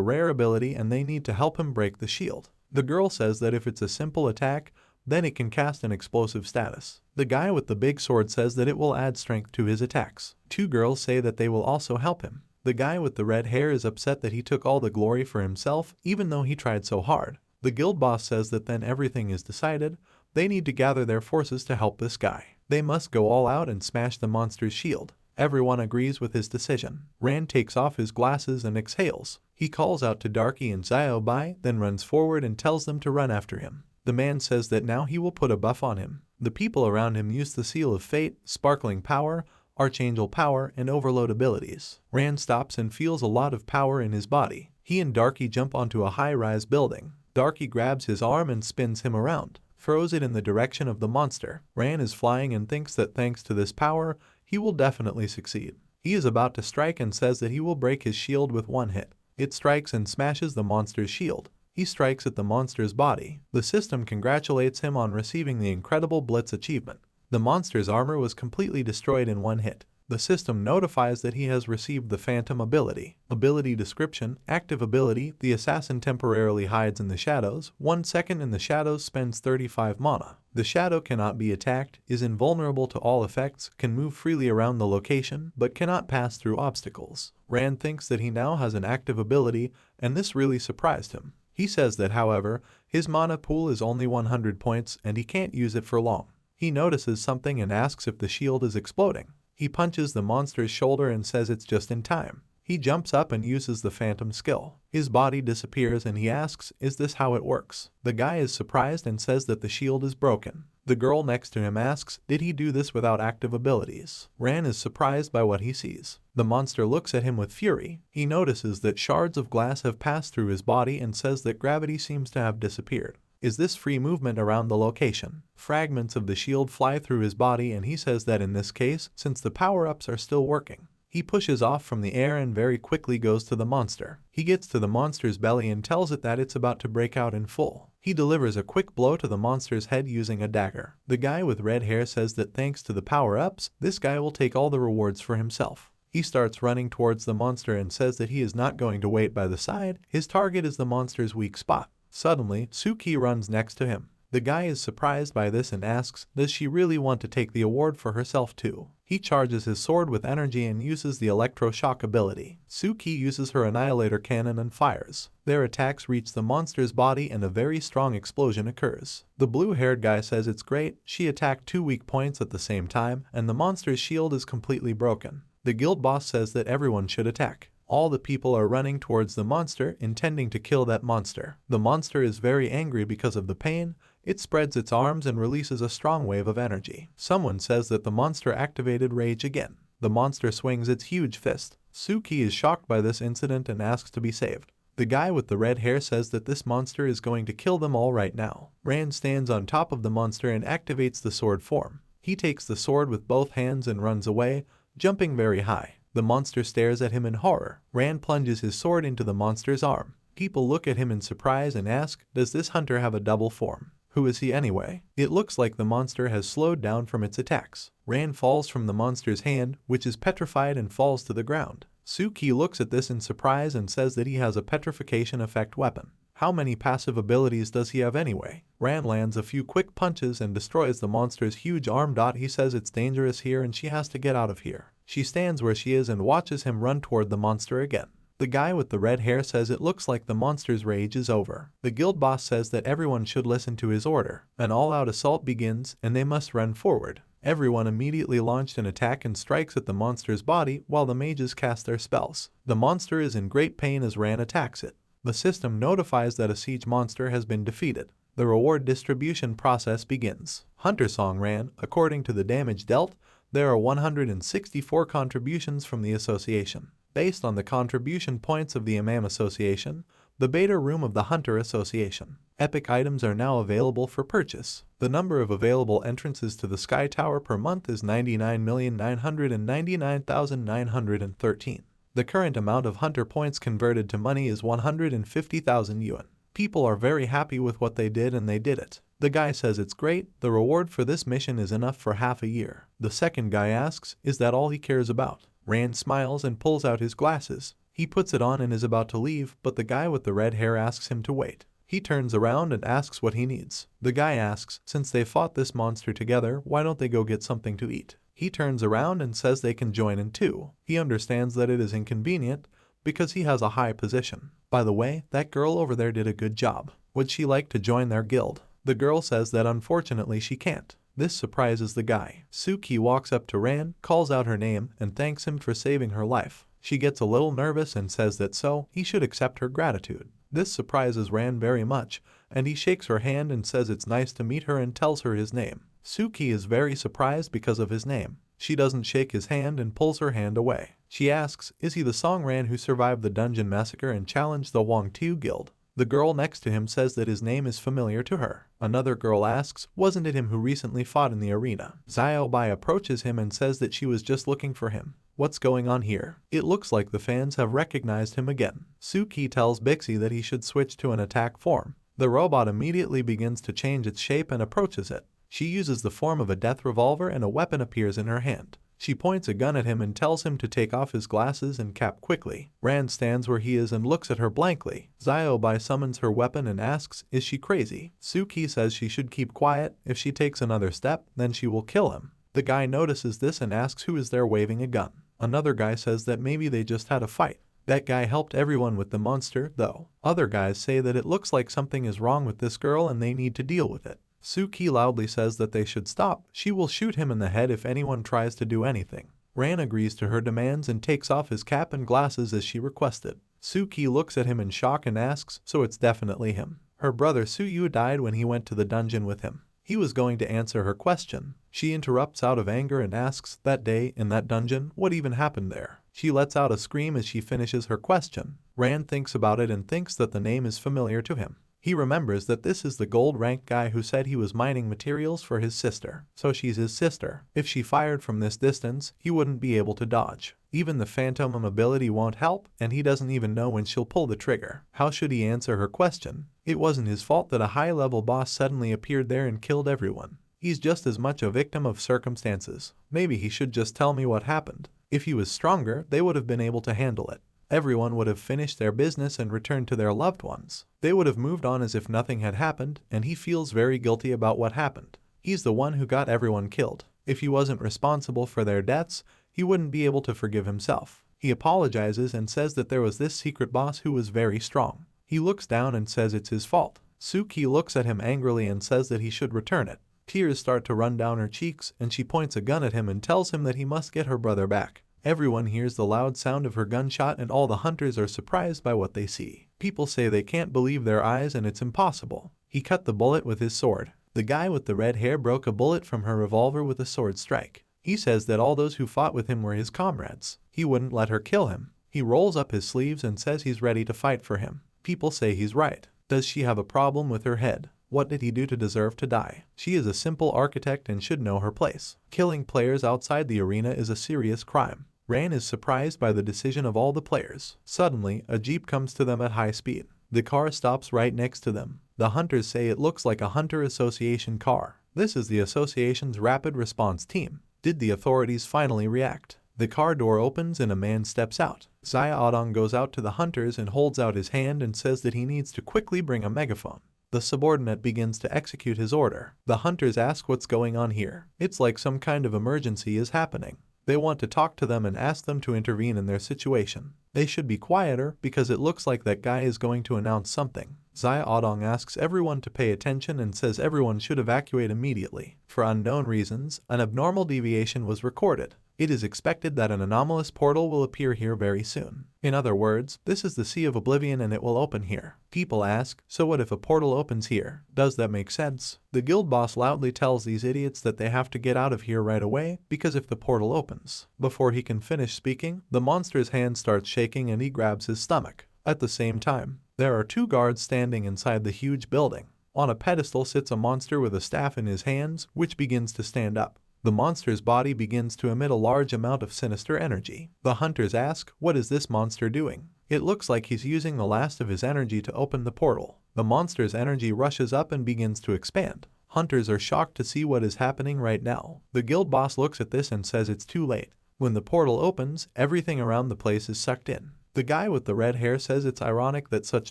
rare ability and they need to help him break the shield. The girl says that if it's a simple attack, then it can cast an explosive status. The guy with the big sword says that it will add strength to his attacks. 2 girls say that they will also help him. The guy with the red hair is upset that he took all the glory for himself, even though he tried so hard. The guild boss says that then everything is decided. They need to gather their forces to help this guy. They must go all out and smash the monster's shield. Everyone agrees with his decision. Rand takes off his glasses and exhales. He calls out to Darky and Xiaobai, then runs forward and tells them to run after him. The man says that now he will put a buff on him. The people around him use the Seal of Fate, Sparkling Power, Archangel Power, and Overload abilities. Rand stops and feels a lot of power in his body. He and Darky jump onto a high-rise building. Darky grabs his arm and spins him around, throws it in the direction of the monster. Rand is flying and thinks that thanks to this power, he will definitely succeed. He is about to strike and says that he will break his shield with one hit. It strikes and smashes the monster's shield. He strikes at the monster's body. The system congratulates him on receiving the incredible Blitz achievement. The monster's armor was completely destroyed in one hit. The system notifies that he has received the Phantom ability. Ability description: active ability, the assassin temporarily hides in the shadows. 1 second in the shadows, spends 35 mana. The shadow cannot be attacked, is invulnerable to all effects, can move freely around the location, but cannot pass through obstacles. Rand thinks that he now has an active ability, and this really surprised him. He says that, however, his mana pool is only 100 points and he can't use it for long. He notices something and asks if the shield is exploding. He punches the monster's shoulder and says it's just in time. He jumps up and uses the Phantom skill. His body disappears and he asks, is this how it works? The guy is surprised and says that the shield is broken. The girl next to him asks, did he do this without active abilities? Ran is surprised by what he sees. The monster looks at him with fury. He notices that shards of glass have passed through his body and says that gravity seems to have disappeared. Is this free movement around the location? Fragments of the shield fly through his body and he says that in this case, since the power-ups are still working. He pushes off from the air and very quickly goes to the monster. He gets to the monster's belly and tells it that it's about to break out in full. He delivers a quick blow to the monster's head using a dagger. The guy with red hair says that thanks to the power-ups, this guy will take all the rewards for himself. He starts running towards the monster and says that he is not going to wait by the side. His target is the monster's weak spot. Suddenly, Suki runs next to him. The guy is surprised by this and asks, does she really want to take the award for herself too? He charges his sword with energy and uses the electroshock ability. Suki uses her annihilator cannon and fires. Their attacks reach the monster's body and a very strong explosion occurs. The blue-haired guy says it's great, she attacked 2 weak points at the same time, and the monster's shield is completely broken. The guild boss says that everyone should attack. All the people are running towards the monster, intending to kill that monster. The monster is very angry because of the pain. It spreads its arms and releases a strong wave of energy. Someone says that the monster activated rage again. The monster swings its huge fist. Suki is shocked by this incident and asks to be saved. The guy with the red hair says that this monster is going to kill them all right now. Rand stands on top of the monster and activates the sword form. He takes the sword with both hands and runs away, jumping very high. The monster stares at him in horror. Rand plunges his sword into the monster's arm. People look at him in surprise and ask, does this hunter have a double form? Who is he anyway? It looks like the monster has slowed down from its attacks. Ran falls from the monster's hand, which is petrified, and falls to the ground. Suki looks at this in surprise and says that he has a petrification effect weapon. How many passive abilities does he have anyway? Ran lands a few quick punches and destroys the monster's huge arm. He says it's dangerous here and she has to get out of here. She stands where she is and watches him run toward the monster again. The guy with the red hair says it looks like the monster's rage is over. The guild boss says that everyone should listen to his order. An all-out assault begins and they must run forward. Everyone immediately launched an attack and strikes at the monster's body while the mages cast their spells. The monster is in great pain as Ran attacks it. The system notifies that a siege monster has been defeated. The reward distribution process begins. Hunter Song Ran, according to the damage dealt, there are 164 contributions from the association. Based on the contribution points of the Imam Association, the Beta Room of the Hunter Association. Epic items are now available for purchase. The number of available entrances to the Sky Tower per month is 99,999,913. The current amount of Hunter points converted to money is 150,000 yuan. People are very happy with what they did and they did it. The guy says it's great, the reward for this mission is enough for half a year. The second guy asks, is that all he cares about? Rand smiles and pulls out his glasses. He puts it on and is about to leave, but the guy with the red hair asks him to wait. He turns around and asks what he needs. The guy asks, since they fought this monster together, why don't they go get something to eat? He turns around and says they can join in too. He understands that it is inconvenient because he has a high position. By the way, that girl over there did a good job. Would she like to join their guild? The girl says that unfortunately she can't. This surprises the guy. Suki walks up to Ran, calls out her name, and thanks him for saving her life. She gets a little nervous and says that he should accept her gratitude. This surprises Ran very much, and he shakes her hand and says it's nice to meet her and tells her his name. Suki is very surprised because of his name. She doesn't shake his hand and pulls her hand away. She asks, is he the Song Ran who survived the dungeon massacre and challenged the Wang Tu guild? The girl next to him says that his name is familiar to her. Another girl asks, wasn't it him who recently fought in the arena? Xiao Bai approaches him and says that she was just looking for him. What's going on here? It looks like the fans have recognized him again. Suki tells Bixie that he should switch to an attack form. The robot immediately begins to change its shape and approaches it. She uses the form of a death revolver and a weapon appears in her hand. She points a gun at him and tells him to take off his glasses and cap quickly. Rand stands where he is and looks at her blankly. Xiao Bai summons her weapon and asks, is she crazy? Suki says she should keep quiet. If she takes another step, then she will kill him. The guy notices this and asks who is there waving a gun. Another guy says that maybe they just had a fight. That guy helped everyone with the monster, though. Other guys say that it looks like something is wrong with this girl and they need to deal with it. Suki loudly says that they should stop. She will shoot him in the head if anyone tries to do anything. Ran agrees to her demands and takes off his cap and glasses as she requested. Suki looks at him in shock and asks, so it's definitely him. Her brother Suyu died when he went to the dungeon with him. He was going to answer her question. She interrupts out of anger and asks, that day, in that dungeon, what even happened there? She lets out a scream as she finishes her question. Rand thinks about it and thinks that the name is familiar to him. He remembers that this is the gold-ranked guy who said he was mining materials for his sister. So she's his sister. If she fired from this distance, he wouldn't be able to dodge. Even the phantom ability won't help, and he doesn't even know when she'll pull the trigger. How should he answer her question? It wasn't his fault that a high-level boss suddenly appeared there and killed everyone. He's just as much a victim of circumstances. Maybe he should just tell me what happened. If he was stronger, they would have been able to handle it. Everyone would have finished their business and returned to their loved ones. They would have moved on as if nothing had happened, and he feels very guilty about what happened. He's the one who got everyone killed. If he wasn't responsible for their deaths, he wouldn't be able to forgive himself. He apologizes and says that there was this secret boss who was very strong. He looks down and says it's his fault. Suki looks at him angrily and says that he should return it. Tears start to run down her cheeks, and she points a gun at him and tells him that he must get her brother back. Everyone hears the loud sound of her gunshot and all the hunters are surprised by what they see. People say they can't believe their eyes and it's impossible. He cut the bullet with his sword. The guy with the red hair broke a bullet from her revolver with a sword strike. He says that all those who fought with him were his comrades. He wouldn't let her kill him. He rolls up his sleeves and says he's ready to fight for him. People say he's right. Does she have a problem with her head? What did he do to deserve to die? She is a simple architect and should know her place. Killing players outside the arena is a serious crime. Ran is surprised by the decision of all the players. Suddenly, a jeep comes to them at high speed. The car stops right next to them. The hunters say it looks like a Hunter Association car. This is the association's rapid response team. Did the authorities finally react? The car door opens and a man steps out. Zaya Odong goes out to the hunters and holds out his hand and says that he needs to quickly bring a megaphone. The subordinate begins to execute his order. The hunters ask what's going on here. It's like some kind of emergency is happening. They want to talk to them and ask them to intervene in their situation. They should be quieter because it looks like that guy is going to announce something. Zaya Odong asks everyone to pay attention and says everyone should evacuate immediately. For unknown reasons, an abnormal deviation was recorded. It is expected that an anomalous portal will appear here very soon. In other words, this is the Sea of Oblivion and it will open here. People ask, so what if a portal opens here? Does that make sense? The guild boss loudly tells these idiots that they have to get out of here right away because if the portal opens. Before he can finish speaking, the monster's hand starts shaking and he grabs his stomach. At the same time, there are two guards standing inside the huge building. On a pedestal sits a monster with a staff in his hands, which begins to stand up. The monster's body begins to emit a large amount of sinister energy. The hunters ask, what is this monster doing? It looks like he's using the last of his energy to open the portal. The monster's energy rushes up and begins to expand. Hunters are shocked to see what is happening right now. The guild boss looks at this and says it's too late. When the portal opens, everything around the place is sucked in. The guy with the red hair says it's ironic that such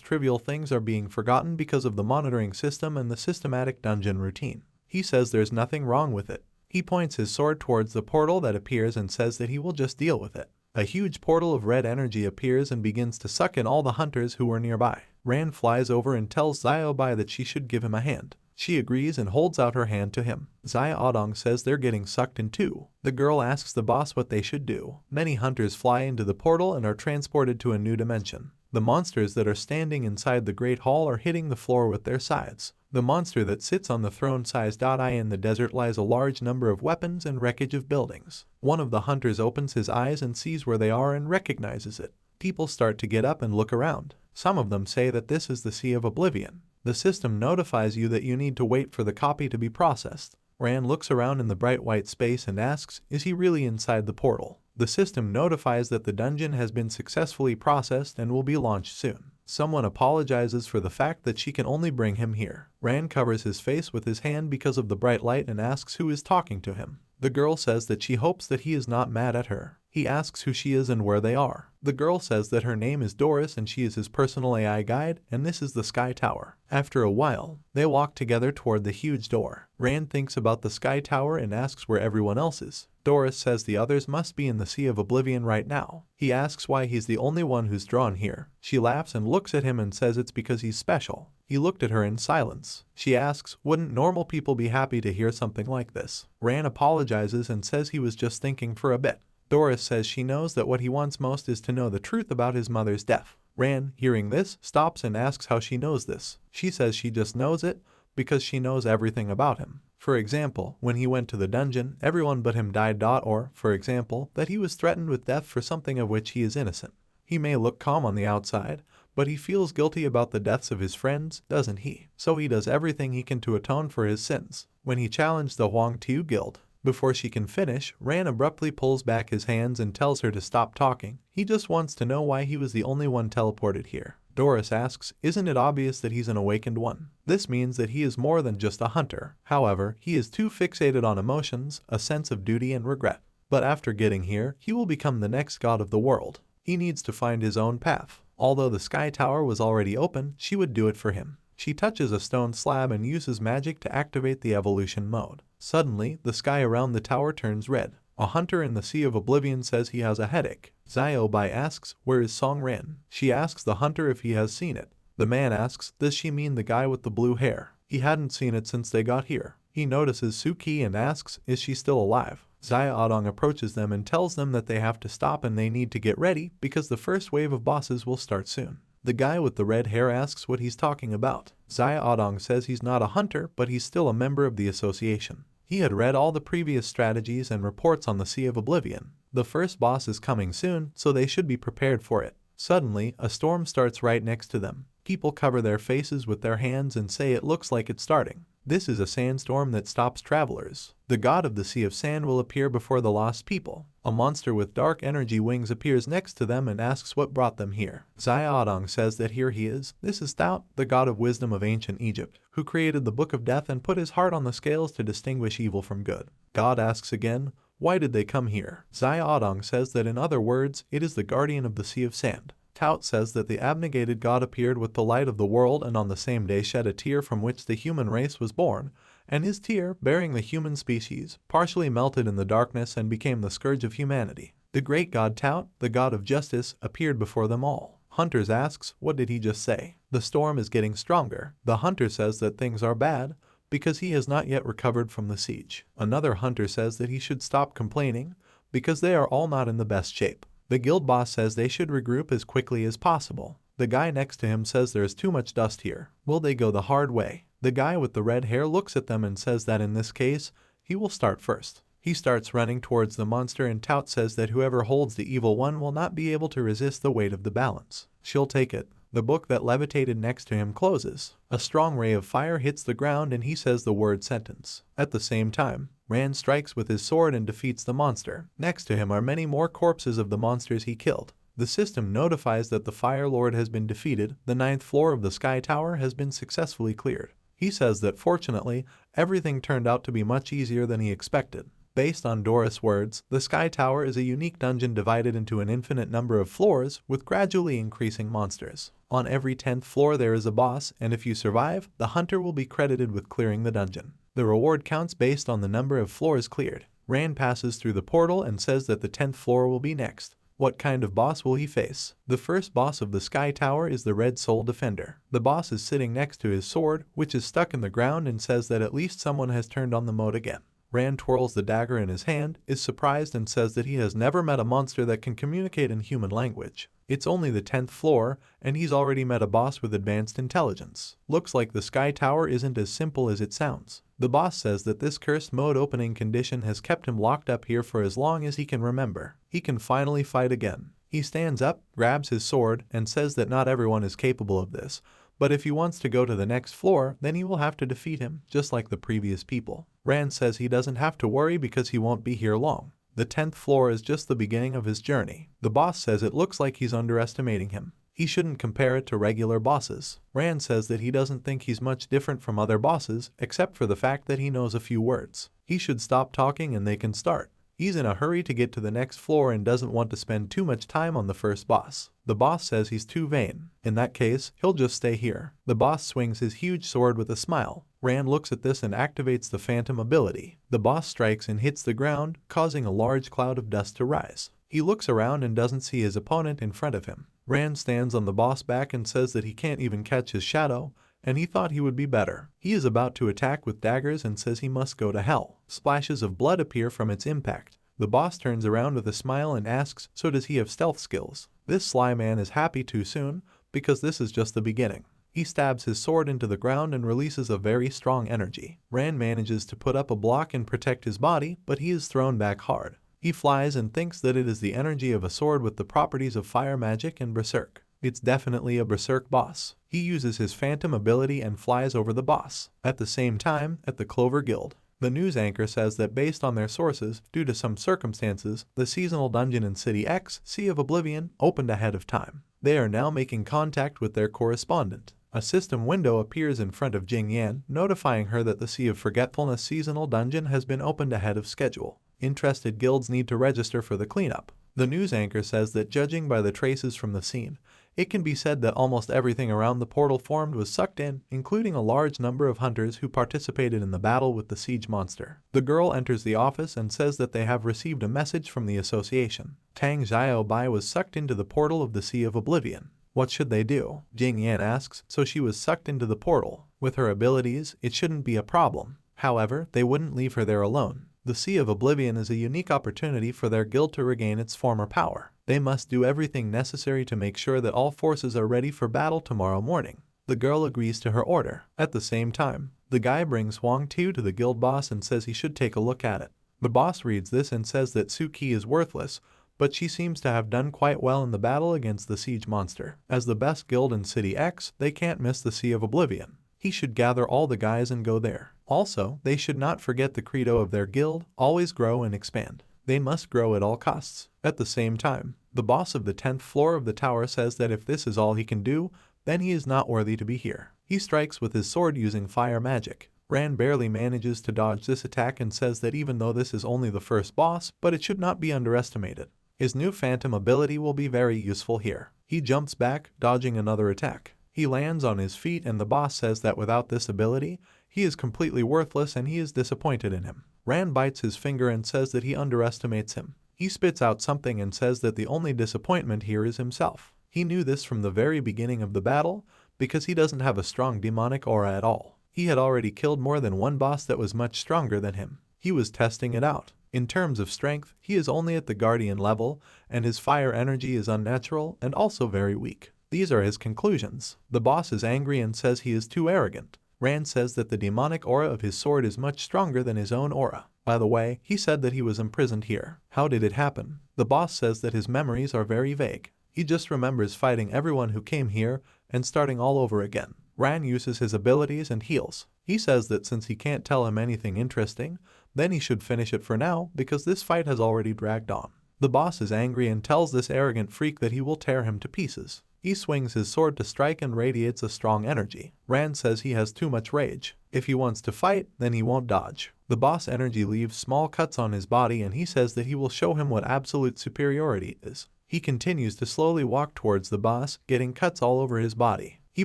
trivial things are being forgotten because of the monitoring system and the systematic dungeon routine. He says there's nothing wrong with it. He points his sword towards the portal that appears and says that he will just deal with it. A huge portal of red energy appears and begins to suck in all the hunters who were nearby. Ran flies over and tells Xiaobai that she should give him a hand. She agrees and holds out her hand to him. Zaya Odong says they're getting sucked in too. The girl asks the boss what they should do. Many hunters fly into the portal and are transported to a new dimension. The monsters that are standing inside the Great Hall are hitting the floor with their sides. The monster that sits on the throne-sized eye in the desert lies a large number of weapons and wreckage of buildings. One of the hunters opens his eyes and sees where they are and recognizes it. People start to get up and look around. Some of them say that this is the Sea of Oblivion. The system notifies you that you need to wait for the copy to be processed. Ran looks around in the bright white space and asks, is he really inside the portal? The system notifies that the dungeon has been successfully processed and will be launched soon. Someone apologizes for the fact that she can only bring him here. Rand covers his face with his hand because of the bright light and asks who is talking to him. The girl says that she hopes that he is not mad at her. He asks who she is and where they are. The girl says that her name is Doris and she is his personal AI guide, and this is the Sky Tower. After a while, they walk together toward the huge door. Rand thinks about the Sky Tower and asks where everyone else is. Doris says the others must be in the Sea of Oblivion right now. He asks why he's the only one who's drawn here. She laughs and looks at him and says it's because he's special. He looked at her in silence. She asks, wouldn't normal people be happy to hear something like this? Rand apologizes and says he was just thinking for a bit. Doris says she knows that what he wants most is to know the truth about his mother's death. Ran, hearing this, stops and asks how she knows this. She says she just knows it because she knows everything about him. For example, when he went to the dungeon, everyone but him died. Or, for example, that he was threatened with death for something of which he is innocent. He may look calm on the outside, but he feels guilty about the deaths of his friends, doesn't he? So he does everything he can to atone for his sins. When he challenged the Huang Tiu Guild, before she can finish, Ran abruptly pulls back his hands and tells her to stop talking. He just wants to know why he was the only one teleported here. Doris asks, isn't it obvious that he's an awakened one? This means that he is more than just a hunter. However, he is too fixated on emotions, a sense of duty and regret. But after getting here, he will become the next god of the world. He needs to find his own path. Although the Sky Tower was already open, she would do it for him. She touches a stone slab and uses magic to activate the evolution mode. Suddenly, the sky around the tower turns red. A hunter in the Sea of Oblivion says he has a headache. Xiaobai asks, where is Song Ren? She asks the hunter if he has seen it. The man asks, does she mean the guy with the blue hair? He hadn't seen it since they got here. He notices Suki and asks, is she still alive? Zaya Odong approaches them and tells them that they have to stop and they need to get ready because the first wave of bosses will start soon. The guy with the red hair asks what he's talking about. Zaya Odong says he's not a hunter, but he's still a member of the association. He had read all the previous strategies and reports on the Sea of Oblivion. The first boss is coming soon, so they should be prepared for it. Suddenly, a storm starts right next to them. People cover their faces with their hands and say it looks like it's starting. This is a sandstorm that stops travelers. The god of the Sea of Sand will appear before the lost people. A monster with dark energy wings appears next to them and asks what brought them here. Xiaodong says that here he is. This is Thao, the god of wisdom of ancient Egypt, who created the Book of Death and put his heart on the scales to distinguish evil from good. God asks again, why did they come here? Xiaodong says that in other words, it is the guardian of the Sea of Sand. Tout says that the abnegated god appeared with the light of the world and on the same day shed a tear from which the human race was born, and his tear, bearing the human species, partially melted in the darkness and became the scourge of humanity. The great god Tout, the god of justice, appeared before them all. Hunters asks, what did he just say? The storm is getting stronger. The hunter says that things are bad because he has not yet recovered from the siege. Another hunter says that he should stop complaining because they are all not in the best shape. The guild boss says they should regroup as quickly as possible. The guy next to him says there is too much dust here. Will they go the hard way? The guy with the red hair looks at them and says that in this case, he will start first. He starts running towards the monster and Tout says that whoever holds the evil one will not be able to resist the weight of the balance. She'll take it. The book that levitated next to him closes. A strong ray of fire hits the ground and he says the word sentence. At the same time, Rand strikes with his sword and defeats the monster. Next to him are many more corpses of the monsters he killed. The system notifies that the Fire Lord has been defeated. The 9th floor of the Sky Tower has been successfully cleared. He says that fortunately, everything turned out to be much easier than he expected. Based on Doris' words, the Sky Tower is a unique dungeon divided into an infinite number of floors with gradually increasing monsters. On every 10th floor there is a boss, and if you survive, the hunter will be credited with clearing the dungeon. The reward counts based on the number of floors cleared. Rand passes through the portal and says that the 10th floor will be next. What kind of boss will he face? The first boss of the Sky Tower is the Red Soul Defender. The boss is sitting next to his sword, which is stuck in the ground, and says that at least someone has turned on the mode again. Rand twirls the dagger in his hand, is surprised and says that he has never met a monster that can communicate in human language. It's only the 10th floor, and he's already met a boss with advanced intelligence. Looks like the Sky Tower isn't as simple as it sounds. The boss says that this cursed mode opening condition has kept him locked up here for as long as he can remember. He can finally fight again. He stands up, grabs his sword, and says that not everyone is capable of this, but if he wants to go to the next floor, then he will have to defeat him, just like the previous people. Rand says he doesn't have to worry because he won't be here long. The 10th floor is just the beginning of his journey. The boss says it looks like he's underestimating him. He shouldn't compare it to regular bosses. Rand says that he doesn't think he's much different from other bosses, except for the fact that he knows a few words. He should stop talking and they can start. He's in a hurry to get to the next floor and doesn't want to spend too much time on the first boss. The boss says he's too vain. In that case, he'll just stay here. The boss swings his huge sword with a smile. Rand looks at this and activates the Phantom ability. The boss strikes and hits the ground, causing a large cloud of dust to rise. He looks around and doesn't see his opponent in front of him. Rand stands on the boss back and says that he can't even catch his shadow, and he thought he would be better. He is about to attack with daggers and says he must go to hell. Splashes of blood appear from its impact. The boss turns around with a smile and asks, so does he have stealth skills? This sly man is happy too soon, because this is just the beginning. He stabs his sword into the ground and releases a very strong energy. Rand manages to put up a block and protect his body, but he is thrown back hard. He flies and thinks that it is the energy of a sword with the properties of fire magic and berserk. It's definitely a berserk boss. He uses his Phantom ability and flies over the boss. At the same time, at the Clover Guild, the news anchor says that based on their sources, due to some circumstances, the seasonal dungeon in City X, Sea of Oblivion, opened ahead of time. They are now making contact with their correspondent. A system window appears in front of Jing Yan, notifying her that the Sea of Forgetfulness seasonal dungeon has been opened ahead of schedule. Interested guilds need to register for the cleanup. The news anchor says that judging by the traces from the scene, it can be said that almost everything around the portal formed was sucked in, including a large number of hunters who participated in the battle with the siege monster. The girl enters the office and says that they have received a message from the association. Tang Xiaobai was sucked into the portal of the Sea of Oblivion. What should they do? Jing Yan asks, so she was sucked into the portal. With her abilities, it shouldn't be a problem. However, they wouldn't leave her there alone. The Sea of Oblivion is a unique opportunity for their guild to regain its former power. They must do everything necessary to make sure that all forces are ready for battle tomorrow morning. The girl agrees to her order. At the same time, the guy brings Huang Tu to the guild boss and says he should take a look at it. The boss reads this and says that Suki is worthless, but she seems to have done quite well in the battle against the siege monster. As the best guild in City X, they can't miss the Sea of Oblivion. He should gather all the guys and go there. Also, they should not forget the credo of their guild, always grow and expand. They must grow at all costs. At the same time, the boss of the 10th floor of the tower says that if this is all he can do, then he is not worthy to be here. He strikes with his sword using fire magic. Ran barely manages to dodge this attack and says that even though this is only the first boss, but it should not be underestimated. His new phantom ability will be very useful here. He jumps back, dodging another attack. He lands on his feet and the boss says that without this ability, he is completely worthless and he is disappointed in him. Ran bites his finger and says that he underestimates him. He spits out something and says that the only disappointment here is himself. He knew this from the very beginning of the battle because he doesn't have a strong demonic aura at all. He had already killed more than one boss that was much stronger than him. He was testing it out. In terms of strength, he is only at the guardian level, and his fire energy is unnatural and also very weak. These are his conclusions. The boss is angry and says he is too arrogant. Rand says that the demonic aura of his sword is much stronger than his own aura. By the way, he said that he was imprisoned here. How did it happen? The boss says that his memories are very vague. He just remembers fighting everyone who came here and starting all over again. Ran uses his abilities and heals. He says that since he can't tell him anything interesting, then he should finish it for now because this fight has already dragged on. The boss is angry and tells this arrogant freak that he will tear him to pieces. He swings his sword to strike and radiates a strong energy. Rand says he has too much rage. If he wants to fight, then he won't dodge. The boss energy leaves small cuts on his body and he says that he will show him what absolute superiority is. He continues to slowly walk towards the boss, getting cuts all over his body. He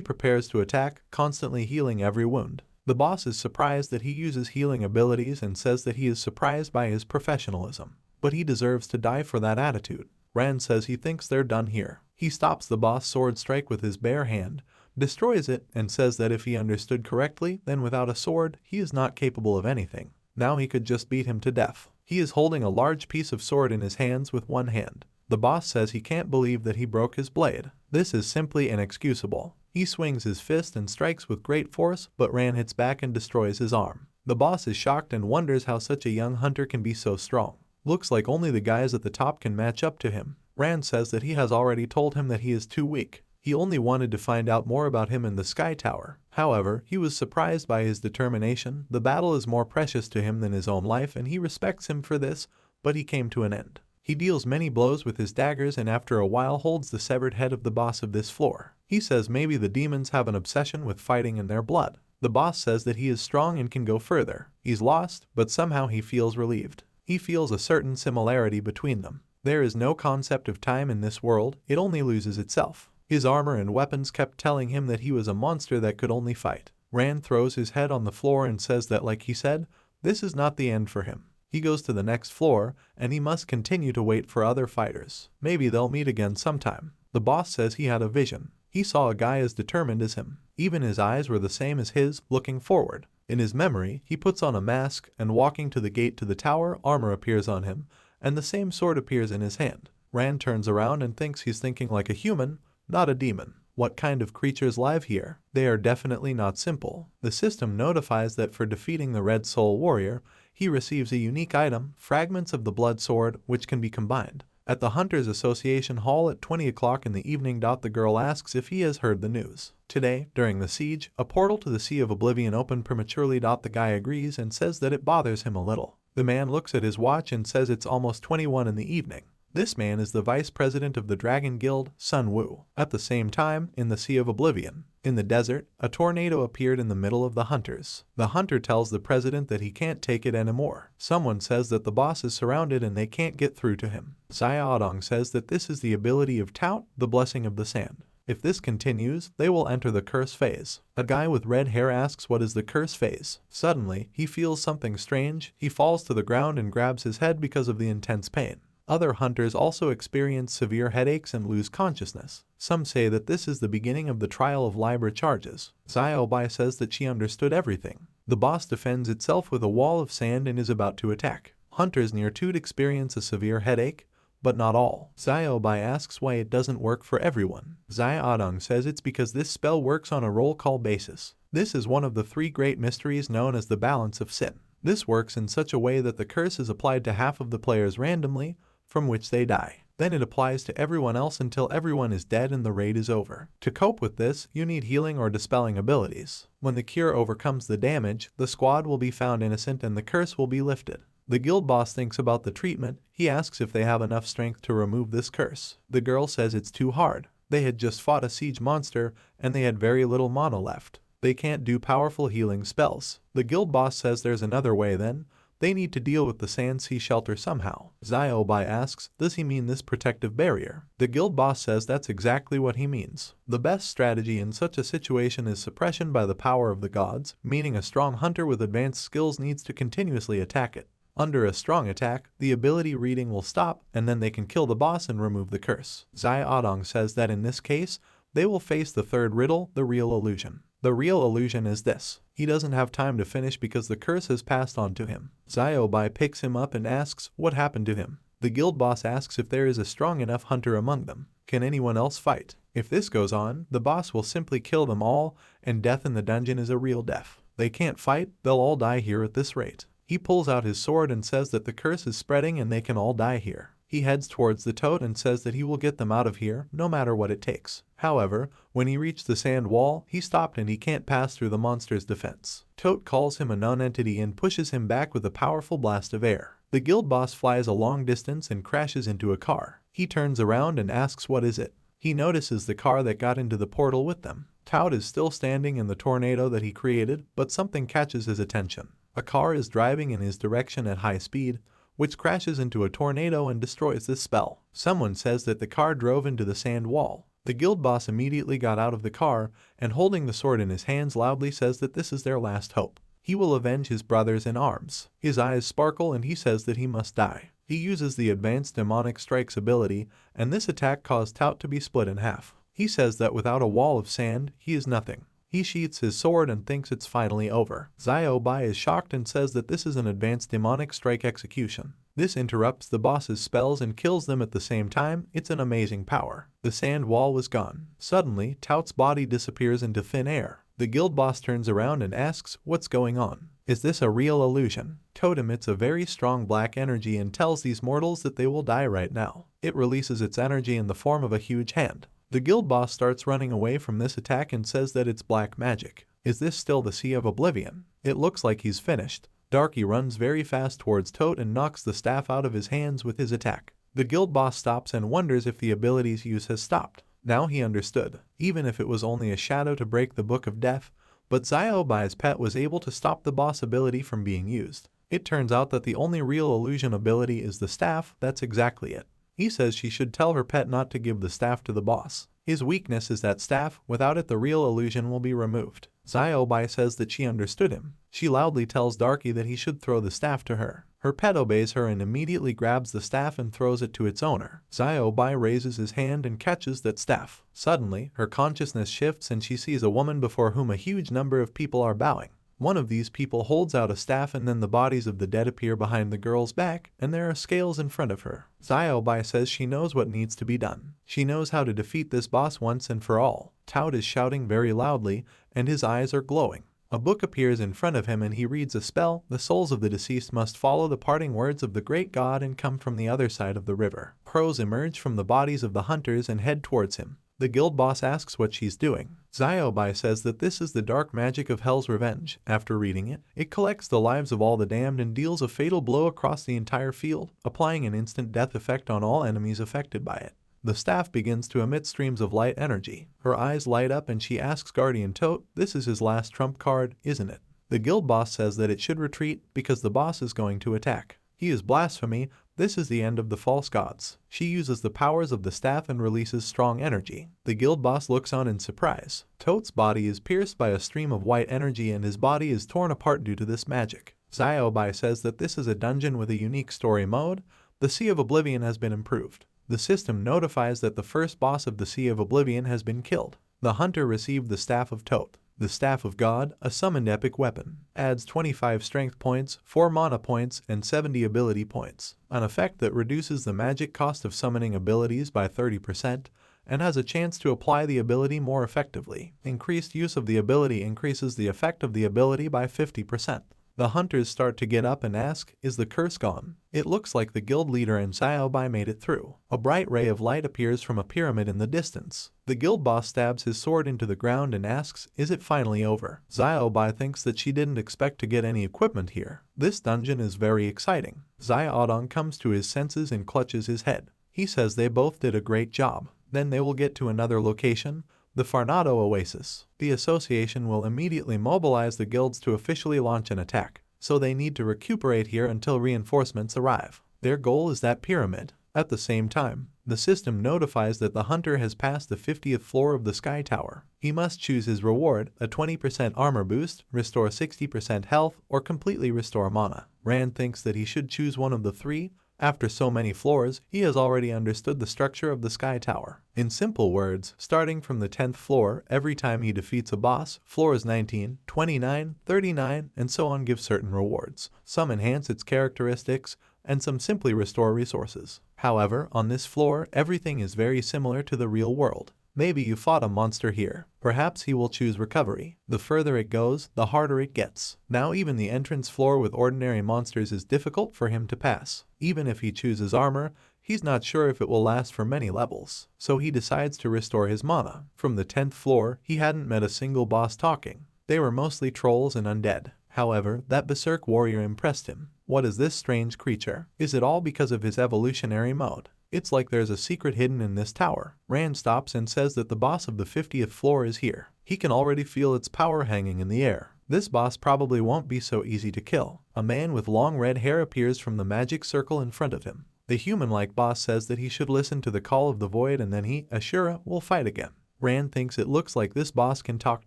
prepares to attack, constantly healing every wound. The boss is surprised that he uses healing abilities and says that he is surprised by his professionalism. But he deserves to die for that attitude. Rand says he thinks they're done here. He stops the boss sword strike with his bare hand, destroys it, and says that if he understood correctly, then without a sword, he is not capable of anything. Now he could just beat him to death. He is holding a large piece of sword in his hands with one hand. The boss says he can't believe that he broke his blade. This is simply inexcusable. He swings his fist and strikes with great force, but Rand hits back and destroys his arm. The boss is shocked and wonders how such a young hunter can be so strong. Looks like only the guys at the top can match up to him. Rand says that he has already told him that he is too weak. He only wanted to find out more about him in the Sky Tower. However, he was surprised by his determination. The battle is more precious to him than his own life and he respects him for this, but he came to an end. He deals many blows with his daggers and after a while holds the severed head of the boss of this floor. He says maybe the demons have an obsession with fighting in their blood. The boss says that he is strong and can go further. He's lost, but somehow he feels relieved. He feels a certain similarity between them. There is no concept of time in this world, it only loses itself. His armor and weapons kept telling him that he was a monster that could only fight. Rand throws his head on the floor and says that like he said, this is not the end for him. He goes to the next floor, and he must continue to wait for other fighters. Maybe they'll meet again sometime. The boss says he had a vision. He saw a guy as determined as him. Even his eyes were the same as his, looking forward. In his memory, he puts on a mask, and walking to the gate to the tower, armor appears on him, and the same sword appears in his hand. Rand turns around and thinks he's thinking like a human, not a demon. What kind of creatures live here? They are definitely not simple. The system notifies that for defeating the Red Soul Warrior, he receives a unique item, fragments of the blood sword, which can be combined. At the Hunters Association Hall at 20 o'clock in the evening, the girl asks if he has heard the news. Today, during the siege, a portal to the Sea of Oblivion opened prematurely. The guy agrees and says that it bothers him a little. The man looks at his watch and says it's almost 21 in the evening. This man is the vice president of the Dragon Guild, Sun Wu. At the same time, in the Sea of Oblivion, in the desert, a tornado appeared in the middle of the hunters. The hunter tells the president that he can't take it anymore. Someone says that the boss is surrounded and they can't get through to him. Xiaodong says that this is the ability of Tout, the blessing of the sand. If this continues, they will enter the curse phase. A guy with red hair asks what is the curse phase. Suddenly, he feels something strange. He falls to the ground and grabs his head because of the intense pain. Other hunters also experience severe headaches and lose consciousness. Some say that this is the beginning of the trial of Libra charges. Xiaobai says that she understood everything. The boss defends itself with a wall of sand and is about to attack. Hunters near Toot experience a severe headache, but not all. Xiaobai asks why it doesn't work for everyone. Xiaodong says it's because this spell works on a roll call basis. This is one of the 3 great mysteries known as the balance of sin. This works in such a way that the curse is applied to half of the players randomly, from which they die. Then it applies to everyone else until everyone is dead and the raid is over. To cope with this, you need healing or dispelling abilities. When the cure overcomes the damage, the squad will be found innocent and the curse will be lifted. The guild boss thinks about the treatment. He asks if they have enough strength to remove this curse. The girl says it's too hard. They had just fought a siege monster and they had very little mana left. They can't do powerful healing spells. The guild boss says there's another way then. They need to deal with the Sand Sea shelter somehow. Ziobai asks, does he mean this protective barrier? The guild boss says that's exactly what he means. The best strategy in such a situation is suppression by the power of the gods, meaning a strong hunter with advanced skills needs to continuously attack it. Under a strong attack, the ability reading will stop and then they can kill the boss and remove the curse. Zai Adong says that in this case, they will face the third riddle, the real illusion. The real illusion is this. He doesn't have time to finish because the curse has passed on to him. Ziobai picks him up and asks what happened to him. The guild boss asks if there is a strong enough hunter among them. Can anyone else fight? If this goes on, the boss will simply kill them all and death in the dungeon is a real death. They can't fight, they'll all die here at this rate. He pulls out his sword and says that the curse is spreading and they can all die here. He heads towards the toad and says that he will get them out of here, no matter what it takes. However, when he reached the sand wall, he stopped and he can't pass through the monster's defense. Toad calls him a non-entity and pushes him back with a powerful blast of air. The guild boss flies a long distance and crashes into a car. He turns around and asks what is it. He notices the car that got into the portal with them. Toad is still standing in the tornado that he created, but something catches his attention. A car is driving in his direction at high speed, which crashes into a tornado and destroys this spell. Someone says that the car drove into the sand wall. The guild boss immediately got out of the car and holding the sword in his hands loudly says that this is their last hope. He will avenge his brothers in arms. His eyes sparkle and he says that he must die. He uses the advanced demonic strikes ability and this attack caused Tout to be split in half. He says that without a wall of sand, he is nothing. He sheaths his sword and thinks it's finally over. Ziobai is shocked and says that this is an advanced demonic strike execution. This interrupts the boss's spells and kills them at the same time. It's an amazing power. The sand wall was gone. Suddenly, Tout's body disappears into thin air. The guild boss turns around and asks, what's going on? Is this a real illusion? Toad emits a very strong black energy and tells these mortals that they will die right now. It releases its energy in the form of a huge hand. The guild boss starts running away from this attack and says that it's black magic. Is this still the Sea of Oblivion? It looks like he's finished. Darky runs very fast towards Toad and knocks the staff out of his hands with his attack. The guild boss stops and wonders if the ability's use has stopped. Now he understood, even if it was only a shadow to break the Book of Death, but Ziobai's pet was able to stop the boss ability from being used. It turns out that the only real illusion ability is the staff. That's exactly it. He says she should tell her pet not to give the staff to the boss. His weakness is that staff, without it the real illusion will be removed. Ziobai says that she understood him. She loudly tells Darky that he should throw the staff to her. Her pet obeys her and immediately grabs the staff and throws it to its owner. Ziobai raises his hand and catches that staff. Suddenly, her consciousness shifts and she sees a woman before whom a huge number of people are bowing. One of these people holds out a staff and then the bodies of the dead appear behind the girl's back and there are scales in front of her. Ziobai says she knows what needs to be done. She knows how to defeat this boss once and for all. Tout is shouting very loudly and his eyes are glowing. A book appears in front of him and he reads a spell. The souls of the deceased must follow the parting words of the great god and come from the other side of the river. Crows emerge from the bodies of the hunters and head towards him. The guild boss asks what she's doing. Ziobai says that this is the dark magic of Hell's Revenge. After reading it, it collects the lives of all the damned and deals a fatal blow across the entire field, applying an instant death effect on all enemies affected by it. The staff begins to emit streams of light energy. Her eyes light up and she asks Guardian Tote, this is his last trump card, isn't it? The guild boss says that it should retreat because the boss is going to attack. He is blasphemy. This is the end of the false gods. She uses the powers of the staff and releases strong energy. The guild boss looks on in surprise. Tote's body is pierced by a stream of white energy and his body is torn apart due to this magic. Ziobai says that this is a dungeon with a unique story mode. The Sea of Oblivion has been improved. The system notifies that the first boss of the Sea of Oblivion has been killed. The hunter received the Staff of Tote. The Staff of God, a summoned epic weapon, adds 25 strength points, 4 mana points, and 70 ability points. An effect that reduces the magic cost of summoning abilities by 30% and has a chance to apply the ability more effectively. Increased use of the ability increases the effect of the ability by 50%. The hunters start to get up and ask, is the curse gone? It looks like the guild leader and Xiaobai made it through. A bright ray of light appears from a pyramid in the distance. The guild boss stabs his sword into the ground and asks, is it finally over? Xiaobai thinks that she didn't expect to get any equipment here. This dungeon is very exciting. Xiaodong comes to his senses and clutches his head. He says they both did a great job. Then they will get to another location, the Farnado Oasis. The association will immediately mobilize the guilds to officially launch an attack, so they need to recuperate here until reinforcements arrive. Their goal is that pyramid. At the same time, the system notifies that the hunter has passed the 50th floor of the Sky Tower. He must choose his reward, a 20% armor boost, restore 60% health, or completely restore mana. Rand thinks that he should choose one of the three. After so many floors, he has already understood the structure of the Sky Tower. In simple words, starting from the 10th floor, every time he defeats a boss, floors 19, 29, 39, and so on give certain rewards. Some enhance its characteristics, and some simply restore resources. However, on this floor, everything is very similar to the real world. Maybe you fought a monster here. Perhaps he will choose recovery. The further it goes, the harder it gets. Now even the entrance floor with ordinary monsters is difficult for him to pass. Even if he chooses armor, he's not sure if it will last for many levels. So he decides to restore his mana. From the 10th floor, he hadn't met a single boss talking. They were mostly trolls and undead. However, that berserk warrior impressed him. What is this strange creature? Is it all because of his evolutionary mode? It's like there's a secret hidden in this tower. Rand stops and says that the boss of the 50th floor is here. He can already feel its power hanging in the air. This boss probably won't be so easy to kill. A man with long red hair appears from the magic circle in front of him. The human-like boss says that he should listen to the call of the void and then he, Ashura, will fight again. Rand thinks it looks like this boss can talk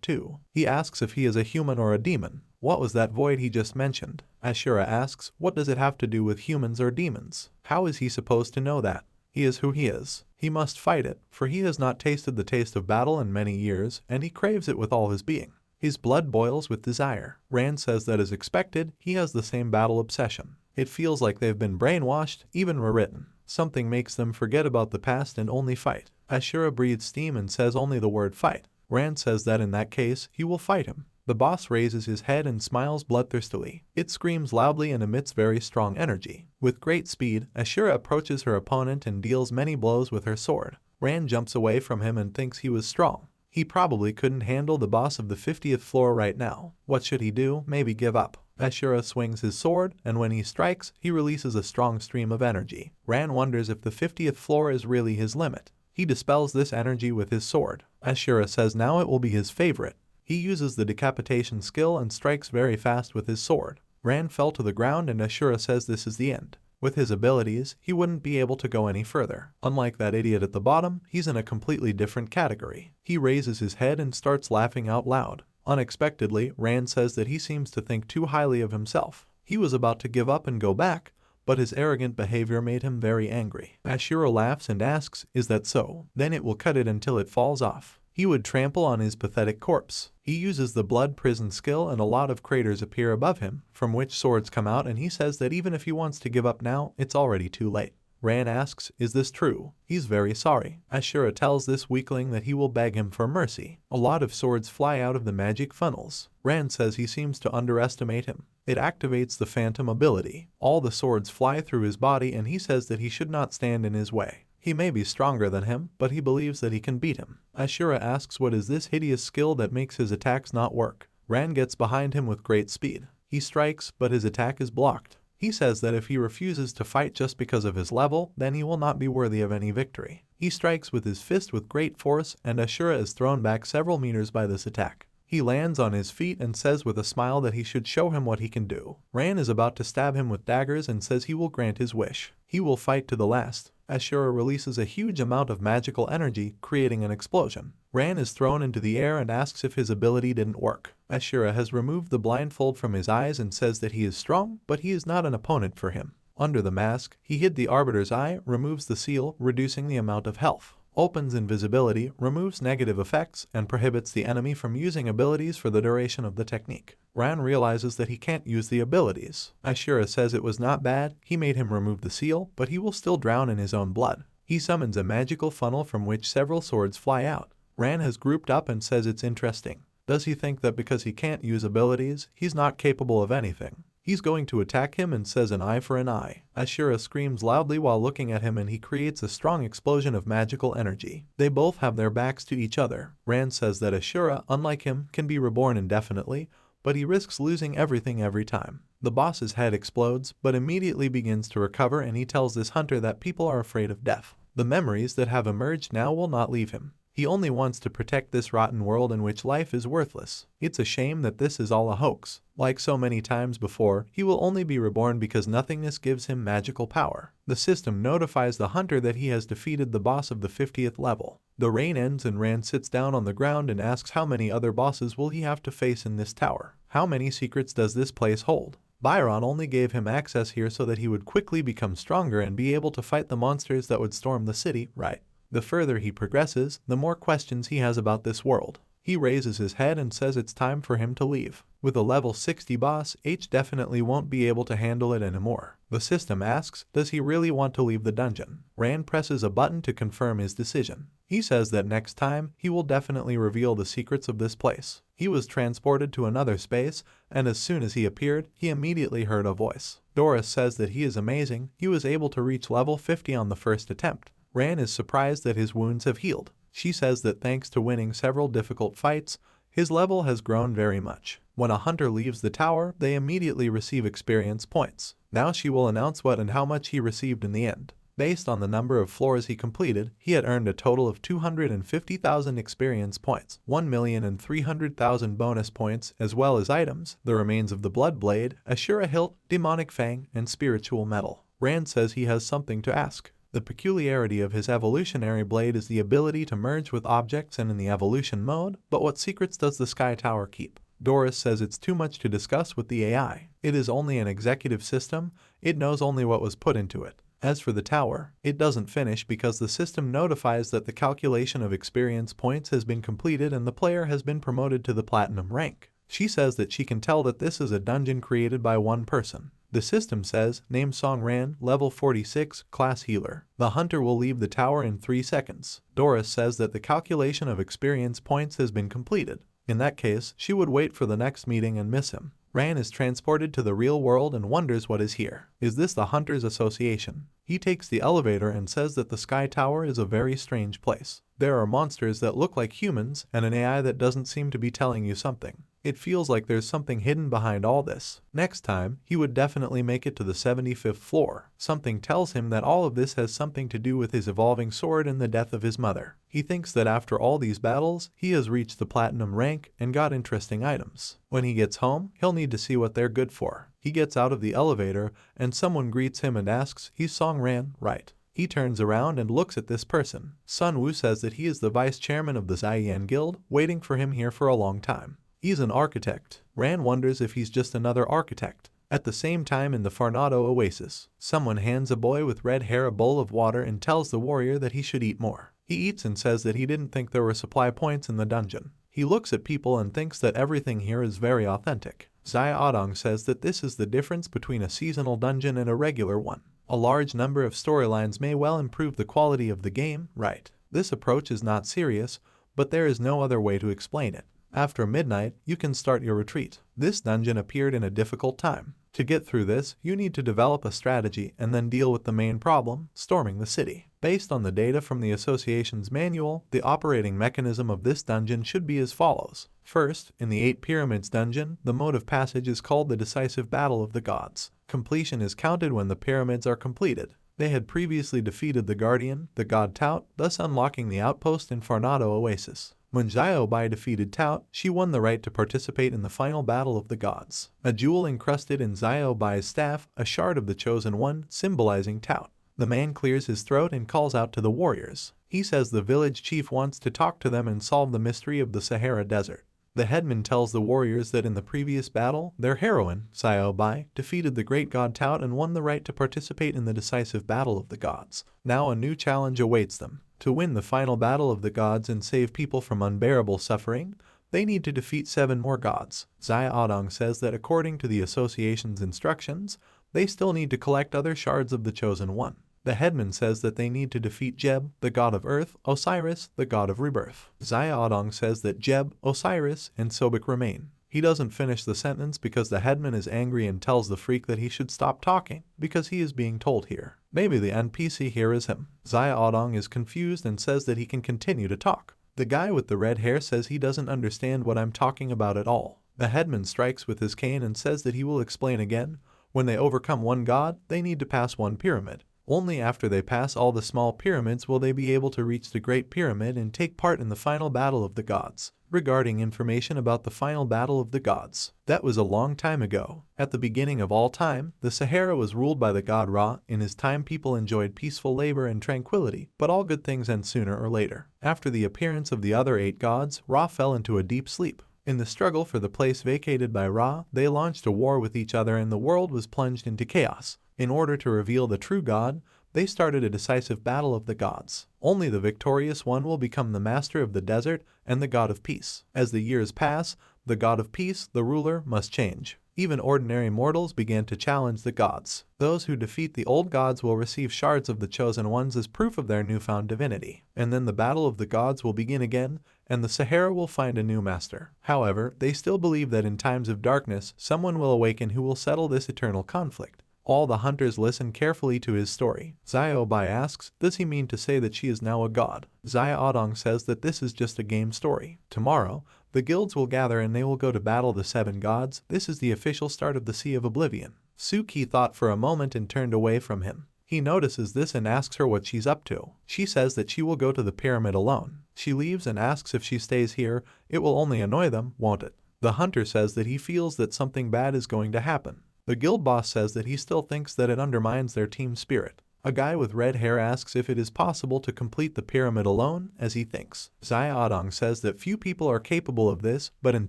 too. He asks if he is a human or a demon. What was that void he just mentioned? Ashura asks, what does it have to do with humans or demons? How is he supposed to know that? He is who he is. He must fight it, for he has not tasted the taste of battle in many years, and he craves it with all his being. His blood boils with desire. Rand says that as expected, he has the same battle obsession. It feels like they've been brainwashed, even rewritten. Something makes them forget about the past and only fight. Ashura breathes steam and says only the word fight. Rand says that in that case, he will fight him. The boss raises his head and smiles bloodthirstily. It screams loudly and emits very strong energy. With great speed, Ashura approaches her opponent and deals many blows with her sword. Rand jumps away from him and thinks he was strong. He probably couldn't handle the boss of the 50th floor right now. What should he do? Maybe give up. Ashura swings his sword, and when he strikes, he releases a strong stream of energy. Rand wonders if the 50th floor is really his limit. He dispels this energy with his sword. Ashura says now it will be his favorite. He uses the decapitation skill and strikes very fast with his sword. Rand fell to the ground and Ashura says this is the end. With his abilities, he wouldn't be able to go any further. Unlike that idiot at the bottom, he's in a completely different category. He raises his head and starts laughing out loud. Unexpectedly, Rand says that he seems to think too highly of himself. He was about to give up and go back, but his arrogant behavior made him very angry. Ashura laughs and asks, is that so? Then it will cut it until it falls off. He would trample on his pathetic corpse. He uses the blood prison skill and a lot of craters appear above him, from which swords come out, and he says that even if he wants to give up now, it's already too late. Rand asks, is this true? He's very sorry. Ashura tells this weakling that he will beg him for mercy. A lot of swords fly out of the magic funnels. Rand says he seems to underestimate him. It activates the phantom ability. All the swords fly through his body and he says that he should not stand in his way. He may be stronger than him, but he believes that he can beat him. Ashura asks what is this hideous skill that makes his attacks not work. Rand gets behind him with great speed. He strikes, but his attack is blocked. He says that if he refuses to fight just because of his level, then he will not be worthy of any victory. He strikes with his fist with great force, and Ashura is thrown back several meters by this attack. He lands on his feet and says with a smile that he should show him what he can do. Rand is about to stab him with daggers and says he will grant his wish. He will fight to the last. Ashura releases a huge amount of magical energy, creating an explosion. Rand is thrown into the air and asks if his ability didn't work. Ashura has removed the blindfold from his eyes and says that he is strong, but he is not an opponent for him. Under the mask, he hid the Arbiter's eye, removes the seal, reducing the amount of health. Opens invisibility, removes negative effects, and prohibits the enemy from using abilities for the duration of the technique. Rand realizes that he can't use the abilities. Ashura says it was not bad, he made him remove the seal, but he will still drown in his own blood. He summons a magical funnel from which several swords fly out. Rand has grouped up and says it's interesting. Does he think that because he can't use abilities, he's not capable of anything? He's going to attack him and says an eye for an eye. Ashura screams loudly while looking at him and he creates a strong explosion of magical energy. They both have their backs to each other. Rand says that Ashura, unlike him, can be reborn indefinitely, but he risks losing everything every time. The boss's head explodes, but immediately begins to recover, and he tells this hunter that people are afraid of death. The memories that have emerged now will not leave him. He only wants to protect this rotten world in which life is worthless. It's a shame that this is all a hoax. Like so many times before, he will only be reborn because nothingness gives him magical power. The system notifies the hunter that he has defeated the boss of the 50th level. The rain ends and Rand sits down on the ground and asks how many other bosses will he have to face in this tower. How many secrets does this place hold? Byron only gave him access here so that he would quickly become stronger and be able to fight the monsters that would storm the city, right? The further he progresses, the more questions he has about this world. He raises his head and says it's time for him to leave. With a level 60 boss, H definitely won't be able to handle it anymore. The system asks, does he really want to leave the dungeon? Rand presses a button to confirm his decision. He says that next time, he will definitely reveal the secrets of this place. He was transported to another space, and as soon as he appeared, he immediately heard a voice. Doris says that he is amazing, he was able to reach level 50 on the first attempt. Rand is surprised that his wounds have healed. She says that thanks to winning several difficult fights, his level has grown very much. When a hunter leaves the tower, they immediately receive experience points. Now she will announce what and how much he received in the end. Based on the number of floors he completed, he had earned a total of 250,000 experience points, 1,300,000 bonus points, as well as items, the remains of the Blood Blade, Ashura Hilt, Demonic Fang, and Spiritual Metal. Rand says he has something to ask. The peculiarity of his evolutionary blade is the ability to merge with objects and in the evolution mode, but what secrets does the Sky Tower keep? Doris says it's too much to discuss with the AI. It is only an executive system, it knows only what was put into it. As for the tower, it doesn't finish because the system notifies that the calculation of experience points has been completed and the player has been promoted to the platinum rank. She says that she can tell that this is a dungeon created by one person. The system says, name Song Ran, level 46, class healer. The hunter will leave the tower in 3 seconds. Doris says that the calculation of experience points has been completed. In that case, she would wait for the next meeting and miss him. Ran is transported to the real world and wonders what is here. Is this the Hunters Association? He takes the elevator and says that the Sky Tower is a very strange place. There are monsters that look like humans and an AI that doesn't seem to be telling you something. It feels like there's something hidden behind all this. Next time, he would definitely make it to the 75th floor. Something tells him that all of this has something to do with his evolving sword and the death of his mother. He thinks that after all these battles, he has reached the platinum rank and got interesting items. When he gets home, he'll need to see what they're good for. He gets out of the elevator and someone greets him and asks, he's Song Ran, right? He turns around and looks at this person. Sun Wu says that he is the vice chairman of the Ziyan Guild, waiting for him here for a long time. He's an architect. Ran wonders if he's just another architect. At the same time in the Farnado Oasis, someone hands a boy with red hair a bowl of water and tells the warrior that he should eat more. He eats and says that he didn't think there were supply points in the dungeon. He looks at people and thinks that everything here is very authentic. Zaya Adong says that this is the difference between a seasonal dungeon and a regular one. A large number of storylines may well improve the quality of the game, right? This approach is not serious, but there is no other way to explain it. After midnight, you can start your retreat. This dungeon appeared in a difficult time. To get through this, you need to develop a strategy and then deal with the main problem, storming the city. Based on the data from the association's manual, the operating mechanism of this dungeon should be as follows. First, in the 8 Pyramids dungeon, the mode of passage is called the Decisive Battle of the Gods. Completion is counted when the pyramids are completed. They had previously defeated the Guardian, the god Tout, thus unlocking the outpost in Farnado Oasis. When Xiaobai defeated Tout, she won the right to participate in the final battle of the gods. A jewel encrusted in Xiaobai's staff, a shard of the Chosen One, symbolizing Tout. The man clears his throat and calls out to the warriors. He says the village chief wants to talk to them and solve the mystery of the Sahara Desert. The headman tells the warriors that in the previous battle, their heroine, Xiaobai, defeated the great god Tout and won the right to participate in the decisive battle of the gods. Now a new challenge awaits them. To win the final battle of the gods and save people from unbearable suffering, they need to defeat 7 more gods. Zaya Adong says that according to the association's instructions, they still need to collect other shards of the Chosen One. The headman says that they need to defeat Jeb, the god of earth, Osiris, the god of rebirth. Xiaodong says that Jeb, Osiris, and Sobek remain. He doesn't finish the sentence because the headman is angry and tells the freak that he should stop talking because he is being told here. Maybe the NPC here is him. Xiaodong is confused and says that he can continue to talk. The guy with the red hair says he doesn't understand what I'm talking about at all. The headman strikes with his cane and says that he will explain again. When they overcome one god, they need to pass one pyramid. Only after they pass all the small pyramids will they be able to reach the Great Pyramid and take part in the final battle of the gods. Regarding information about the final battle of the gods, that was a long time ago. At the beginning of all time, the Sahara was ruled by the god Ra. In his time, people enjoyed peaceful labor and tranquility, but all good things end sooner or later. After the appearance of the other 8 gods, Ra fell into a deep sleep. In the struggle for the place vacated by Ra, they launched a war with each other and the world was plunged into chaos. In order to reveal the true god, they started a decisive battle of the gods. Only the victorious one will become the master of the desert and the god of peace. As the years pass, the god of peace, the ruler, must change. Even ordinary mortals began to challenge the gods. Those who defeat the old gods will receive shards of the chosen ones as proof of their newfound divinity. And then the battle of the gods will begin again, and the Sahara will find a new master. However, they still believe that in times of darkness, someone will awaken who will settle this eternal conflict. All the hunters listen carefully to his story. Xiaobai asks, does he mean to say that she is now a god? Xiaodong says that this is just a game story. Tomorrow, the guilds will gather and they will go to battle the 7 gods. This is the official start of the Sea of Oblivion. Suki thought for a moment and turned away from him. He notices this and asks her what she's up to. She says that she will go to the pyramid alone. She leaves and asks if she stays here, it will only annoy them, won't it? The hunter says that he feels that something bad is going to happen. The guild boss says that he still thinks that it undermines their team spirit. A guy with red hair asks if it is possible to complete the pyramid alone, as he thinks. Xiaodong says that few people are capable of this, but in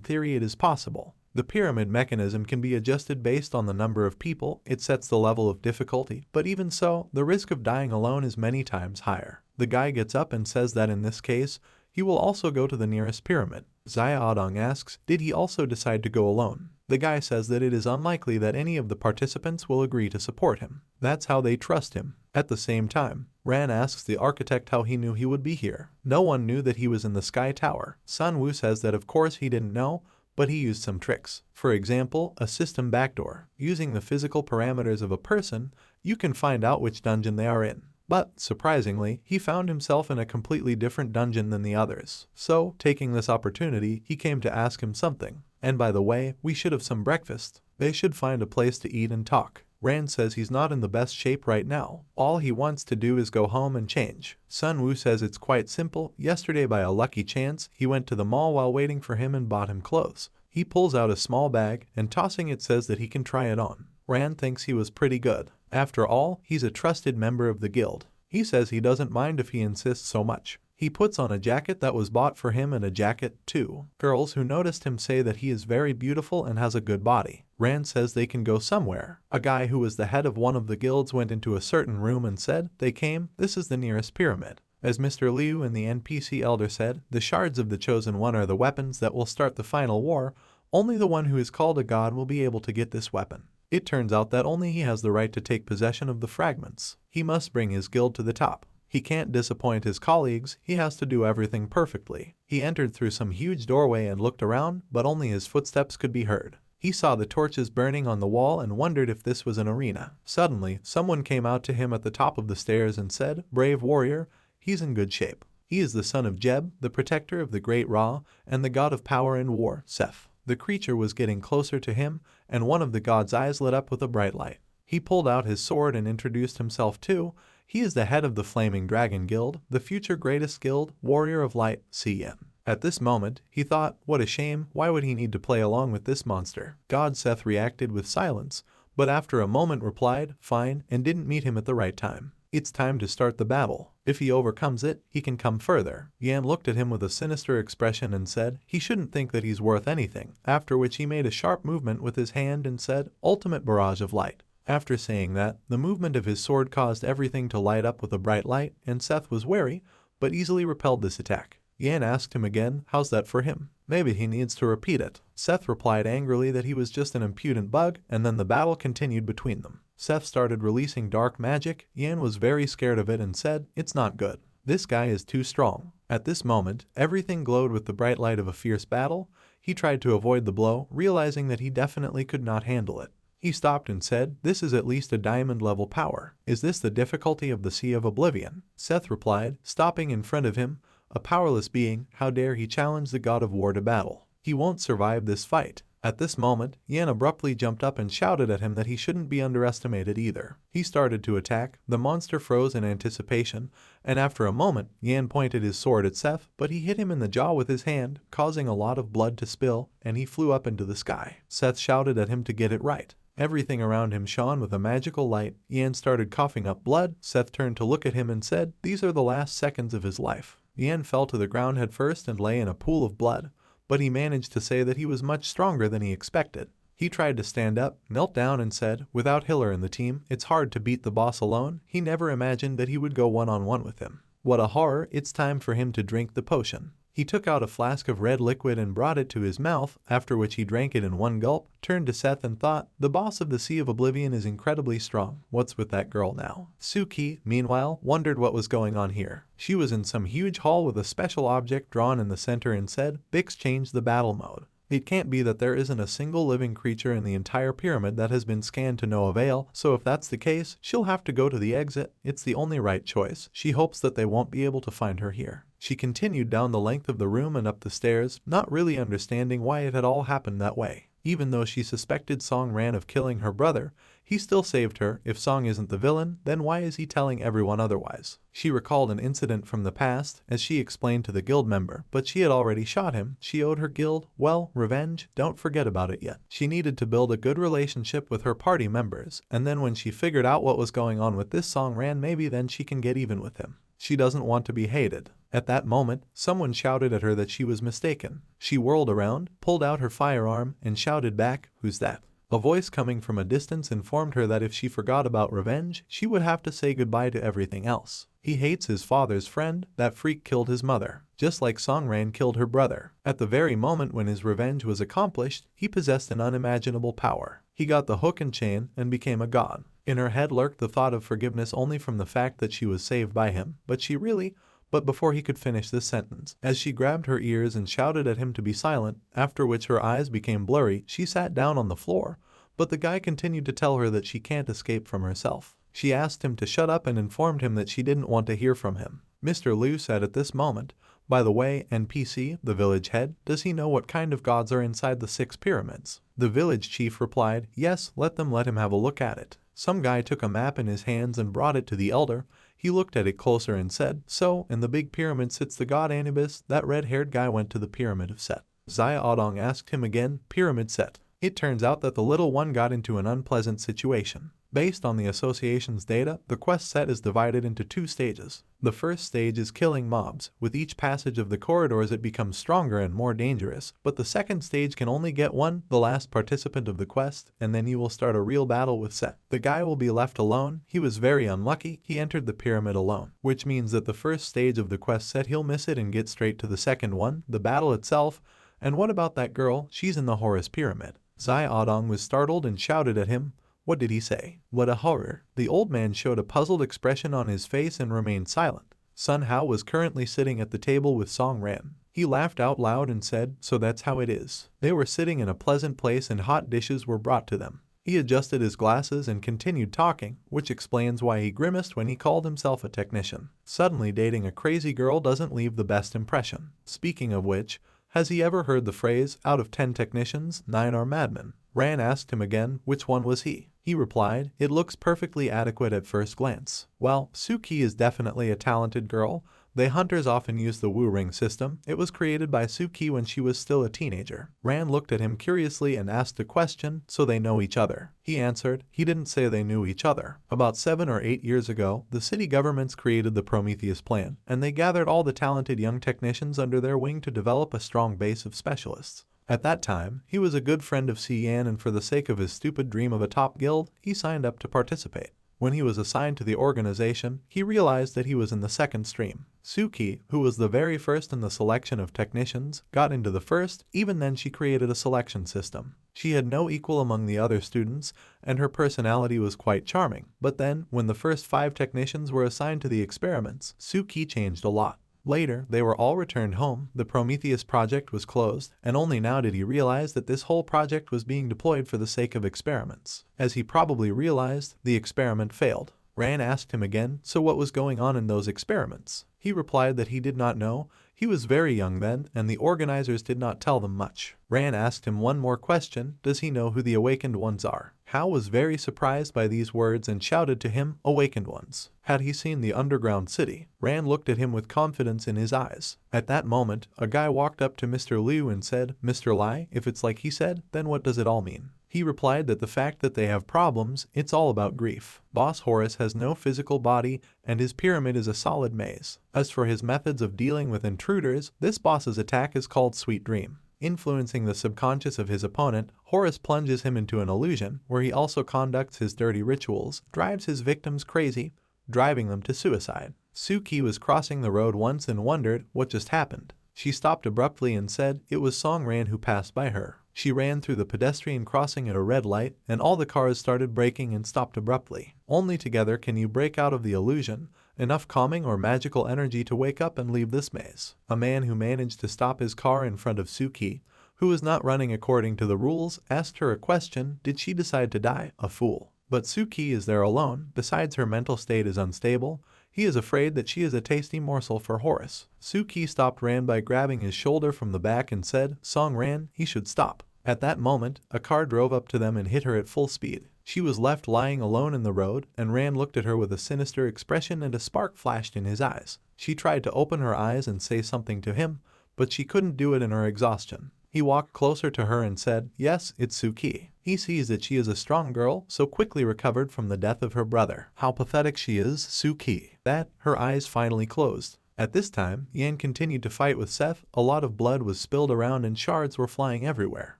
theory it is possible. The pyramid mechanism can be adjusted based on the number of people. It sets the level of difficulty, but even so, the risk of dying alone is many times higher. The guy gets up and says that in this case, he will also go to the nearest pyramid. Xiaodong asks, did he also decide to go alone? The guy says that it is unlikely that any of the participants will agree to support him. That's how they trust him. At the same time, Ran asks the architect how he knew he would be here. No one knew that he was in the Sky Tower. Sun Wu says that of course he didn't know, but he used some tricks. For example, a system backdoor. Using the physical parameters of a person, you can find out which dungeon they are in. But, surprisingly, he found himself in a completely different dungeon than the others. So, taking this opportunity, he came to ask him something. And by the way, we should have some breakfast. They should find a place to eat and talk. Rand says he's not in the best shape right now. All he wants to do is go home and change. Sun Wu says it's quite simple. Yesterday, by a lucky chance, he went to the mall while waiting for him and bought him clothes. He pulls out a small bag and tossing it says that he can try it on. Rand thinks he was pretty good. After all, he's a trusted member of the guild. He says he doesn't mind if he insists so much. He puts on a jacket that was bought for him and a jacket, too. Girls who noticed him say that he is very beautiful and has a good body. Rand says they can go somewhere. A guy who was the head of one of the guilds went into a certain room and said, they came, this is the nearest pyramid. As Mr. Liu and the NPC elder said, the shards of the chosen one are the weapons that will start the final war. Only the one who is called a god will be able to get this weapon. It turns out that only he has the right to take possession of the fragments. He must bring his guild to the top. He can't disappoint his colleagues, he has to do everything perfectly. He entered through some huge doorway and looked around, but only his footsteps could be heard. He saw the torches burning on the wall and wondered if this was an arena. Suddenly, someone came out to him at the top of the stairs and said, brave warrior, he's in good shape. He is the son of Jeb, the protector of the great Ra, and the god of power and war, Seth. The creature was getting closer to him, and one of the god's eyes lit up with a bright light. He pulled out his sword and introduced himself too. He is the head of the Flaming Dragon Guild, the future greatest guild, Warrior of Light, CN. At this moment, he thought, what a shame, why would he need to play along with this monster? God Seth reacted with silence, but after a moment replied, fine, and didn't meet him at the right time. It's time to start the battle. If he overcomes it, he can come further. Yan looked at him with a sinister expression and said, he shouldn't think that he's worth anything, after which he made a sharp movement with his hand and said, ultimate barrage of light. After saying that, the movement of his sword caused everything to light up with a bright light, and Seth was wary, but easily repelled this attack. Yan asked him again, how's that for him? Maybe he needs to repeat it. Seth replied angrily that he was just an impudent bug, and then the battle continued between them. Seth started releasing dark magic. Yan was very scared of it and said, "It's not good. This guy is too strong." At this moment, everything glowed with the bright light of a fierce battle. He tried to avoid the blow, realizing that he definitely could not handle it. He stopped and said, "This is at least a diamond-level power. Is this the difficulty of the Sea of Oblivion?" Seth replied, stopping in front of him, "A powerless being, how dare he challenge the god of war to battle? He won't survive this fight." At this moment, Yan abruptly jumped up and shouted at him that he shouldn't be underestimated either. He started to attack. The monster froze in anticipation, and after a moment, Yan pointed his sword at Seth, but he hit him in the jaw with his hand, causing a lot of blood to spill, and he flew up into the sky. Seth shouted at him to get it right. Everything around him shone with a magical light. Yan started coughing up blood. Seth turned to look at him and said, "These are the last seconds of his life." Yan fell to the ground headfirst and lay in a pool of blood, but he managed to say that he was much stronger than he expected. He tried to stand up, knelt down and said, "Without Hiller in the team, it's hard to beat the boss alone." He never imagined that he would go one-on-one with him. What a horror! It's time for him to drink the potion. He took out a flask of red liquid and brought it to his mouth, after which he drank it in one gulp, turned to Seth and thought, "The boss of the Sea of Oblivion is incredibly strong. What's with that girl now?" Suki, meanwhile, wondered what was going on here. She was in some huge hall with a special object drawn in the center and said, "Bix changed the battle mode. It can't be that there isn't a single living creature in the entire pyramid that has been scanned to no avail, so if that's the case, she'll have to go to the exit. It's the only right choice. She hopes that they won't be able to find her here." She continued down the length of the room and up the stairs, not really understanding why it had all happened that way. Even though she suspected Song Ran of killing her brother, he still saved her. If Song isn't the villain, then why is he telling everyone otherwise? She recalled an incident from the past, as she explained to the guild member, but she had already shot him. She owed her guild, well, revenge, don't forget about it yet. She needed to build a good relationship with her party members, and then when she figured out what was going on with this Song Ran, maybe then she can get even with him. She doesn't want to be hated. At that moment, someone shouted at her that she was mistaken. She whirled around, pulled out her firearm, and shouted back, "Who's that?" A voice coming from a distance informed her that if she forgot about revenge, she would have to say goodbye to everything else. He hates his father's friend. That freak killed his mother, just like Song Ran killed her brother. At the very moment when his revenge was accomplished, he possessed an unimaginable power. He got the hook and chain and became a god. In her head lurked the thought of forgiveness only from the fact that she was saved by him, but before he could finish this sentence, as she grabbed her ears and shouted at him to be silent, after which her eyes became blurry, she sat down on the floor, but the guy continued to tell her that she can't escape from herself. She asked him to shut up and informed him that she didn't want to hear from him. Mr. Liu said at this moment, "By the way, NPC, the village head, does he know what kind of gods are inside the 6 pyramids?" The village chief replied, "Yes, let him have a look at it." Some guy took a map in his hands and brought it to the elder. He looked at it closer and said, "So, in the big pyramid sits the god Anubis." That red-haired guy went to the pyramid of Set. Xia Odong asked him again, "Pyramid Set." It turns out that the little one got into an unpleasant situation. Based on the association's data, the quest set is divided into 2 stages. The first stage is killing mobs. With each passage of the corridors it becomes stronger and more dangerous, but the second stage can only get one, the last participant of the quest, and then you will start a real battle with Set. The guy will be left alone. He was very unlucky. He entered the pyramid alone, which means that the first stage of the quest set he'll miss it and get straight to the second one, the battle itself. And what about that girl? She's in the Horus Pyramid. Xia Odong was startled and shouted at him. What did he say? What a horror. The old man showed a puzzled expression on his face and remained silent. Sun Hao was currently sitting at the table with Song Ran. He laughed out loud and said, "So that's how it is." They were sitting in a pleasant place and hot dishes were brought to them. He adjusted his glasses and continued talking, which explains why he grimaced when he called himself a technician. Suddenly dating a crazy girl doesn't leave the best impression. Speaking of which, has he ever heard the phrase, "Out of 10 technicians, 9 are madmen"? Ran asked him again, which one was he? He replied, "It looks perfectly adequate at first glance." Well, Suki is definitely a talented girl. They hunters often use the Wu Ring system. It was created by Suki when she was still a teenager. Ran looked at him curiously and asked a question, "So they know each other?" He answered, he didn't say they knew each other. About 7 or 8 years ago, the city governments created the Prometheus Plan, and they gathered all the talented young technicians under their wing to develop a strong base of specialists. At that time, he was a good friend of Si Yan and for the sake of his stupid dream of a top guild, he signed up to participate. When he was assigned to the organization, he realized that he was in the second stream. Suki, who was the very first in the selection of technicians, got into the first. Even then she created a selection system. She had no equal among the other students, and her personality was quite charming. But then, when the first 5 technicians were assigned to the experiments, Suki changed a lot. Later, they were all returned home, the Prometheus project was closed, and only now did he realize that this whole project was being deployed for the sake of experiments. As he probably realized, the experiment failed. Ran asked him again, so what was going on in those experiments? He replied that he did not know. He was very young then, and the organizers did not tell them much. Ran asked him one more question, does he know who the awakened ones are? Hao was very surprised by these words and shouted to him, awakened ones. Had he seen the underground city? Ran looked at him with confidence in his eyes. At that moment, a guy walked up to Mr. Liu and said, Mr. Lai, if it's like he said, then what does it all mean? He replied that the fact that they have problems, it's all about grief. Boss Horus has no physical body, and his pyramid is a solid maze. As for his methods of dealing with intruders, this boss's attack is called Sweet Dream. Influencing the subconscious of his opponent, Horus plunges him into an illusion, where he also conducts his dirty rituals, drives his victims crazy, driving them to suicide. Suki was crossing the road once and wondered what just happened. She stopped abruptly and said it was Song Ran who passed by her. She ran through the pedestrian crossing at a red light, and all the cars started braking and stopped abruptly. Only together can you break out of the illusion, enough calming or magical energy to wake up and leave this maze. A man who managed to stop his car in front of Suki, who was not running according to the rules, asked her a question, did she decide to die? A fool. But Suki is there alone, besides her mental state is unstable. He is afraid that she is a tasty morsel for Horus. Suki stopped Ran by grabbing his shoulder from the back and said, Song Ran, he should stop. At that moment, a car drove up to them and hit her at full speed. She was left lying alone in the road, and Ran looked at her with a sinister expression and a spark flashed in his eyes. She tried to open her eyes and say something to him, but she couldn't do it in her exhaustion. He walked closer to her and said, yes, it's Suki. He sees that she is a strong girl, so quickly recovered from the death of her brother. How pathetic she is, Suki. That, her eyes finally closed. At this time, Yan continued to fight with Seth. A lot of blood was spilled around and shards were flying everywhere.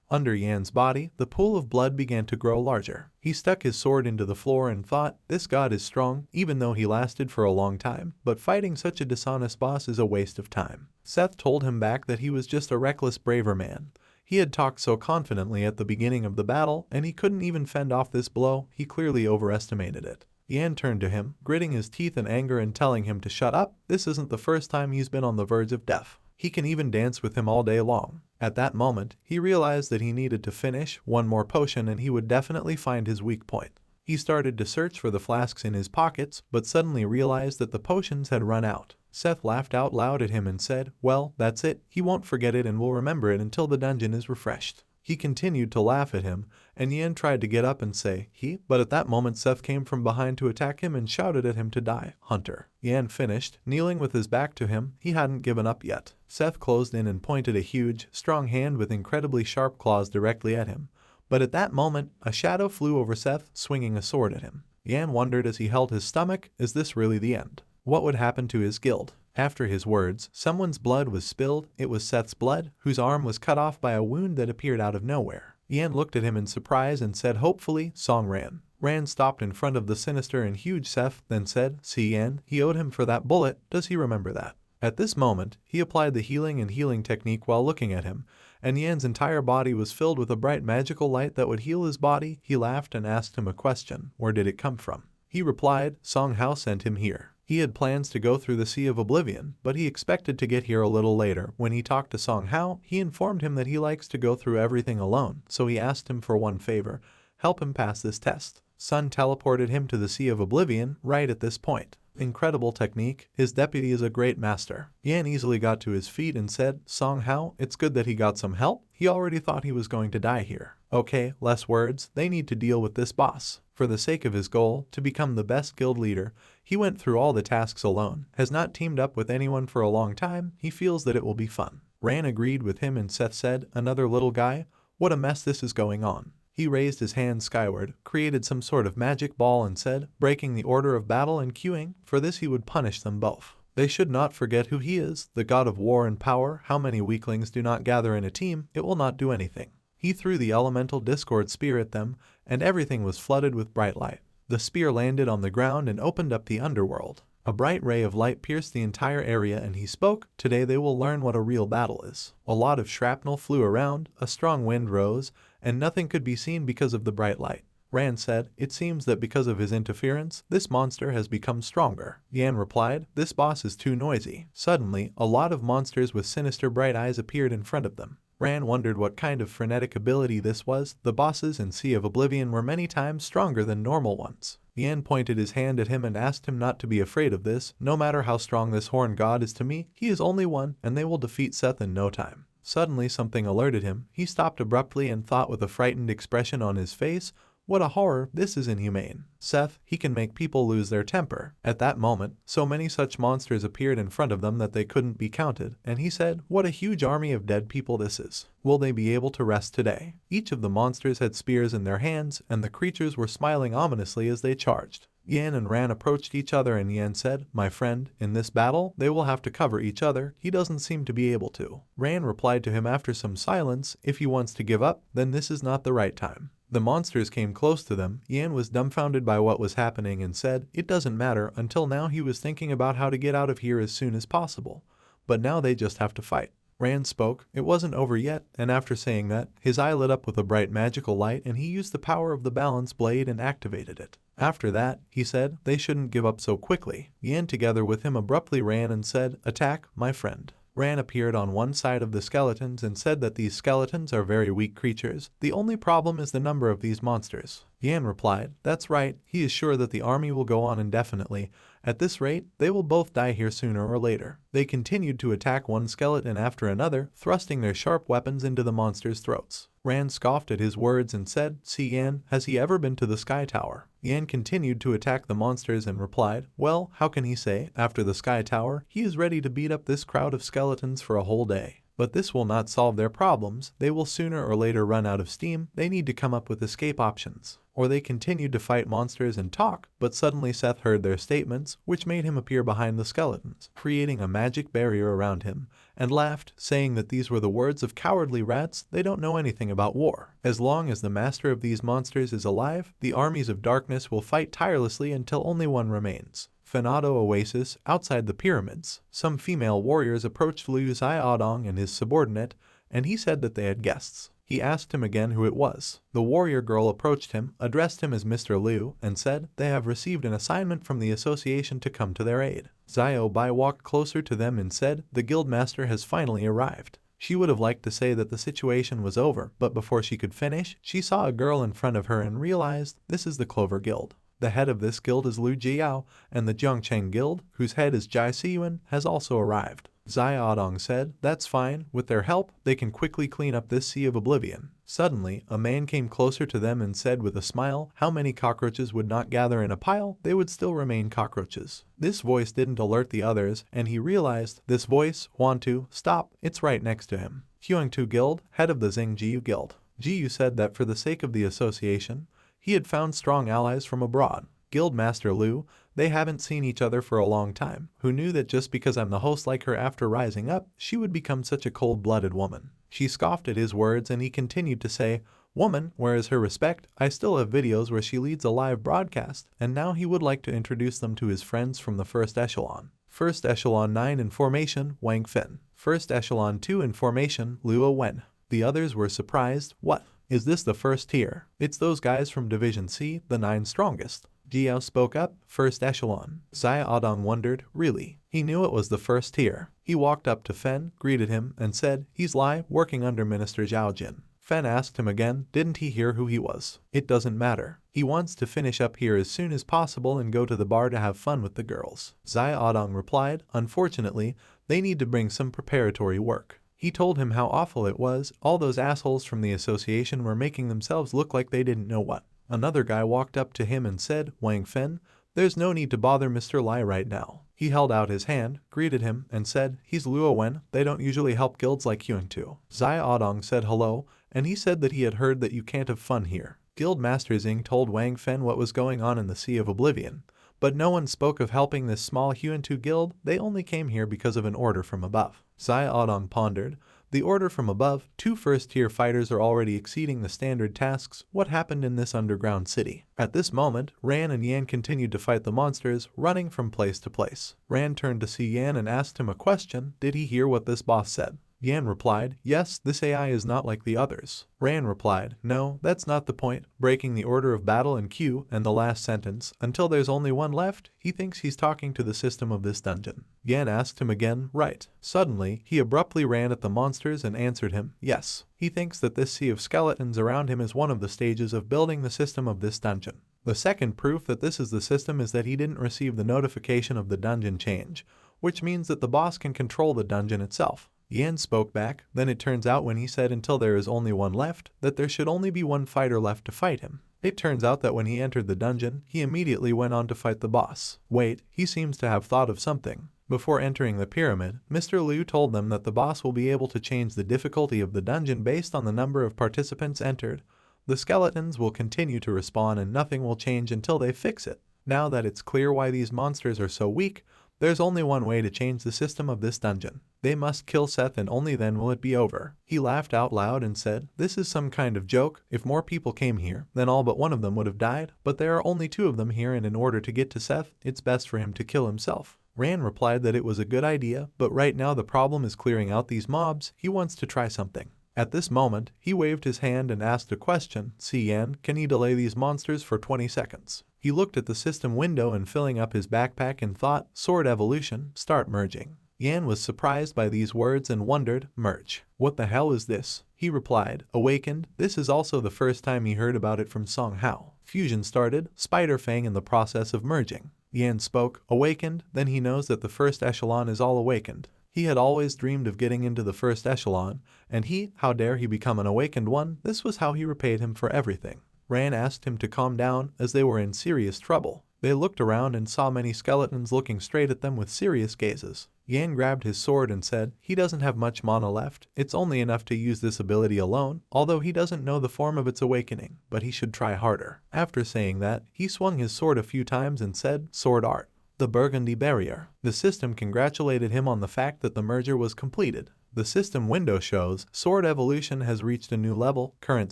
Under Yan's body, the pool of blood began to grow larger. He stuck his sword into the floor and thought, this god is strong, even though he lasted for a long time, but fighting such a dishonest boss is a waste of time. Seth told him back that he was just a reckless braver man. He had talked so confidently at the beginning of the battle, and he couldn't even fend off this blow. He clearly overestimated it. Yan turned to him, gritting his teeth in anger and telling him to shut up. This isn't the first time he's been on the verge of death. He can even dance with him all day long. At that moment, he realized that he needed to finish one more potion and he would definitely find his weak point. He started to search for the flasks in his pockets, but suddenly realized that the potions had run out. Seth laughed out loud at him and said, well, that's it. He won't forget it and will remember it until the dungeon is refreshed. He continued to laugh at him, and Yan tried to get up and say, but at that moment Seth came from behind to attack him and shouted at him to die. Hunter. Yan finished, kneeling with his back to him. He hadn't given up yet. Seth closed in and pointed a huge, strong hand with incredibly sharp claws directly at him. But at that moment, a shadow flew over Seth, swinging a sword at him. Yan wondered as he held his stomach, is this really the end? What would happen to his guild? After his words, someone's blood was spilled. It was Seth's blood, whose arm was cut off by a wound that appeared out of nowhere. Yan looked at him in surprise and said hopefully, Song Ran. Ran stopped in front of the sinister and huge Seth, then said, see Yan, he owed him for that bullet. Does he remember that? At this moment, he applied the healing technique while looking at him, and Yan's entire body was filled with a bright magical light that would heal his body. He laughed and asked him a question. Where did it come from? He replied, Song Hao sent him here. He had plans to go through the Sea of Oblivion, but he expected to get here a little later. When he talked to Song Hao, he informed him that he likes to go through everything alone, so he asked him for one favor, help him pass this test. Sun teleported him to the Sea of Oblivion right at this point. Incredible technique. His deputy is a great master. Yan easily got to his feet and said, Song Hao, it's good that he got some help. He already thought he was going to die here. Okay, less words. They need to deal with this boss. For the sake of his goal, to become the best guild leader, he went through all the tasks alone. Has not teamed up with anyone for a long time. He feels that it will be fun. Ran agreed with him and Seth said, another little guy? What a mess this is going on. He raised his hand skyward, created some sort of magic ball and said, breaking the order of battle and queuing, for this he would punish them both. They should not forget who he is, the god of war and power. How many weaklings do not gather in a team? It will not do anything. He threw the elemental discord spear at them, and everything was flooded with bright light. The spear landed on the ground and opened up the underworld. A bright ray of light pierced the entire area and he spoke, "Today they will learn what a real battle is." A lot of shrapnel flew around, a strong wind rose, and nothing could be seen because of the bright light. Rand said, "It seems that because of his interference, this monster has become stronger." Yan replied, "This boss is too noisy." Suddenly, a lot of monsters with sinister bright eyes appeared in front of them. Rand wondered what kind of frenetic ability this was. The bosses in Sea of Oblivion were many times stronger than normal ones. Yan pointed his hand at him and asked him not to be afraid of this. "No matter how strong this horn god is to me, he is only one, and they will defeat Seth in no time." Suddenly something alerted him. He stopped abruptly and thought with a frightened expression on his face, "What a horror, this is inhumane. Seth, he can make people lose their temper." At that moment, so many such monsters appeared in front of them that they couldn't be counted, and he said, "What a huge army of dead people this is. Will they be able to rest today?" Each of the monsters had spears in their hands, and the creatures were smiling ominously as they charged. Yan and Ran approached each other and Yan said, "My friend, in this battle, they will have to cover each other. He doesn't seem to be able to." Ran replied to him after some silence, "If he wants to give up, then this is not the right time." The monsters came close to them. Yan was dumbfounded by what was happening and said, "It doesn't matter." Until now he was thinking about how to get out of here as soon as possible. But now they just have to fight. Rand spoke. It wasn't over yet, and after saying that, his eye lit up with a bright magical light and he used the power of the balance blade and activated it. After that, he said, "They shouldn't give up so quickly." Yan together with him abruptly ran and said, "Attack, my friend." Ran appeared on one side of the skeletons and said that these skeletons are very weak creatures. The only problem is the number of these monsters. Yan replied, "That's right, he is sure that the army will go on indefinitely. At this rate, they will both die here sooner or later." They continued to attack one skeleton after another, thrusting their sharp weapons into the monsters' throats. Rand scoffed at his words and said, "See Yan, has he ever been to the Sky Tower?" Yan continued to attack the monsters and replied, "Well, how can he say, after the Sky Tower, he is ready to beat up this crowd of skeletons for a whole day. But this will not solve their problems. They will sooner or later run out of steam. They need to come up with escape options." Or they continued to fight monsters and talk, but suddenly Seth heard their statements, which made him appear behind the skeletons, creating a magic barrier around him, and laughed, saying that these were the words of cowardly rats. They don't know anything about war. As long as the master of these monsters is alive, the armies of darkness will fight tirelessly until only one remains. Fenado Oasis, outside the pyramids. Some female warriors approached Liu Xiaodong and his subordinate, and he said that they had guests. He asked him again who it was. The warrior girl approached him, addressed him as Mr. Liu, and said, "They have received an assignment from the association to come to their aid." Xiao Bai walked closer to them and said, "The guild master has finally arrived." She would have liked to say that the situation was over, but before she could finish, she saw a girl in front of her and realized, this is the Clover Guild. The head of this guild is Lu Jiao, and the Zhongcheng Guild, whose head is Jai Siyuan, has also arrived. Xiaodong said, "That's fine. With their help, they can quickly clean up this Sea of Oblivion." Suddenly, a man came closer to them and said with a smile, "How many cockroaches would not gather in a pile? They would still remain cockroaches." This voice didn't alert the others, and he realized, this voice, Huantu, stop, it's right next to him. Huangtu Guild, head of the Zhengjiu Guild. Jiyu said that for the sake of the association, he had found strong allies from abroad. Guildmaster Liu, they haven't seen each other for a long time. Who knew that just because I'm the host like her after rising up, she would become such a cold-blooded woman? She scoffed at his words and he continued to say, "Woman, where is her respect? I still have videos where she leads a live broadcast," and now he would like to introduce them to his friends from the First Echelon. First Echelon 9 in formation, Wang Fin. First Echelon 2 in formation, Luo Wen. The others were surprised. What? Is this the first tier? It's those guys from Division C, the 9 strongest. Jiao spoke up, First Echelon. Xiaodong wondered, really? He knew it was the first tier. He walked up to Fen, greeted him, and said, "He's Lai, working under Minister Zhao Jin." Fen asked him again, didn't he hear who he was? It doesn't matter. He wants to finish up here as soon as possible and go to the bar to have fun with the girls. Xiaodong replied, "Unfortunately, they need to bring some preparatory work." He told him how awful it was. All those assholes from the association were making themselves look like they didn't know what. Another guy walked up to him and said, "Wang Fen, there's no need to bother Mr. Lai right now." He held out his hand, greeted him, and said, "He's Luo Wen. They don't usually help guilds like Huangtu." Xiaodong said hello, and he said that he had heard that you can't have fun here. Guild Master Xing told Wang Fen what was going on in the Sea of Oblivion, but no one spoke of helping this small Huangtu guild. They only came here because of an order from above. Xiaodong pondered, The order from above, 2 first-tier fighters are already exceeding the standard tasks. What happened in this underground city? At this moment, Ran and Yan continued to fight the monsters, running from place to place. Ran turned to see Yan and asked him a question. Did he hear what this boss said? Yan replied, yes, this AI is not like the others. Ran replied, no, that's not the point. Breaking the order of battle in Q and the last sentence, until there's only one left, he thinks he's talking to the system of this dungeon. Yan asked him again, right. Suddenly, he abruptly ran at the monsters and answered him, yes. He thinks that this sea of skeletons around him is one of the stages of building the system of this dungeon. The second proof that this is the system is that he didn't receive the notification of the dungeon change, which means that the boss can control the dungeon itself. Yan spoke back, then it turns out when he said until there is only one left, that there should only be one fighter left to fight him. It turns out that when he entered the dungeon, he immediately went on to fight the boss. Wait, he seems to have thought of something. Before entering the pyramid, Mr. Liu told them that the boss will be able to change the difficulty of the dungeon based on the number of participants entered. The skeletons will continue to respawn and nothing will change until they fix it. Now that it's clear why these monsters are so weak, there's only one way to change the system of this dungeon. They must kill Seth and only then will it be over. He laughed out loud and said, this is some kind of joke. If more people came here, then all but one of them would have died. But there are only 2 of them here and in order to get to Seth, it's best for him to kill himself. Ran replied that it was a good idea, but right now the problem is clearing out these mobs. He wants to try something. At this moment, he waved his hand and asked a question. Yan, can he delay these monsters for 20 seconds? He looked at the system window and filling up his backpack and thought, sword evolution, start merging. Yan was surprised by these words and wondered, merge. What the hell is this? He replied, awakened. This is also the first time he heard about it from Song Hao. Fusion started, Spider Fang in the process of merging. Yan spoke, awakened, then he knows that the first echelon is all awakened. He had always dreamed of getting into the first echelon, and how dare he become an awakened one? This was how he repaid him for everything. Ran asked him to calm down as they were in serious trouble. They looked around and saw many skeletons looking straight at them with serious gazes. Yan grabbed his sword and said, he doesn't have much mana left, it's only enough to use this ability alone, although he doesn't know the form of its awakening, but he should try harder. After saying that, he swung his sword a few times and said, sword art. The Burgundy Barrier. The system congratulated him on the fact that the merger was completed. The system window shows, sword evolution has reached a new level, current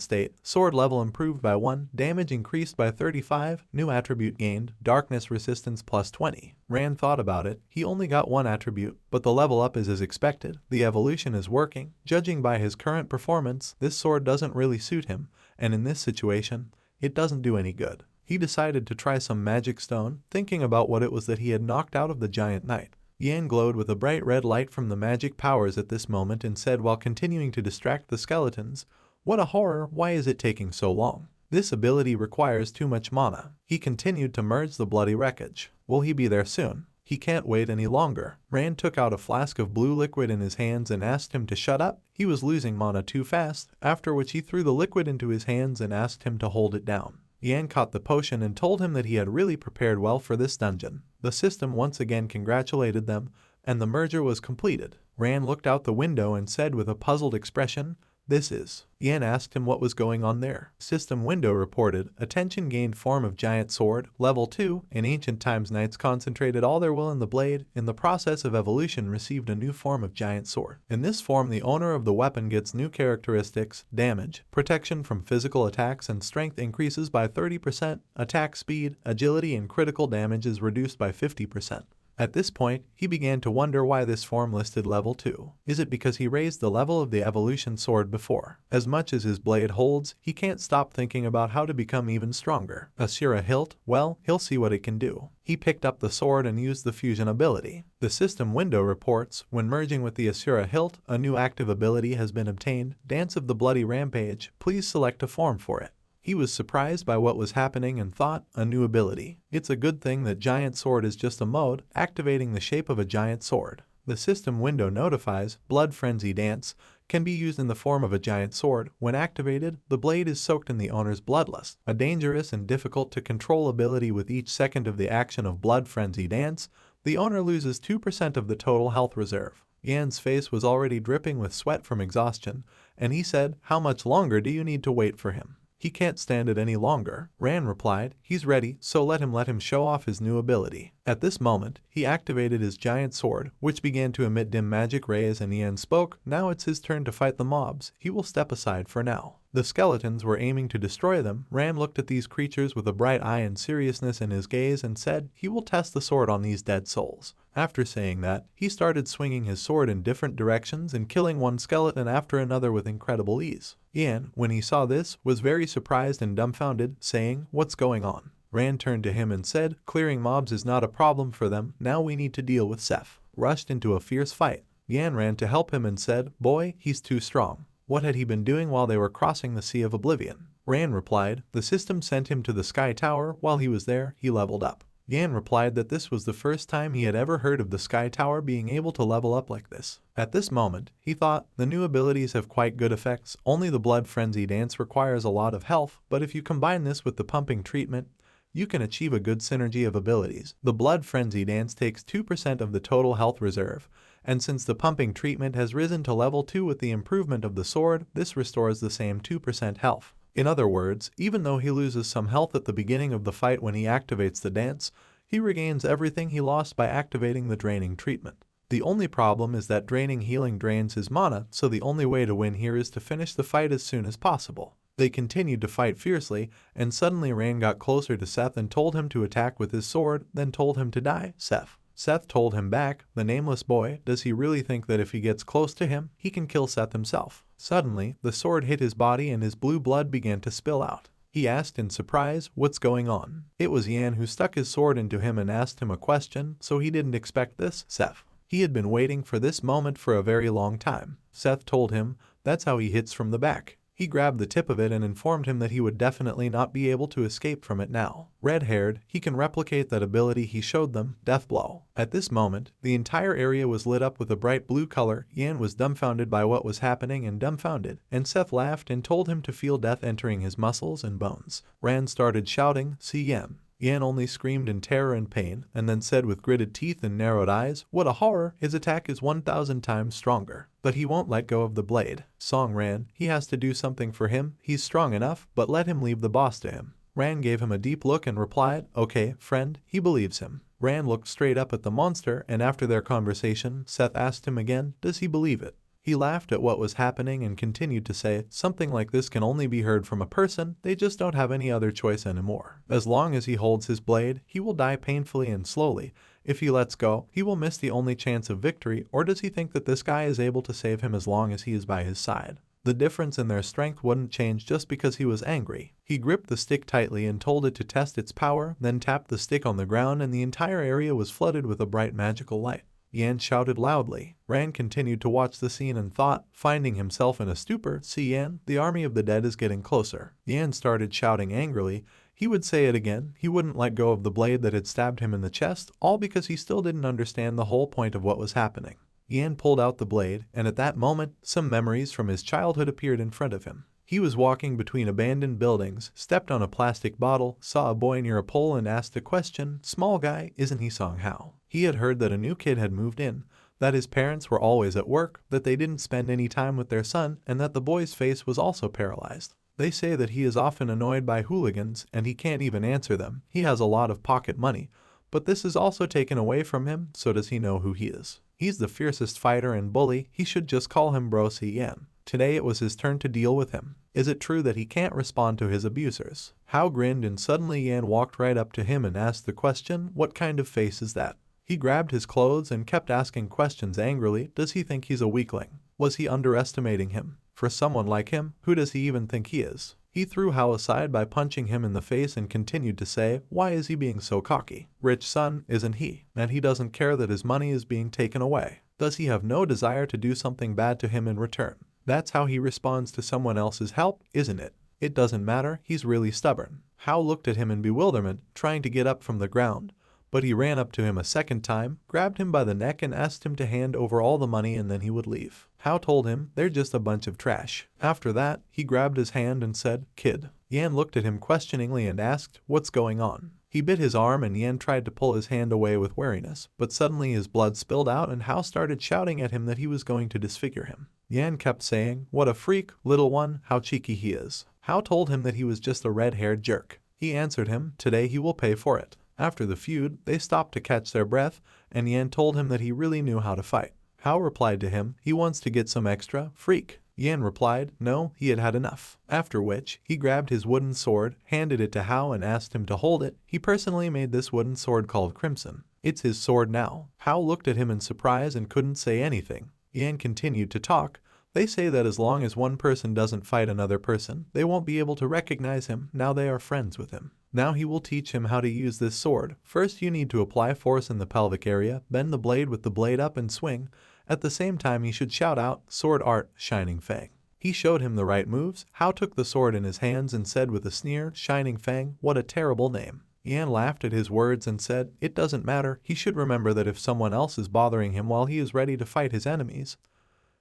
state, sword level improved by 1, damage increased by 35, new attribute gained, darkness resistance plus 20. Ran thought about it, he only got 1 attribute, but the level up is as expected, the evolution is working. Judging by his current performance, this sword doesn't really suit him, and in this situation, it doesn't do any good. He decided to try some magic stone, thinking about what it was that he had knocked out of the giant knight. Yan glowed with a bright red light from the magic powers at this moment and said while continuing to distract the skeletons, what a horror, why is it taking so long? This ability requires too much mana. He continued to merge the bloody wreckage. Will he be there soon? He can't wait any longer. Rand took out a flask of blue liquid in his hands and asked him to shut up. He was losing mana too fast, after which he threw the liquid into his hands and asked him to hold it down. Yan caught the potion and told him that he had really prepared well for this dungeon. The system once again congratulated them, and the merger was completed. Rand looked out the window and said with a puzzled expression, "This is." Yan asked him what was going on there. System window reported, attention gained form of giant sword, level 2, in ancient times knights concentrated all their will in the blade, in the process of evolution received a new form of giant sword. In this form the owner of the weapon gets new characteristics, damage, protection from physical attacks and strength increases by 30%, attack speed, agility and critical damage is reduced by 50%. At this point, he began to wonder why this form listed level 2. Is it because he raised the level of the evolution sword before? As much as his blade holds, he can't stop thinking about how to become even stronger. Asura hilt, well, he'll see what it can do. He picked up the sword and used the fusion ability. The system window reports, when merging with the Asura hilt, a new active ability has been obtained, Dance of the Bloody Rampage. Please select a form for it. He was surprised by what was happening and thought, a new ability. It's a good thing that Giant Sword is just a mode, activating the shape of a giant sword. The system window notifies, Blood Frenzy Dance can be used in the form of a giant sword. When activated, the blade is soaked in the owner's bloodlust, a dangerous and difficult to control ability. With each second of the action of Blood Frenzy Dance, the owner loses 2% of the total health reserve. Yan's face was already dripping with sweat from exhaustion, and he said, "How much longer do you need to wait for him?" He can't stand it any longer. Ran replied, he's ready, so let him show off his new ability. At this moment, he activated his giant sword, which began to emit dim magic rays, and Yan spoke, now it's his turn to fight the mobs. He will step aside for now. The skeletons were aiming to destroy them. Ran looked at these creatures with a bright eye and seriousness in his gaze and said, he will test the sword on these dead souls. After saying that, he started swinging his sword in different directions and killing one skeleton after another with incredible ease. Yan, when he saw this, was very surprised and dumbfounded, saying, what's going on? Ran turned to him and said, clearing mobs is not a problem for them, now we need to deal with Seth. Rushed into a fierce fight. Yan ran to help him and said, boy, he's too strong. What had he been doing while they were crossing the Sea of Oblivion? Ran replied, the system sent him to the Sky Tower. While he was there, he leveled up. Yan replied that this was the first time he had ever heard of the Sky Tower being able to level up like this. At this moment, he thought, the new abilities have quite good effects, only the Blood Frenzy dance requires a lot of health, but if you combine this with the pumping treatment, you can achieve a good synergy of abilities. The Blood Frenzy dance takes 2% of the total health reserve, and since the pumping treatment has risen to level 2 with the improvement of the sword, this restores the same 2% health. In other words, even though he loses some health at the beginning of the fight when he activates the dance, he regains everything he lost by activating the draining treatment. The only problem is that draining healing drains his mana, so the only way to win here is to finish the fight as soon as possible. They continued to fight fiercely, and suddenly Ran got closer to Seth and told him to attack with his sword, then told him to die, Seth. Seth told him back, the nameless boy, does he really think that if he gets close to him, he can kill Seth himself? Suddenly, the sword hit his body and his blue blood began to spill out. He asked in surprise, what's going on? It was Yan who stuck his sword into him and asked him a question, so he didn't expect this, Seth. He had been waiting for this moment for a very long time. Seth told him, that's how he hits from the back. He grabbed the tip of it and informed him that he would definitely not be able to escape from it now. Red-haired, he can replicate that ability he showed them, Death Blow. At this moment, the entire area was lit up with a bright blue color. Yan was dumbfounded by what was happening and dumbfounded, and Seth laughed and told him to feel death entering his muscles and bones. Ran started shouting, see Yan. Yan only screamed in terror and pain, and then said with gritted teeth and narrowed eyes, what a horror, his attack is 1,000 times stronger. But he won't let go of the blade. Song Ran, he has to do something for him, he's strong enough, but let him leave the boss to him. Ran gave him a deep look and replied, okay, friend, he believes him. Ran looked straight up at the monster, and after their conversation, Seth asked him again, does he believe it? He laughed at what was happening and continued to say, something like this can only be heard from a person, they just don't have any other choice anymore. As long as he holds his blade, he will die painfully and slowly. If he lets go, he will miss the only chance of victory, or does he think that this guy is able to save him as long as he is by his side? The difference in their strength wouldn't change just because he was angry. He gripped the stick tightly and told it to test its power, then tapped the stick on the ground and the entire area was flooded with a bright magical light. Yan shouted loudly. Ran continued to watch the scene and thought, finding himself in a stupor, see Yan, the army of the dead is getting closer. Yan started shouting angrily. He would say it again, he wouldn't let go of the blade that had stabbed him in the chest, all because he still didn't understand the whole point of what was happening. Yan pulled out the blade, and at that moment, some memories from his childhood appeared in front of him. He was walking between abandoned buildings, stepped on a plastic bottle, saw a boy near a pole and asked a question, small guy, isn't he Song Hao? He had heard that a new kid had moved in, that his parents were always at work, that they didn't spend any time with their son, and that the boy's face was also paralyzed. They say that he is often annoyed by hooligans and he can't even answer them. He has a lot of pocket money, but this is also taken away from him, so does he know who he is? He's the fiercest fighter and bully, he should just call him Bro Yan. Today it was his turn to deal with him. Is it true that he can't respond to his abusers? Hao grinned and suddenly Yan walked right up to him and asked the question, what kind of face is that? He grabbed his clothes and kept asking questions angrily. Does he think he's a weakling? Was he underestimating him? For someone like him, who does he even think he is? He threw Hao aside by punching him in the face and continued to say, why is he being so cocky? Rich son, isn't he? And he doesn't care that his money is being taken away. Does he have no desire to do something bad to him in return? That's how he responds to someone else's help, isn't it? It doesn't matter, he's really stubborn. Hao looked at him in bewilderment, trying to get up from the ground. But he ran up to him a second time, grabbed him by the neck and asked him to hand over all the money and then he would leave. Hao told him, they're just a bunch of trash. After that, he grabbed his hand and said, kid. Yan looked at him questioningly and asked, what's going on? He bit his arm and Yan tried to pull his hand away with wariness, but suddenly his blood spilled out and Hao started shouting at him that he was going to disfigure him. Yan kept saying, what a freak, little one, how cheeky he is. Hao told him that he was just a red-haired jerk. He answered him, today he will pay for it. After the feud, they stopped to catch their breath, and Yan told him that he really knew how to fight. Hao replied to him, he wants to get some extra, freak. Yan replied, no, he had had enough. After which, he grabbed his wooden sword, handed it to Hao and asked him to hold it. He personally made this wooden sword called Crimson. It's his sword now. Hao looked at him in surprise and couldn't say anything. Yan continued to talk. They say that as long as one person doesn't fight another person, they won't be able to recognize him. Now they are friends with him. Now he will teach him how to use this sword. First you need to apply force in the pelvic area, bend the blade with the blade up and swing. At the same time he should shout out, sword art, Shining Fang. He showed him the right moves. Hao took the sword in his hands and said with a sneer, Shining Fang, what a terrible name. Yan laughed at his words and said, it doesn't matter, he should remember that if someone else is bothering him while he is ready to fight his enemies,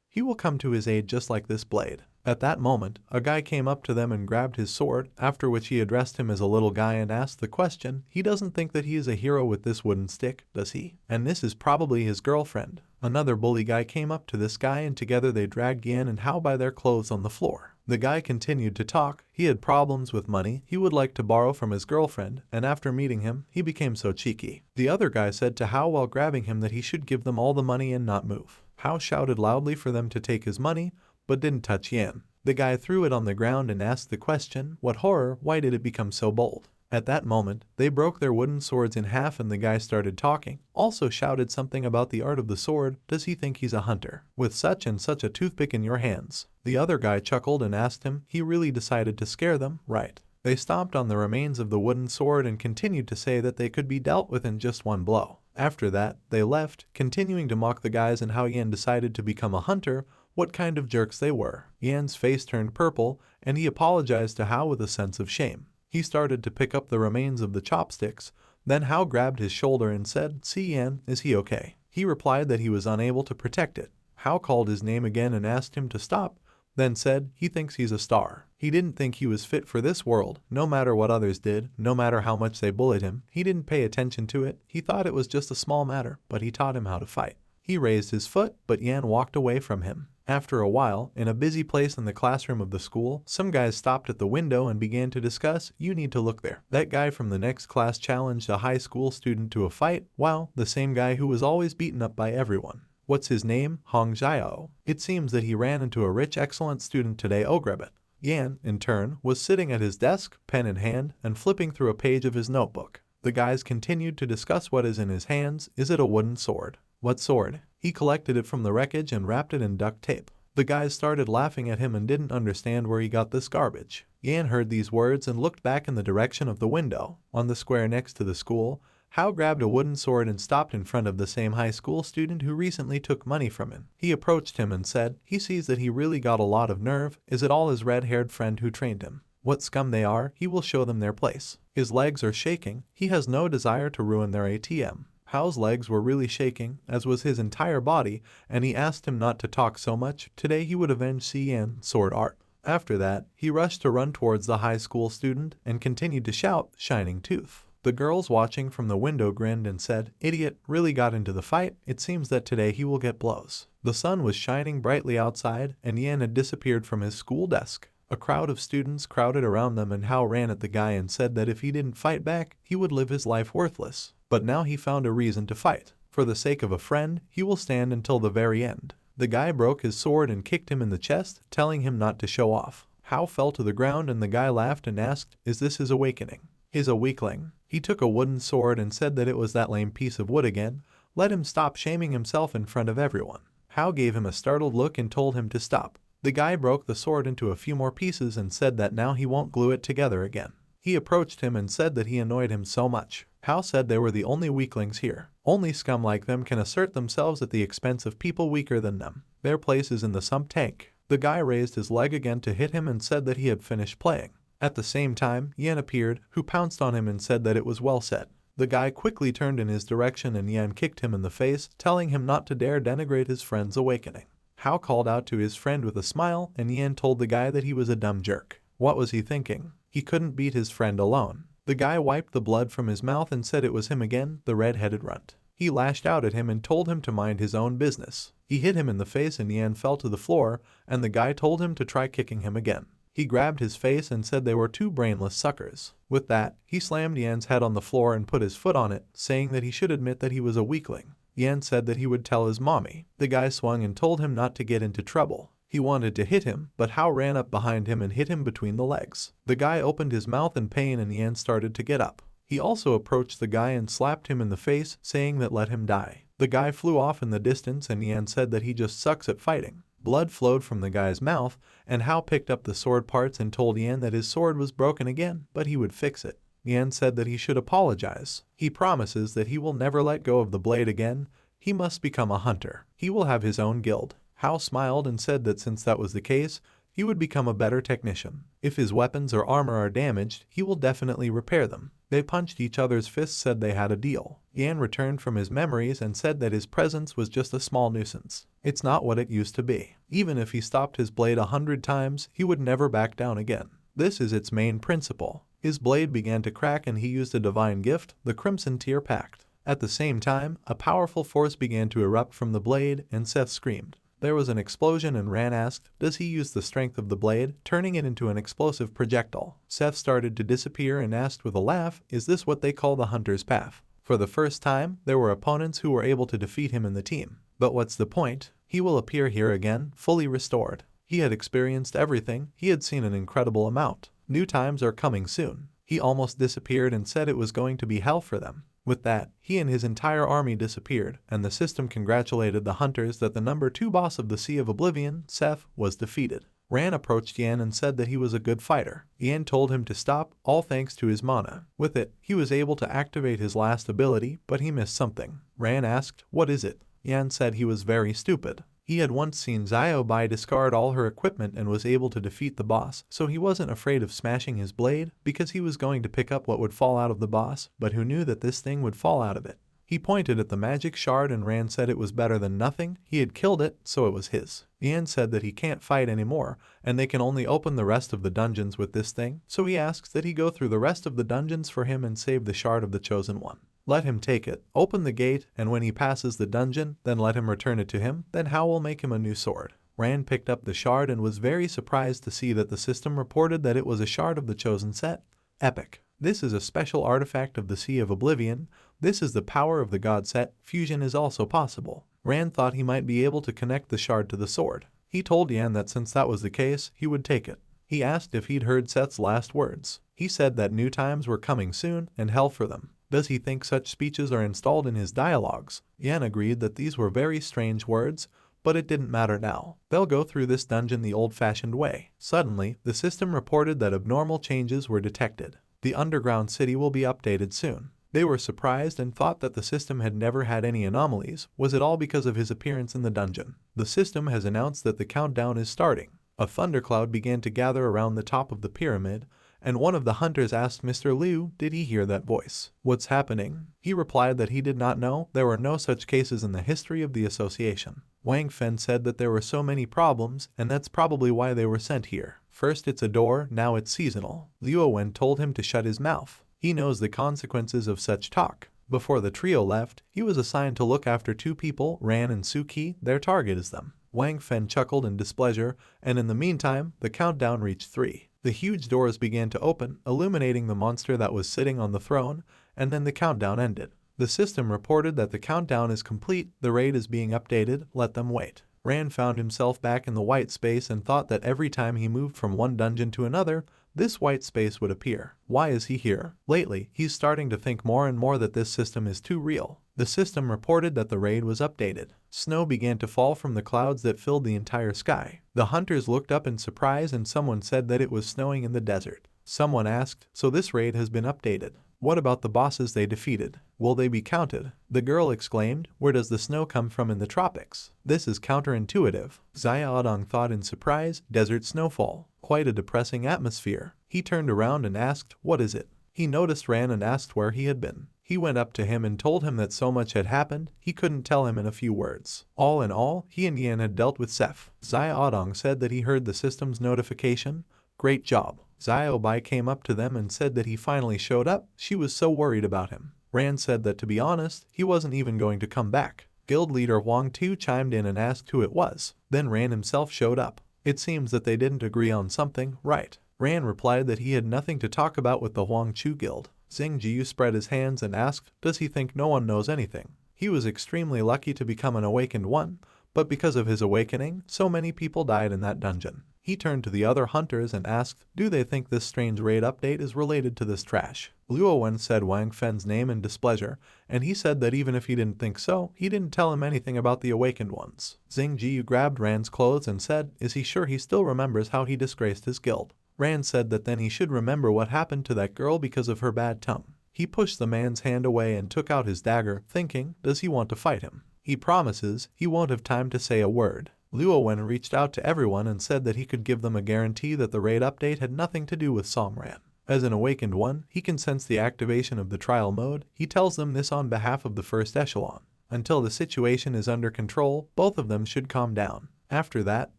he will come to his aid just like this blade. At that moment, a guy came up to them and grabbed his sword, after which he addressed him as a little guy and asked the question, he doesn't think that he is a hero with this wooden stick, does he? And this is probably his girlfriend. Another bully guy came up to this guy and together they dragged Yan and Hao by their clothes on the floor. The guy continued to talk. He had problems with money. He would like to borrow from his girlfriend, and after meeting him, he became so cheeky. The other guy said to Hao while grabbing him that he should give them all the money and not move. Hao shouted loudly for them to take his money, but didn't touch Yan. The guy threw it on the ground and asked the question, what horror, why did it become so bold? At that moment, they broke their wooden swords in half and the guy started talking, also shouted something about the art of the sword. Does he think he's a hunter? With such and such a toothpick in your hands. The other guy chuckled and asked him, he really decided to scare them, right? They stomped on the remains of the wooden sword and continued to say that they could be dealt with in just one blow. After that, they left, continuing to mock the guys and how Yan decided to become a hunter, what kind of jerks they were. Yan's face turned purple, and he apologized to Hao with a sense of shame. He started to pick up the remains of the chopsticks, then Hao grabbed his shoulder and said, see Yan, is he okay? He replied that he was unable to protect it. Hao called his name again and asked him to stop, then said, he thinks he's a star. He didn't think he was fit for this world, no matter what others did, no matter how much they bullied him. He didn't pay attention to it. He thought it was just a small matter, but he taught him how to fight. He raised his foot, but Yan walked away from him. After a while, in a busy place in the classroom of the school, some guys stopped at the window and began to discuss, you need to look there. That guy from the next class challenged a high school student to a fight. Wow, the same guy who was always beaten up by everyone. What's his name? Hong Jiao. It seems that he ran into a rich excellent student today, Ogrebet. Yan, in turn, was sitting at his desk, pen in hand, and flipping through a page of his notebook. The guys continued to discuss what is in his hands. Is it a wooden sword? What sword? He collected it from the wreckage and wrapped it in duct tape. The guys started laughing at him and didn't understand where he got this garbage. Yan heard these words and looked back in the direction of the window. On the square next to the school, Hao grabbed a wooden sword and stopped in front of the same high school student who recently took money from him. He approached him and said, he sees that he really got a lot of nerve. Is it all his red-haired friend who trained him? What scum they are, he will show them their place. His legs are shaking. He has no desire to ruin their ATM. Hao's legs were really shaking, as was his entire body, and he asked him not to talk so much. Today he would avenge Cian, sword art. After that, he rushed to run towards the high school student and continued to shout, Shining Tooth. The girls watching from the window grinned and said, idiot, really got into the fight. It seems that today he will get blows. The sun was shining brightly outside, and Yan had disappeared from his school desk. A crowd of students crowded around them and Hao ran at the guy and said that if he didn't fight back, he would live his life worthless. But now he found a reason to fight. For the sake of a friend, he will stand until the very end. The guy broke his sword and kicked him in the chest, telling him not to show off. Hao fell to the ground and the guy laughed and asked, is this his awakening? He's a weakling. He took a wooden sword and said that it was that lame piece of wood again. Let him stop shaming himself in front of everyone. Hao gave him a startled look and told him to stop. The guy broke the sword into a few more pieces and said that now he won't glue it together again. He approached him and said that he annoyed him so much. Hao said they were the only weaklings here. Only scum like them can assert themselves at the expense of people weaker than them. Their place is in the sump tank. The guy raised his leg again to hit him and said that he had finished playing. At the same time, Yan appeared, who pounced on him and said that it was well said. The guy quickly turned in his direction and Yan kicked him in the face, telling him not to dare denigrate his friend's awakening. Hao called out to his friend with a smile, and Yan told the guy that he was a dumb jerk. What was he thinking? He couldn't beat his friend alone. The guy wiped the blood from his mouth and said it was him again, the red-headed runt. He lashed out at him and told him to mind his own business. He hit him in the face and Yan fell to the floor, and the guy told him to try kicking him again. He grabbed his face and said they were two brainless suckers. With that, he slammed Yan's head on the floor and put his foot on it, saying that he should admit that he was a weakling. Yan said that he would tell his mommy. The guy swung and told him not to get into trouble. He wanted to hit him, but Hao ran up behind him and hit him between the legs. The guy opened his mouth in pain and Yan started to get up. He also approached the guy and slapped him in the face, saying that let him die. The guy flew off in the distance and Yan said that he just sucks at fighting. Blood flowed from the guy's mouth, and Hao picked up the sword parts and told Yan that his sword was broken again, but he would fix it. Yan said that he should apologize. He promises that he will never let go of the blade again. He must become a hunter. He will have his own guild. Hao smiled and said that since that was the case, he would become a better technician. If his weapons or armor are damaged, he will definitely repair them. They punched each other's fists, said they had a deal. Yan returned from his memories and said that his presence was just a small nuisance. It's not what it used to be. Even if he stopped his blade 100 times, he would never back down again. This is its main principle. His blade began to crack and he used a divine gift, the Crimson Tear Pact. At the same time, a powerful force began to erupt from the blade and Seth screamed. There was an explosion and Ran asked, does he use the strength of the blade, turning it into an explosive projectile? Seth started to disappear and asked with a laugh, is this what they call the hunter's path? For the first time, there were opponents who were able to defeat him in the team. But what's the point? He will appear here again, fully restored. He had experienced everything, he had seen an incredible amount. New times are coming soon. He almost disappeared and said it was going to be hell for them. With that, he and his entire army disappeared, and the system congratulated the hunters that the number 2 boss of the Sea of Oblivion, Seth, was defeated. Ran approached Yan and said that he was a good fighter. Yan told him to stop, all thanks to his mana. With it, he was able to activate his last ability, but he missed something. Ran asked, what is it? Yan said he was very stupid. He had once seen Xiaobai discard all her equipment and was able to defeat the boss, so he wasn't afraid of smashing his blade because he was going to pick up what would fall out of the boss, but who knew that this thing would fall out of it? He pointed at the magic shard and Ran said it was better than nothing. He had killed it, so it was his. Yan said that he can't fight anymore, and they can only open the rest of the dungeons with this thing, so he asks that he go through the rest of the dungeons for him and save the shard of the chosen one. Let him take it, open the gate, and when he passes the dungeon, then let him return it to him, then Hao will make him a new sword. Ran picked up the shard and was very surprised to see that the system reported that it was a shard of the chosen set. Epic. This is a special artifact of the Sea of Oblivion. This is the power of the god set. Fusion is also possible. Ran thought he might be able to connect the shard to the sword. He told Yan that since that was the case, he would take it. He asked if he'd heard Seth's last words. He said that new times were coming soon and hell for them. Does he think such speeches are installed in his dialogues? Yan agreed that these were very strange words, but it didn't matter now. They'll go through this dungeon the old-fashioned way. Suddenly, the system reported that abnormal changes were detected. The underground city will be updated soon. They were surprised and thought that the system had never had any anomalies. Was it all because of his appearance in the dungeon? The system has announced that the countdown is starting. A thundercloud began to gather around the top of the pyramid, and one of the hunters asked Mr. Liu, did he hear that voice? What's happening? He replied that he did not know. There were no such cases in the history of the association. Wang Fen said that there were so many problems, and that's probably why they were sent here. First it's a door, now it's seasonal. Liu Wen told him to shut his mouth. He knows the consequences of such talk. Before the trio left, he was assigned to look after 2 people, Ran and Suki. Their target is them. Wang Fen chuckled in displeasure, and in the meantime, the countdown reached 3. The huge doors began to open, illuminating the monster that was sitting on the throne, and then the countdown ended. The system reported that the countdown is complete, the raid is being updated, let them wait. Ran found himself back in the white space and thought that every time he moved from one dungeon to another, this white space would appear. Why is he here? Lately, he's starting to think more and more that this system is too real. The system reported that the raid was updated. Snow began to fall from the clouds that filled the entire sky. The hunters looked up in surprise and someone said that it was snowing in the desert. Someone asked, so this raid has been updated. What about the bosses they defeated? Will they be counted? The girl exclaimed, where does the snow come from in the tropics? This is counterintuitive. Xiaodong thought in surprise, desert snowfall. Quite a depressing atmosphere. He turned around and asked, what is it? He noticed Ran and asked where he had been. He went up to him and told him that so much had happened, he couldn't tell him in a few words. All in all, he and Yan had dealt with Seth. Xiaodong said that he heard the system's notification. Great job. Xiaobai came up to them and said that he finally showed up. She was so worried about him. Ran said that to be honest, he wasn't even going to come back. Guild leader Wang Tu chimed in and asked who it was. Then Ran himself showed up. It seems that they didn't agree on something, right? Ran replied that he had nothing to talk about with the Huang Chu Guild. Xing Jiu spread his hands and asked, does he think no one knows anything? He was extremely lucky to become an awakened one, but because of his awakening, so many people died in that dungeon. He turned to the other hunters and asked, do they think this strange raid update is related to this trash? Luo Wen said Wang Fen's name in displeasure, and he said that even if he didn't think so, he didn't tell him anything about the awakened ones. Xing Jiu grabbed Ran's clothes and said, is he sure he still remembers how he disgraced his guild? Ran said that then he should remember what happened to that girl because of her bad tongue. He pushed the man's hand away and took out his dagger, thinking, does he want to fight him? He promises he won't have time to say a word. Luo Wen reached out to everyone and said that he could give them a guarantee that the raid update had nothing to do with Songran. As an awakened one, he can sense the activation of the trial mode. He tells them this on behalf of the first echelon. Until the situation is under control, both of them should calm down. After that,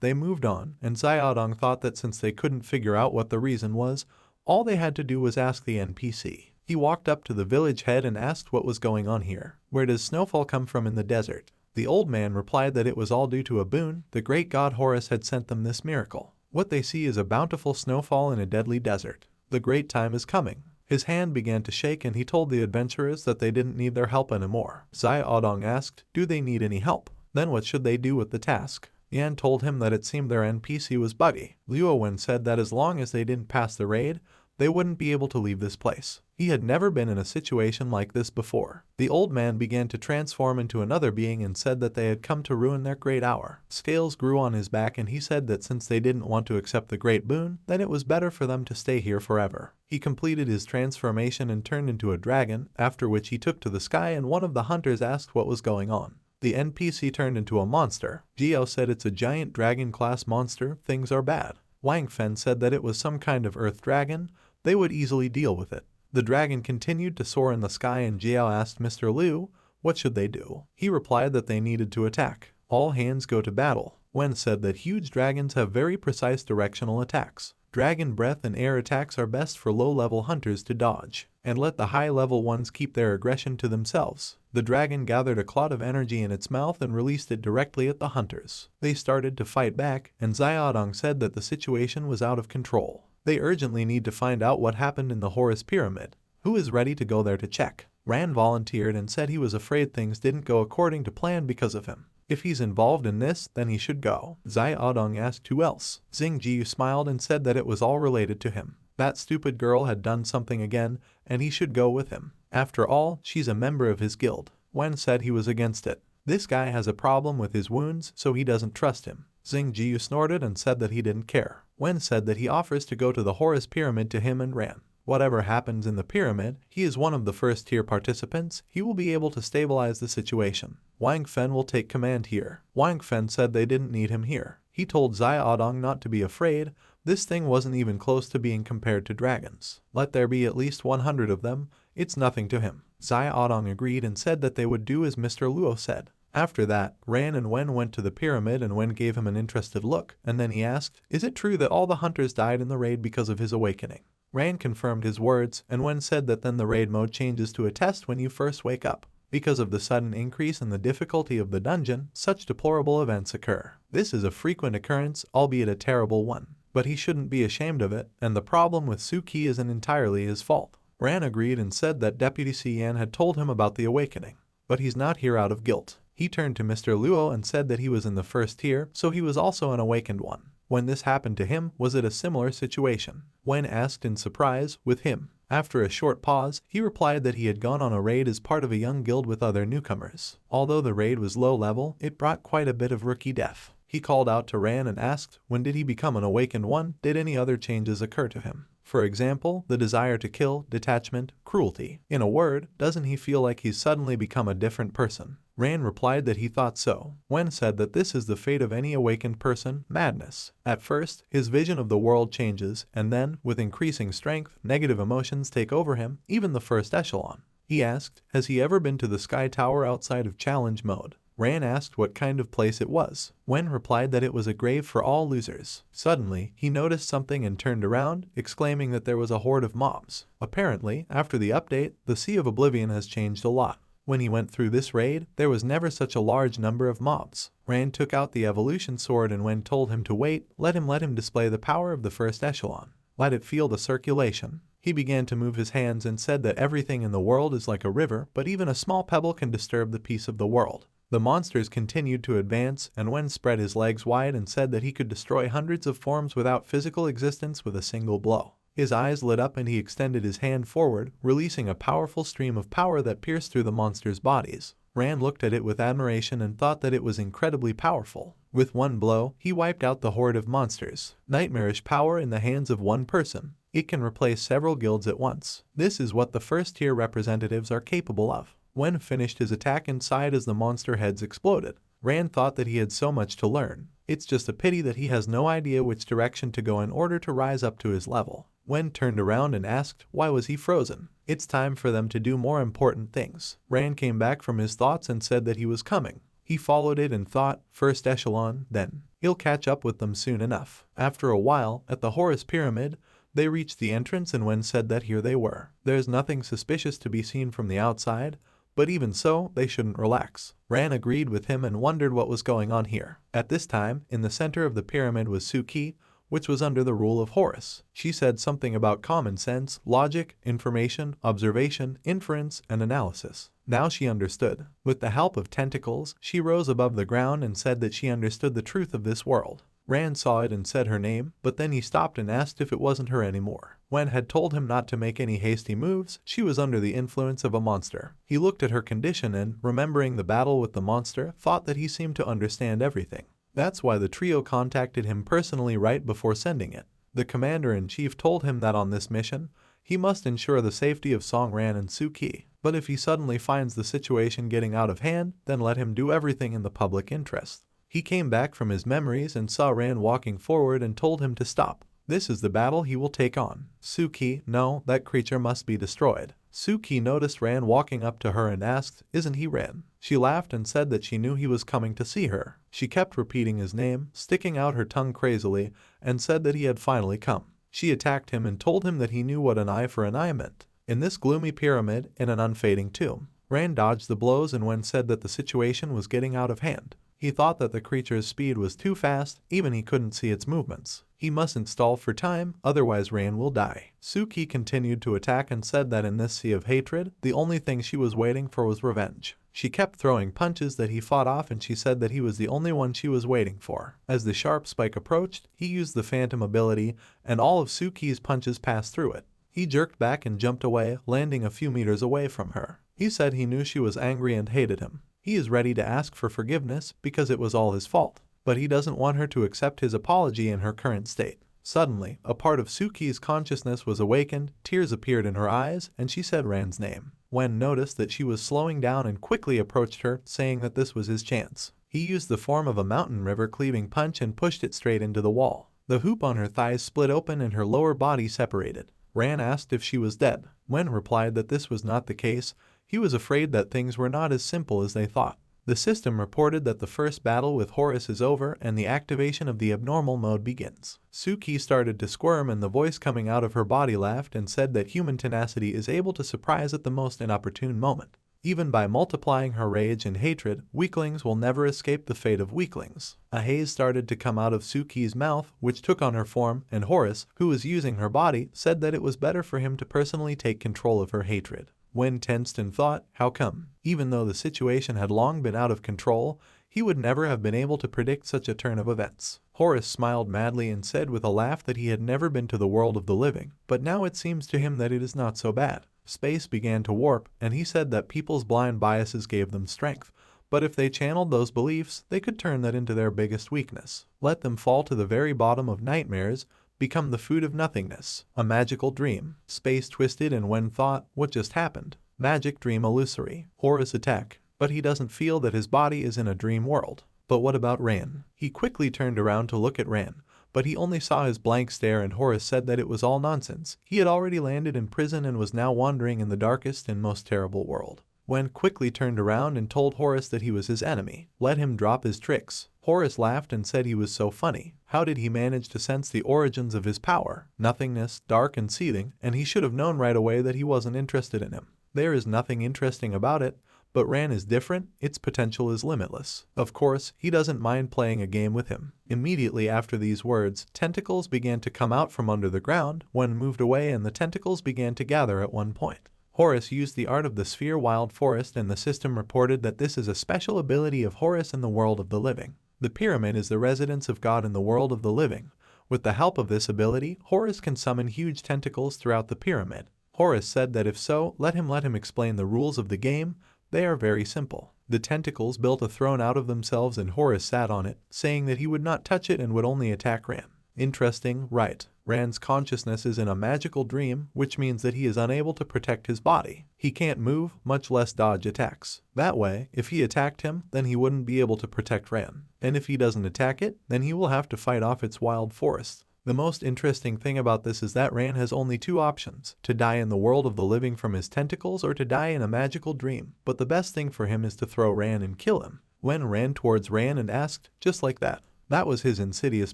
they moved on, and Xiaodong thought that since they couldn't figure out what the reason was, all they had to do was ask the NPC. He walked up to the village head and asked what was going on here. Where does snowfall come from in the desert? The old man replied that it was all due to a boon. The great god Horus had sent them this miracle. What they see is a bountiful snowfall in a deadly desert. The great time is coming. His hand began to shake and he told the adventurers that they didn't need their help anymore. Xiaodong asked, do they need any help? Then what should they do with the task? Yan told him that it seemed their NPC was buggy. Luo Wen said that as long as they didn't pass the raid, they wouldn't be able to leave this place. He had never been in a situation like this before. The old man began to transform into another being and said that they had come to ruin their great hour. Scales grew on his back and he said that since they didn't want to accept the great boon, then it was better for them to stay here forever. He completed his transformation and turned into a dragon, after which he took to the sky and one of the hunters asked what was going on. The NPC turned into a monster. Jiao said it's a giant dragon-class monster, things are bad. Wang Fen said that it was some kind of earth dragon, they would easily deal with it. The dragon continued to soar in the sky and Jiao asked Mr. Liu, what should they do? He replied that they needed to attack. All hands go to battle. Wen said that huge dragons have very precise directional attacks. Dragon breath and air attacks are best for low-level hunters to dodge, and let the high-level ones keep their aggression to themselves. The dragon gathered a clot of energy in its mouth and released it directly at the hunters. They started to fight back, and Xiaodong said that the situation was out of control. They urgently need to find out what happened in the Horus Pyramid. Who is ready to go there to check? Ran volunteered and said he was afraid things didn't go according to plan because of him. If he's involved in this, then he should go. Xiaodong asked who else. Xing Jiu smiled and said that it was all related to him. That stupid girl had done something again, and he should go with him. After all, she's a member of his guild. Wen said he was against it. This guy has a problem with his wounds, so he doesn't trust him. Xing Jiu snorted and said that he didn't care. Wen said that he offers to go to the Horus Pyramid to him and Ran. Whatever happens in the pyramid, he is one of the first-tier participants. He will be able to stabilize the situation. Wang Fen will take command here. Wang Fen said they didn't need him here. He told Xiaodong not to be afraid. This thing wasn't even close to being compared to dragons. Let there be at least 100 of them. It's nothing to him. Xiaodong agreed and said that they would do as Mr. Luo said. After that, Ran and Wen went to the pyramid and Wen gave him an interested look, and then he asked, is it true that all the hunters died in the raid because of his awakening? Ran confirmed his words, and Wen said that then the raid mode changes to a test when you first wake up. Because of the sudden increase in the difficulty of the dungeon, such deplorable events occur. This is a frequent occurrence, albeit a terrible one. But he shouldn't be ashamed of it, and the problem with Suki isn't entirely his fault. Ran agreed and said that Deputy Cian had told him about the awakening. But he's not here out of guilt. He turned to Mr. Luo and said that he was in the first tier, so he was also an awakened one. When this happened to him, was it a similar situation? Wen asked in surprise, with him. After a short pause, he replied that he had gone on a raid as part of a young guild with other newcomers. Although the raid was low level, it brought quite a bit of rookie death. He called out to Ran and asked, when did he become an awakened one? Did any other changes occur to him? For example, the desire to kill, detachment, cruelty. In a word, doesn't he feel like he's suddenly become a different person? Ran replied that he thought so. Wen said that this is the fate of any awakened person, madness. At first, his vision of the world changes, and then, with increasing strength, negative emotions take over him, even the first echelon. He asked, has he ever been to the Sky Tower outside of challenge mode? Ran asked what kind of place it was. Wen replied that it was a grave for all losers. Suddenly, he noticed something and turned around, exclaiming that there was a horde of mobs. Apparently, after the update, the Sea of Oblivion has changed a lot. When he went through this raid, there was never such a large number of mobs. Rand took out the evolution sword and when told him to wait, let him display the power of the first echelon. Let it feel the circulation. He began to move his hands and said that everything in the world is like a river, but even a small pebble can disturb the peace of the world. The monsters continued to advance, and Wen spread his legs wide and said that he could destroy hundreds of forms without physical existence with a single blow. His eyes lit up and he extended his hand forward, releasing a powerful stream of power that pierced through the monsters' bodies. Rand looked at it with admiration and thought that it was incredibly powerful. With one blow, he wiped out the horde of monsters. Nightmarish power in the hands of one person. It can replace several guilds at once. This is what the first-tier representatives are capable of. Wen finished his attack and sighed as the monster heads exploded. Rand thought that he had so much to learn. It's just a pity that he has no idea which direction to go in order to rise up to his level. Wen turned around and asked, why was he frozen? It's time for them to do more important things. Rand came back from his thoughts and said that he was coming. He followed it and thought, first echelon, then. He'll catch up with them soon enough. After a while, at the Horus Pyramid, they reached the entrance and Wen said that here they were. There's nothing suspicious to be seen from the outside, but even so, they shouldn't relax. Ran agreed with him and wondered what was going on here. At this time, in the center of the pyramid was Suki, which was under the rule of Horus. She said something about common sense, logic, information, observation, inference, and analysis. Now she understood. With the help of tentacles, she rose above the ground and said that she understood the truth of this world. Rand saw it and said her name, but then he stopped and asked if it wasn't her anymore. Wen had told him not to make any hasty moves. She was under the influence of a monster. He looked at her condition and, remembering the battle with the monster, thought that he seemed to understand everything. That's why the trio contacted him personally right before sending it. The commander-in-chief told him that on this mission, he must ensure the safety of Song Ran and Suki. But if he suddenly finds the situation getting out of hand, then let him do everything in the public interest. He came back from his memories and saw Rand walking forward and told him to stop. This is the battle he will take on. Suki, no, that creature must be destroyed. Suki noticed Rand walking up to her and asked, isn't he Ran? She laughed and said that she knew he was coming to see her. She kept repeating his name, sticking out her tongue crazily, and said that he had finally come. She attacked him and told him that he knew what an eye for an eye meant. In this gloomy pyramid, in an unfading tomb, Rand dodged the blows and Wen said that the situation was getting out of hand. He thought that the creature's speed was too fast, even he couldn't see its movements. He mustn't stall for time, otherwise Rand will die. Suki continued to attack and said that in this sea of hatred, the only thing she was waiting for was revenge. She kept throwing punches that he fought off and she said that he was the only one she was waiting for. As the sharp spike approached, he used the phantom ability and all of Suki's punches passed through it. He jerked back and jumped away, landing a few meters away from her. He said he knew she was angry and hated him. He is ready to ask for forgiveness because it was all his fault, but he doesn't want her to accept his apology in her current state. Suddenly, a part of Suki's consciousness was awakened, tears appeared in her eyes, and she said Rand's name. Wen noticed that she was slowing down and quickly approached her, saying that this was his chance. He used the form of a mountain river cleaving punch and pushed it straight into the wall. The hoop on her thighs split open and her lower body separated. Ran asked if she was dead. Wen replied that this was not the case. He was afraid that things were not as simple as they thought. The system reported that the first battle with Horus is over and the activation of the abnormal mode begins. Suki started to squirm and the voice coming out of her body laughed and said that human tenacity is able to surprise at the most inopportune moment. Even by multiplying her rage and hatred, weaklings will never escape the fate of weaklings. A haze started to come out of Suki's mouth, which took on her form, and Horus, who was using her body, said that it was better for him to personally take control of her hatred. Wen tensed and thought, how come? Even though the situation had long been out of control, he would never have been able to predict such a turn of events. Horus smiled madly and said with a laugh that he had never been to the world of the living, but now it seems to him that it is not so bad. Space began to warp, and he said that people's blind biases gave them strength, but if they channeled those beliefs, they could turn that into their biggest weakness. Let them fall to the very bottom of nightmares, become the food of nothingness. A magical dream. Space twisted and Wen thought, what just happened? Magic dream illusory. Horus attack. But he doesn't feel that his body is in a dream world. But what about Ran? He quickly turned around to look at Ran, but he only saw his blank stare and Horus said that it was all nonsense. He had already landed in prison and was now wandering in the darkest and most terrible world. Wen quickly turned around and told Horus that he was his enemy. Let him drop his tricks. Horus laughed and said he was so funny. How did he manage to sense the origins of his power? Nothingness, dark and seething, and he should have known right away that he wasn't interested in him. There is nothing interesting about it, But Ran is different, its potential is limitless. Of course, he doesn't mind playing a game with him. Immediately after these words, tentacles began to come out from under the ground. Wen moved away and the tentacles began to gather at one point. Horus used the art of the sphere wild forest, and the system reported that this is a special ability of Horus in the world of the living. The pyramid is the residence of God in the world of the living. With the help of this ability, Horus can summon huge tentacles throughout the pyramid. Horus said that if so, let him explain the rules of the game. They are very simple. The tentacles built a throne out of themselves and Horus sat on it, saying that he would not touch it and would only attack Ran. Interesting, right? Ran's consciousness is in a magical dream, which means that he is unable to protect his body. He can't move, much less dodge attacks. That way, if he attacked him, then he wouldn't be able to protect Ran. And if he doesn't attack it, then he will have to fight off its wild forest. The most interesting thing about this is that Ran has only two options: to die in the world of the living from his tentacles or to die in a magical dream. But the best thing for him is to throw Ran and kill him. Wen ran towards Ran and asked, just like that. That was his insidious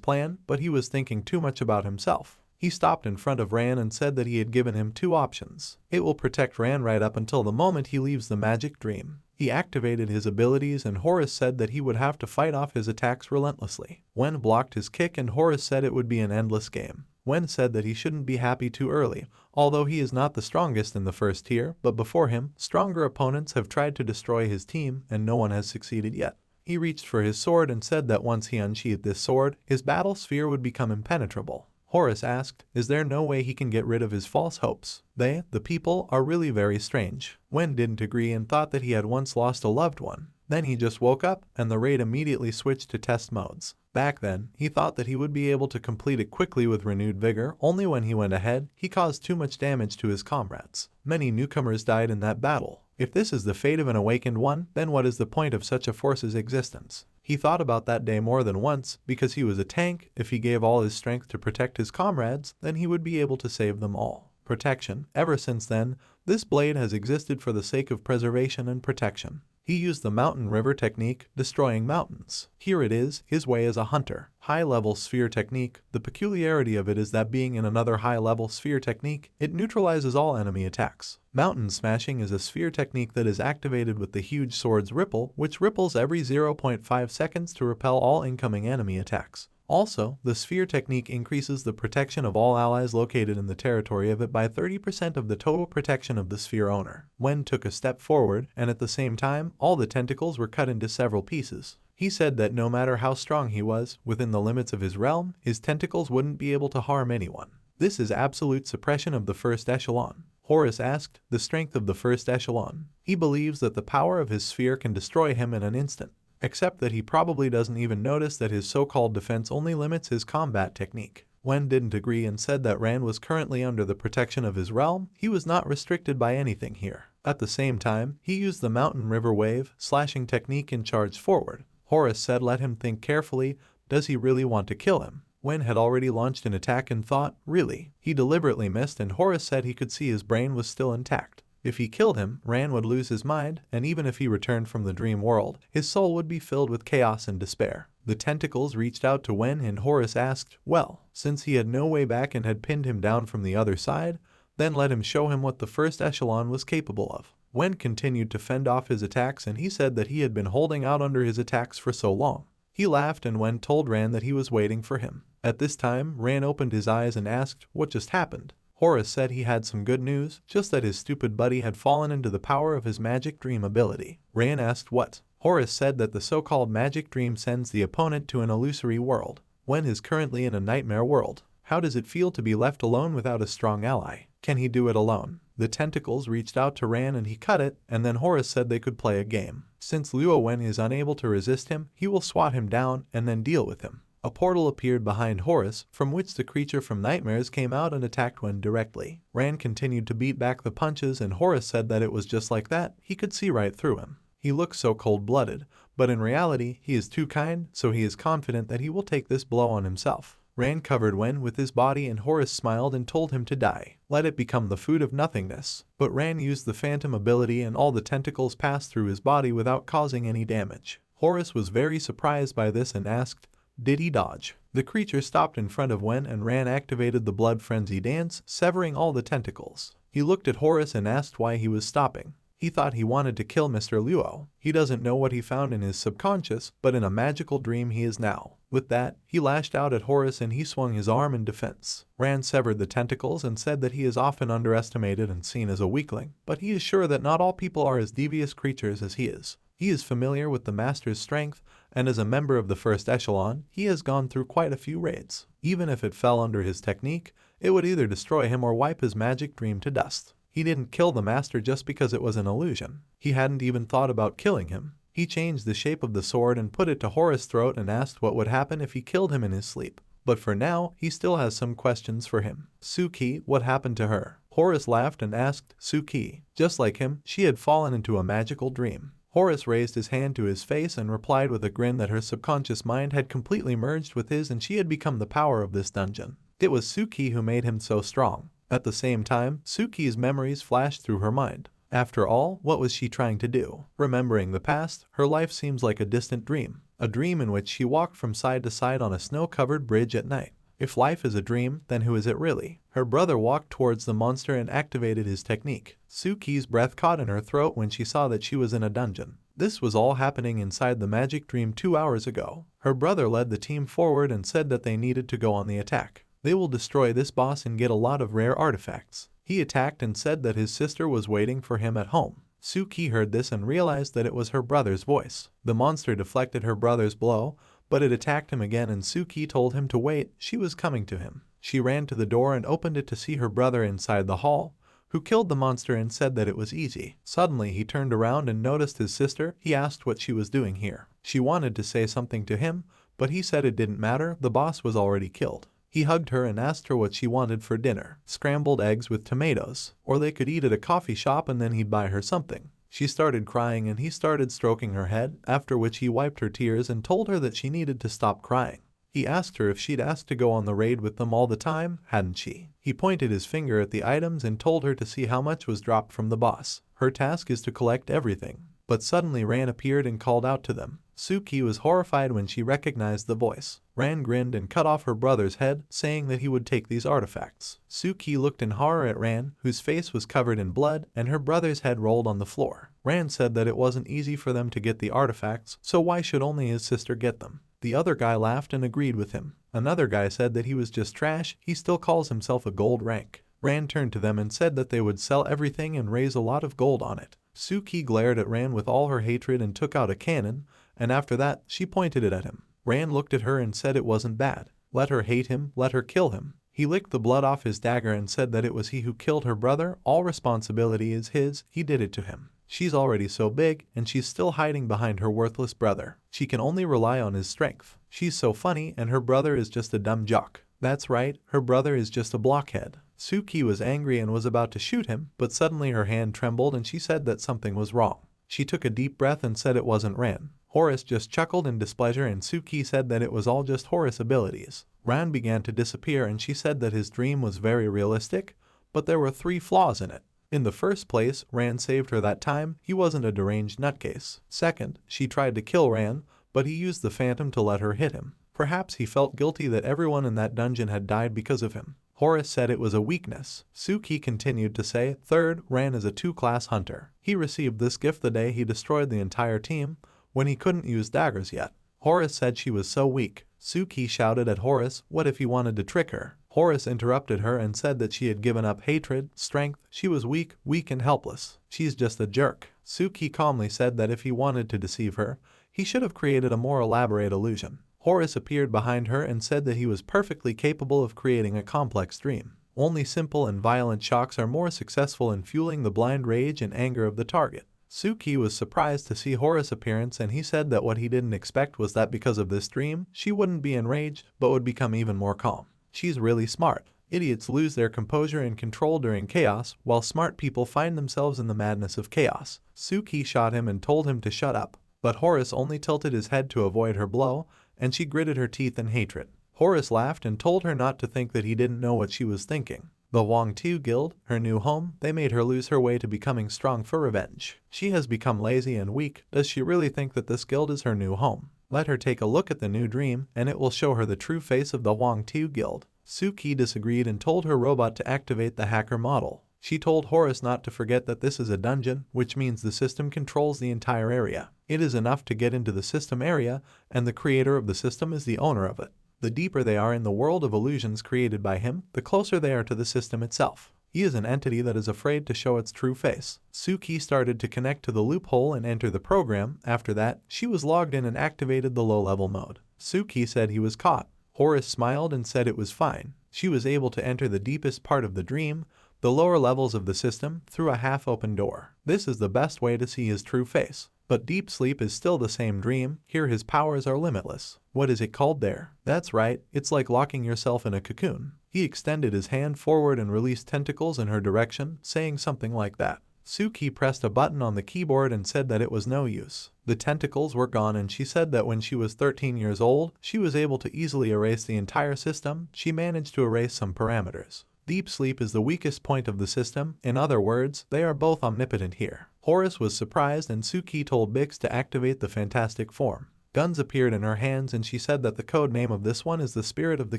plan, but he was thinking too much about himself. He stopped in front of Ran and said that he had given him two options. It will protect Ran right up until the moment he leaves the magic dream. He activated his abilities and Horus said that he would have to fight off his attacks relentlessly. Wen blocked his kick and Horus said it would be an endless game. Wen said that he shouldn't be happy too early, although he is not the strongest in the first tier, but before him, stronger opponents have tried to destroy his team and no one has succeeded yet. He reached for his sword and said that once he unsheathed this sword, his battle sphere would become impenetrable. Horus asked, is there no way he can get rid of his false hopes? They, the people, are really very strange. Wen didn't agree and thought that he had once lost a loved one. Then he just woke up and the raid immediately switched to test modes. Back then, he thought that he would be able to complete it quickly with renewed vigor, only when he went ahead, he caused too much damage to his comrades. Many newcomers died in that battle. If this is the fate of an awakened one, then what is the point of such a force's existence? He thought about that day more than once, because he was a tank. If he gave all his strength to protect his comrades, then he would be able to save them all. Protection. Ever since then, this blade has existed for the sake of preservation and protection. He used the mountain river technique, destroying mountains. Here it is, his way as a hunter. High-level sphere technique. The peculiarity of it is that being in another high-level sphere technique, it neutralizes all enemy attacks. Mountain smashing is a sphere technique that is activated with the huge sword's ripple, which ripples every 0.5 seconds to repel all incoming enemy attacks. Also, the sphere technique increases the protection of all allies located in the territory of it by 30% of the total protection of the sphere owner. Wen took a step forward, and at the same time, all the tentacles were cut into several pieces. He said that no matter how strong he was, within the limits of his realm, his tentacles wouldn't be able to harm anyone. This is absolute suppression of the first echelon. Horus asked, the strength of the first echelon. He believes that the power of his sphere can destroy him in an instant. Except that he probably doesn't even notice that his so-called defense only limits his combat technique. Wen didn't agree and said that Ran was currently under the protection of his realm. He was not restricted by anything here. At the same time, he used the mountain river wave, slashing technique and charged forward. Horus said let him think carefully. Does he really want to kill him? Wen had already launched an attack and thought, really? He deliberately missed and Horus said he could see his brain was still intact. If he killed him, Ran would lose his mind, and even if he returned from the dream world, his soul would be filled with chaos and despair. The tentacles reached out to Wen and Horus asked, well, since he had no way back and had pinned him down from the other side, then let him show him what the first echelon was capable of. Wen continued to fend off his attacks and he said that he had been holding out under his attacks for so long. He laughed and Wen told Ran that he was waiting for him. At this time, Ran opened his eyes and asked, what just happened? Horus said he had some good news, just that his stupid buddy had fallen into the power of his magic dream ability. Ran asked what? Horus said that the so-called magic dream sends the opponent to an illusory world. Wen is currently in a nightmare world. How does it feel to be left alone without a strong ally? Can he do it alone? The tentacles reached out to Ran and he cut it, and then Horus said they could play a game. Since Luo Wen is unable to resist him, he will swat him down and then deal with him. A portal appeared behind Horus, from which the creature from nightmares came out and attacked Wen directly. Ran continued to beat back the punches and Horus said that it was just like that, he could see right through him. He looks so cold-blooded, but in reality, he is too kind, so he is confident that he will take this blow on himself. Ran covered Wen with his body and Horus smiled and told him to die. Let it become the food of nothingness. But Ran used the phantom ability and all the tentacles passed through his body without causing any damage. Horus was very surprised by this and asked, did he dodge? The creature stopped in front of Wen and Ran activated the blood frenzy dance, severing all the tentacles. He looked at Horus and asked why he was stopping. He thought he wanted to kill Mr. Luo. He doesn't know what he found in his subconscious, but in a magical dream he is now. With that, he lashed out at Horace and he swung his arm in defense. Rand severed the tentacles and said that he is often underestimated and seen as a weakling, but he is sure that not all people are as devious creatures as he is. He is familiar with the Master's strength, and as a member of the first echelon, he has gone through quite a few raids. Even if it fell under his technique, it would either destroy him or wipe his magic dream to dust. He didn't kill the Master just because it was an illusion. He hadn't even thought about killing him. He changed the shape of the sword and put it to Horace's throat and asked what would happen if he killed him in his sleep. But for now, he still has some questions for him. Suki, what happened to her? Horace laughed and asked Suki. Just like him, she had fallen into a magical dream. Horace raised his hand to his face and replied with a grin that her subconscious mind had completely merged with his and she had become the power of this dungeon. It was Suki who made him so strong. At the same time, Suki's memories flashed through her mind. After all, what was she trying to do? Remembering the past, her life seems like a distant dream. A dream in which she walked from side to side on a snow-covered bridge at night. If life is a dream, then who is it really? Her brother walked towards the monster and activated his technique. Suki's breath caught in her throat when she saw that she was in a dungeon. This was all happening inside the magic dream 2 hours ago. Her brother led the team forward and said that they needed to go on the attack. They will destroy this boss and get a lot of rare artifacts. He attacked and said that his sister was waiting for him at home. Suki heard this and realized that it was her brother's voice. The monster deflected her brother's blow, but it attacked him again and Suki told him to wait, she was coming to him. She ran to the door and opened it to see her brother inside the hall, who killed the monster and said that it was easy. Suddenly he turned around and noticed his sister. He asked what she was doing here. She wanted to say something to him, but he said it didn't matter, the boss was already killed. He hugged her and asked her what she wanted for dinner. Scrambled eggs with tomatoes. Or they could eat at a coffee shop and then he'd buy her something. She started crying and he started stroking her head, after which he wiped her tears and told her that she needed to stop crying. He asked her if she'd asked to go on the raid with them all the time, hadn't she? He pointed his finger at the items and told her to see how much was dropped from the boss. Her task is to collect everything. But suddenly Ran appeared and called out to them. Suki was horrified when she recognized the voice. Ran grinned and cut off her brother's head, saying that he would take these artifacts. Suki looked in horror at Ran, whose face was covered in blood, and her brother's head rolled on the floor. Ran said that it wasn't easy for them to get the artifacts, so why should only his sister get them? The other guy laughed and agreed with him. Another guy said that he was just trash, he still calls himself a gold rank. Ran turned to them and said that they would sell everything and raise a lot of gold on it. Suki glared at Ran with all her hatred and took out a cannon, and after that, she pointed it at him. Ran looked at her and said it wasn't bad. Let her hate him, let her kill him. He licked the blood off his dagger and said that it was he who killed her brother, all responsibility is his, he did it to him. She's already so big, and she's still hiding behind her worthless brother. She can only rely on his strength. She's so funny, and her brother is just a dumb jock. That's right, her brother is just a blockhead. Suki was angry and was about to shoot him, but suddenly her hand trembled and she said that something was wrong. She took a deep breath and said it wasn't Ran. Horace just chuckled in displeasure and Suki said that it was all just Horace abilities. Ran began to disappear and she said that his dream was very realistic, but there were 3 flaws in it. In the first place, Ran saved her that time, he wasn't a deranged nutcase. Second, she tried to kill Ran, but he used the phantom to let her hit him. Perhaps he felt guilty that everyone in that dungeon had died because of him. Horace said it was a weakness. Suki continued to say, third, Ran is a 2-class hunter. He received this gift the day he destroyed the entire team, when he couldn't use daggers yet. Horace said she was so weak. Suki shouted at Horace, what if he wanted to trick her? Horace interrupted her and said that she had given up hatred, strength, she was weak and helpless. She's just a jerk. Suki calmly said that if he wanted to deceive her, he should have created a more elaborate illusion. Horace appeared behind her and said that he was perfectly capable of creating a complex dream. Only simple and violent shocks are more successful in fueling the blind rage and anger of the target. Suki was surprised to see Horace's appearance and he said that what he didn't expect was that because of this dream, she wouldn't be enraged, but would become even more calm. She's really smart. Idiots lose their composure and control during chaos, while smart people find themselves in the madness of chaos. Suki shot him and told him to shut up, but Horace only tilted his head to avoid her blow, and she gritted her teeth in hatred. Horace laughed and told her not to think that he didn't know what she was thinking. The Wang-Tu Guild, her new home, they made her lose her way to becoming strong for revenge. She has become lazy and weak. Does she really think that this guild is her new home? Let her take a look at the new dream, and it will show her the true face of the Wang-Tu Guild. Suki disagreed and told her robot to activate the hacker model. She told Horace not to forget that this is a dungeon, which means the system controls the entire area. It is enough to get into the system area, and the creator of the system is the owner of it. The deeper they are in the world of illusions created by him, the closer they are to the system itself. He is an entity that is afraid to show its true face. Suki started to connect to the loophole and enter the program. After that, she was logged in and activated the low-level mode. Suki said he was caught. Horace smiled and said it was fine. She was able to enter the deepest part of the dream, the lower levels of the system, through a half-open door. This is the best way to see his true face. But deep sleep is still the same dream. Here his powers are limitless. What is it called there? That's right, it's like locking yourself in a cocoon. He extended his hand forward and released tentacles in her direction, saying something like that. Suki pressed a button on the keyboard and said that it was no use. The tentacles were gone, and she said that when she was 13 years old, she was able to easily erase the entire system. She managed to erase some parameters. Deep sleep is the weakest point of the system. In other words, they are both omnipotent here. Horace was surprised, and Suki told Bix to activate the fantastic form. Guns appeared in her hands, and she said that the code name of this one is the Spirit of the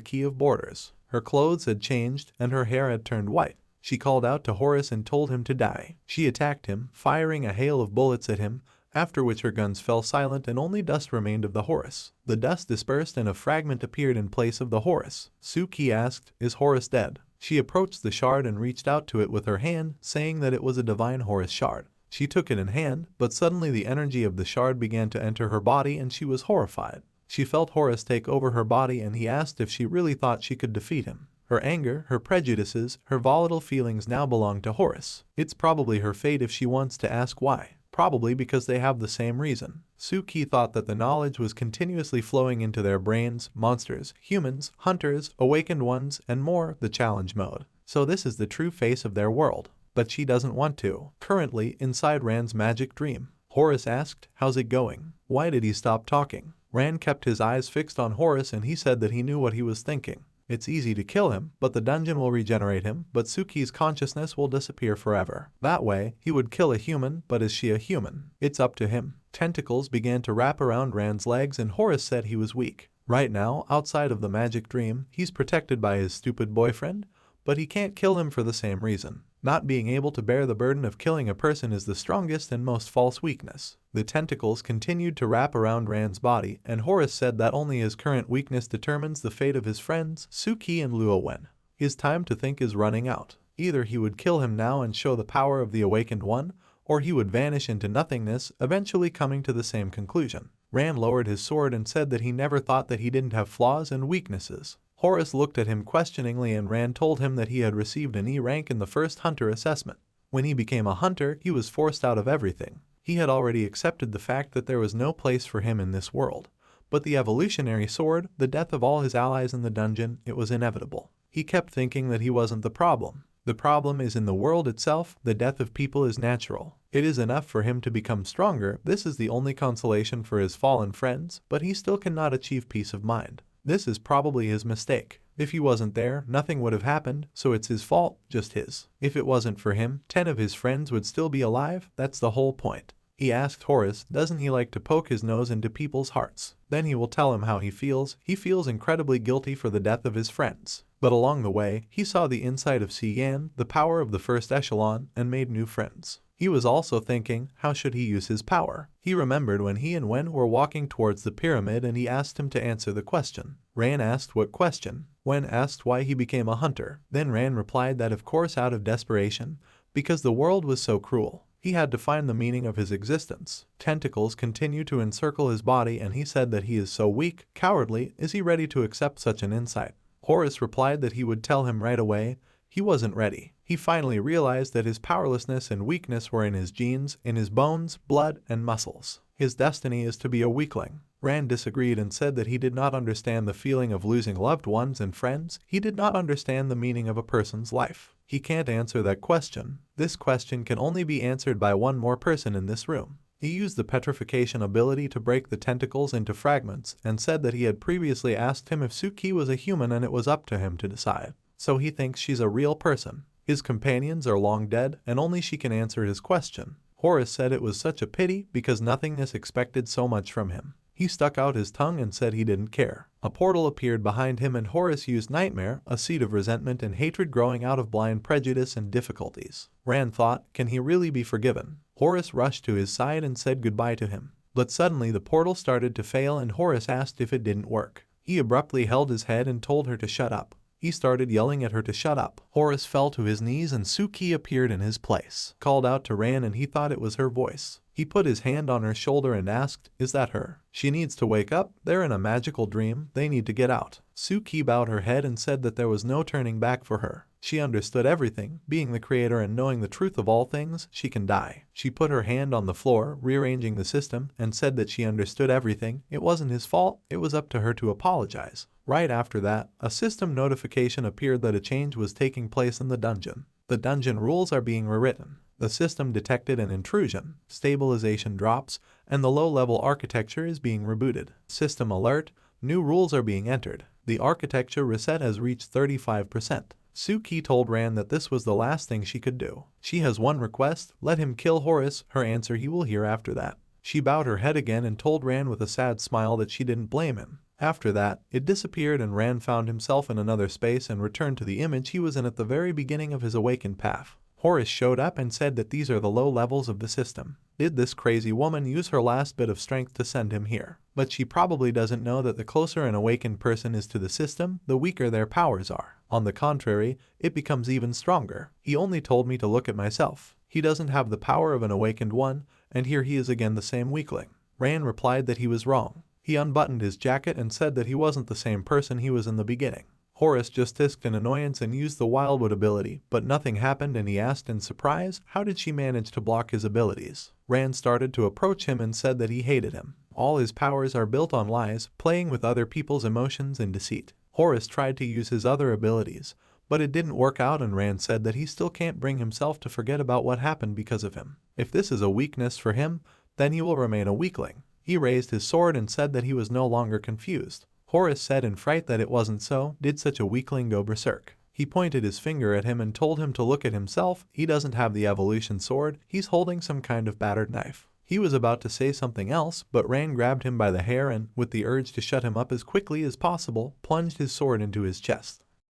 Key of Borders. Her clothes had changed, and her hair had turned white. She called out to Horace and told him to die. She attacked him, firing a hail of bullets at him, after which her guns fell silent and only dust remained of the Horace. The dust dispersed and a fragment appeared in place of the Horace. Suki asked, "Is Horace dead?" She approached the shard and reached out to it with her hand, saying that it was a divine Horace shard. She took it in hand, but suddenly the energy of the shard began to enter her body and she was horrified. She felt Horace take over her body, and he asked if she really thought she could defeat him. Her anger, her prejudices, her volatile feelings now belong to Horace. It's probably her fate if she wants to ask why. Probably because they have the same reason. Suki thought that the knowledge was continuously flowing into their brains: monsters, humans, hunters, awakened ones, and more, the challenge mode. So this is the true face of their world. But she doesn't want to. Currently, inside Rand's magic dream. Horace asked, "How's it going?" Why did he stop talking? Rand kept his eyes fixed on Horace, and he said that he knew what he was thinking. It's easy to kill him, but the dungeon will regenerate him, but Suki's consciousness will disappear forever. That way, he would kill a human, but is she a human? It's up to him. Tentacles began to wrap around Rand's legs, and Horace said he was weak. Right now, outside of the magic dream, he's protected by his stupid boyfriend, but he can't kill him for the same reason. Not being able to bear the burden of killing a person is the strongest and most false weakness. The tentacles continued to wrap around Rand's body, and Horace said that only his current weakness determines the fate of his friends, Suki and Luo Wen. His time to think is running out. Either he would kill him now and show the power of the awakened one, or he would vanish into nothingness, eventually coming to the same conclusion. Rand lowered his sword and said that he never thought that he didn't have flaws and weaknesses. Horace looked at him questioningly, and Rand told him that he had received an E rank in the first hunter assessment. When he became a hunter, he was forced out of everything. He had already accepted the fact that there was no place for him in this world. But the evolutionary sword, the death of all his allies in the dungeon, it was inevitable. He kept thinking that he wasn't the problem. The problem is in the world itself. The death of people is natural. It is enough for him to become stronger. This is the only consolation for his fallen friends, but he still cannot achieve peace of mind. This is probably his mistake. If he wasn't there, nothing would have happened, so it's his fault, just his. If it wasn't for him, 10 of his friends would still be alive. That's the whole point. He asked Horace, doesn't he like to poke his nose into people's hearts? Then he will tell him how he feels. He feels incredibly guilty for the death of his friends. But along the way, he saw the inside of Cian, the power of the first echelon, and made new friends. He was also thinking, how should he use his power? He remembered when he and Wen were walking towards the pyramid, and he asked him to answer the question. Ran asked what question. Wen asked why he became a hunter. Then Ran replied that of course out of desperation, because the world was so cruel. He had to find the meaning of his existence. Tentacles continue to encircle his body, and he said that he is so weak, cowardly. Is he ready to accept such an insight? Horace replied that he would tell him right away. He wasn't ready. He finally realized that his powerlessness and weakness were in his genes, in his bones, blood, and muscles. His destiny is to be a weakling. Rand disagreed and said that he did not understand the feeling of losing loved ones and friends. He did not understand the meaning of a person's life. He can't answer that question. This question can only be answered by one more person in this room. He used the petrification ability to break the tentacles into fragments, and said that he had previously asked him if Suki was a human and it was up to him to decide. So he thinks she's a real person. His companions are long dead, and only she can answer his question. Horace said it was such a pity because nothingness expected so much from him. He stuck out his tongue and said he didn't care. A portal appeared behind him and Horace used Nightmare, a seed of resentment and hatred growing out of blind prejudice and difficulties. Rand thought, can he really be forgiven? Horace rushed to his side and said goodbye to him. But suddenly the portal started to fail and Horace asked if it didn't work. He abruptly held his head and told her to shut up. He started yelling at her to shut up. Horace fell to his knees and Suki appeared in his place. Called out to Rand and he thought it was her voice. He put his hand on her shoulder and asked, is that her? She needs to wake up, they're in a magical dream, they need to get out. Suki bowed her head and said that there was no turning back for her. She understood everything, being the creator and knowing the truth of all things, she can die. She put her hand on the floor, rearranging the system, and said that she understood everything, it wasn't his fault, it was up to her to apologize. Right after that, a system notification appeared that a change was taking place in the dungeon. The dungeon rules are being rewritten. The system detected an intrusion, stabilization drops, and the low-level architecture is being rebooted. System alert, new rules are being entered. The architecture reset has reached 35%. Suki told Rand that this was the last thing she could do. She has one request, let him kill Horace, her answer he will hear after that. She bowed her head again and told Rand with a sad smile that she didn't blame him. After that, it disappeared and Rand found himself in another space and returned to the image he was in at the very beginning of his awakened path. Horace showed up and said that these are the low levels of the system. Did this crazy woman use her last bit of strength to send him here? But she probably doesn't know that the closer an awakened person is to the system, the weaker their powers are. On the contrary, it becomes even stronger. He only told me to look at myself. He doesn't have the power of an awakened one, and here he is again the same weakling. Rand replied that he was wrong. He unbuttoned his jacket and said that he wasn't the same person he was in the beginning. Horace just hissed in annoyance and used the Wildwood ability, but nothing happened and he asked in surprise, how did she manage to block his abilities? Rand started to approach him and said that he hated him. All his powers are built on lies, playing with other people's emotions and deceit. Horace tried to use his other abilities, but it didn't work out and Rand said that he still can't bring himself to forget about what happened because of him. If this is a weakness for him, then he will remain a weakling. He raised his sword and said that he was no longer confused. Horace said in fright that it wasn't so. Did such a weakling go berserk? He pointed his finger at him and told him to look at himself. He doesn't have the evolution sword, he's holding some kind of battered knife. He was about to say something else, but Rand grabbed him by the hair and, with the urge to shut him up as quickly as possible, plunged his sword into his chest.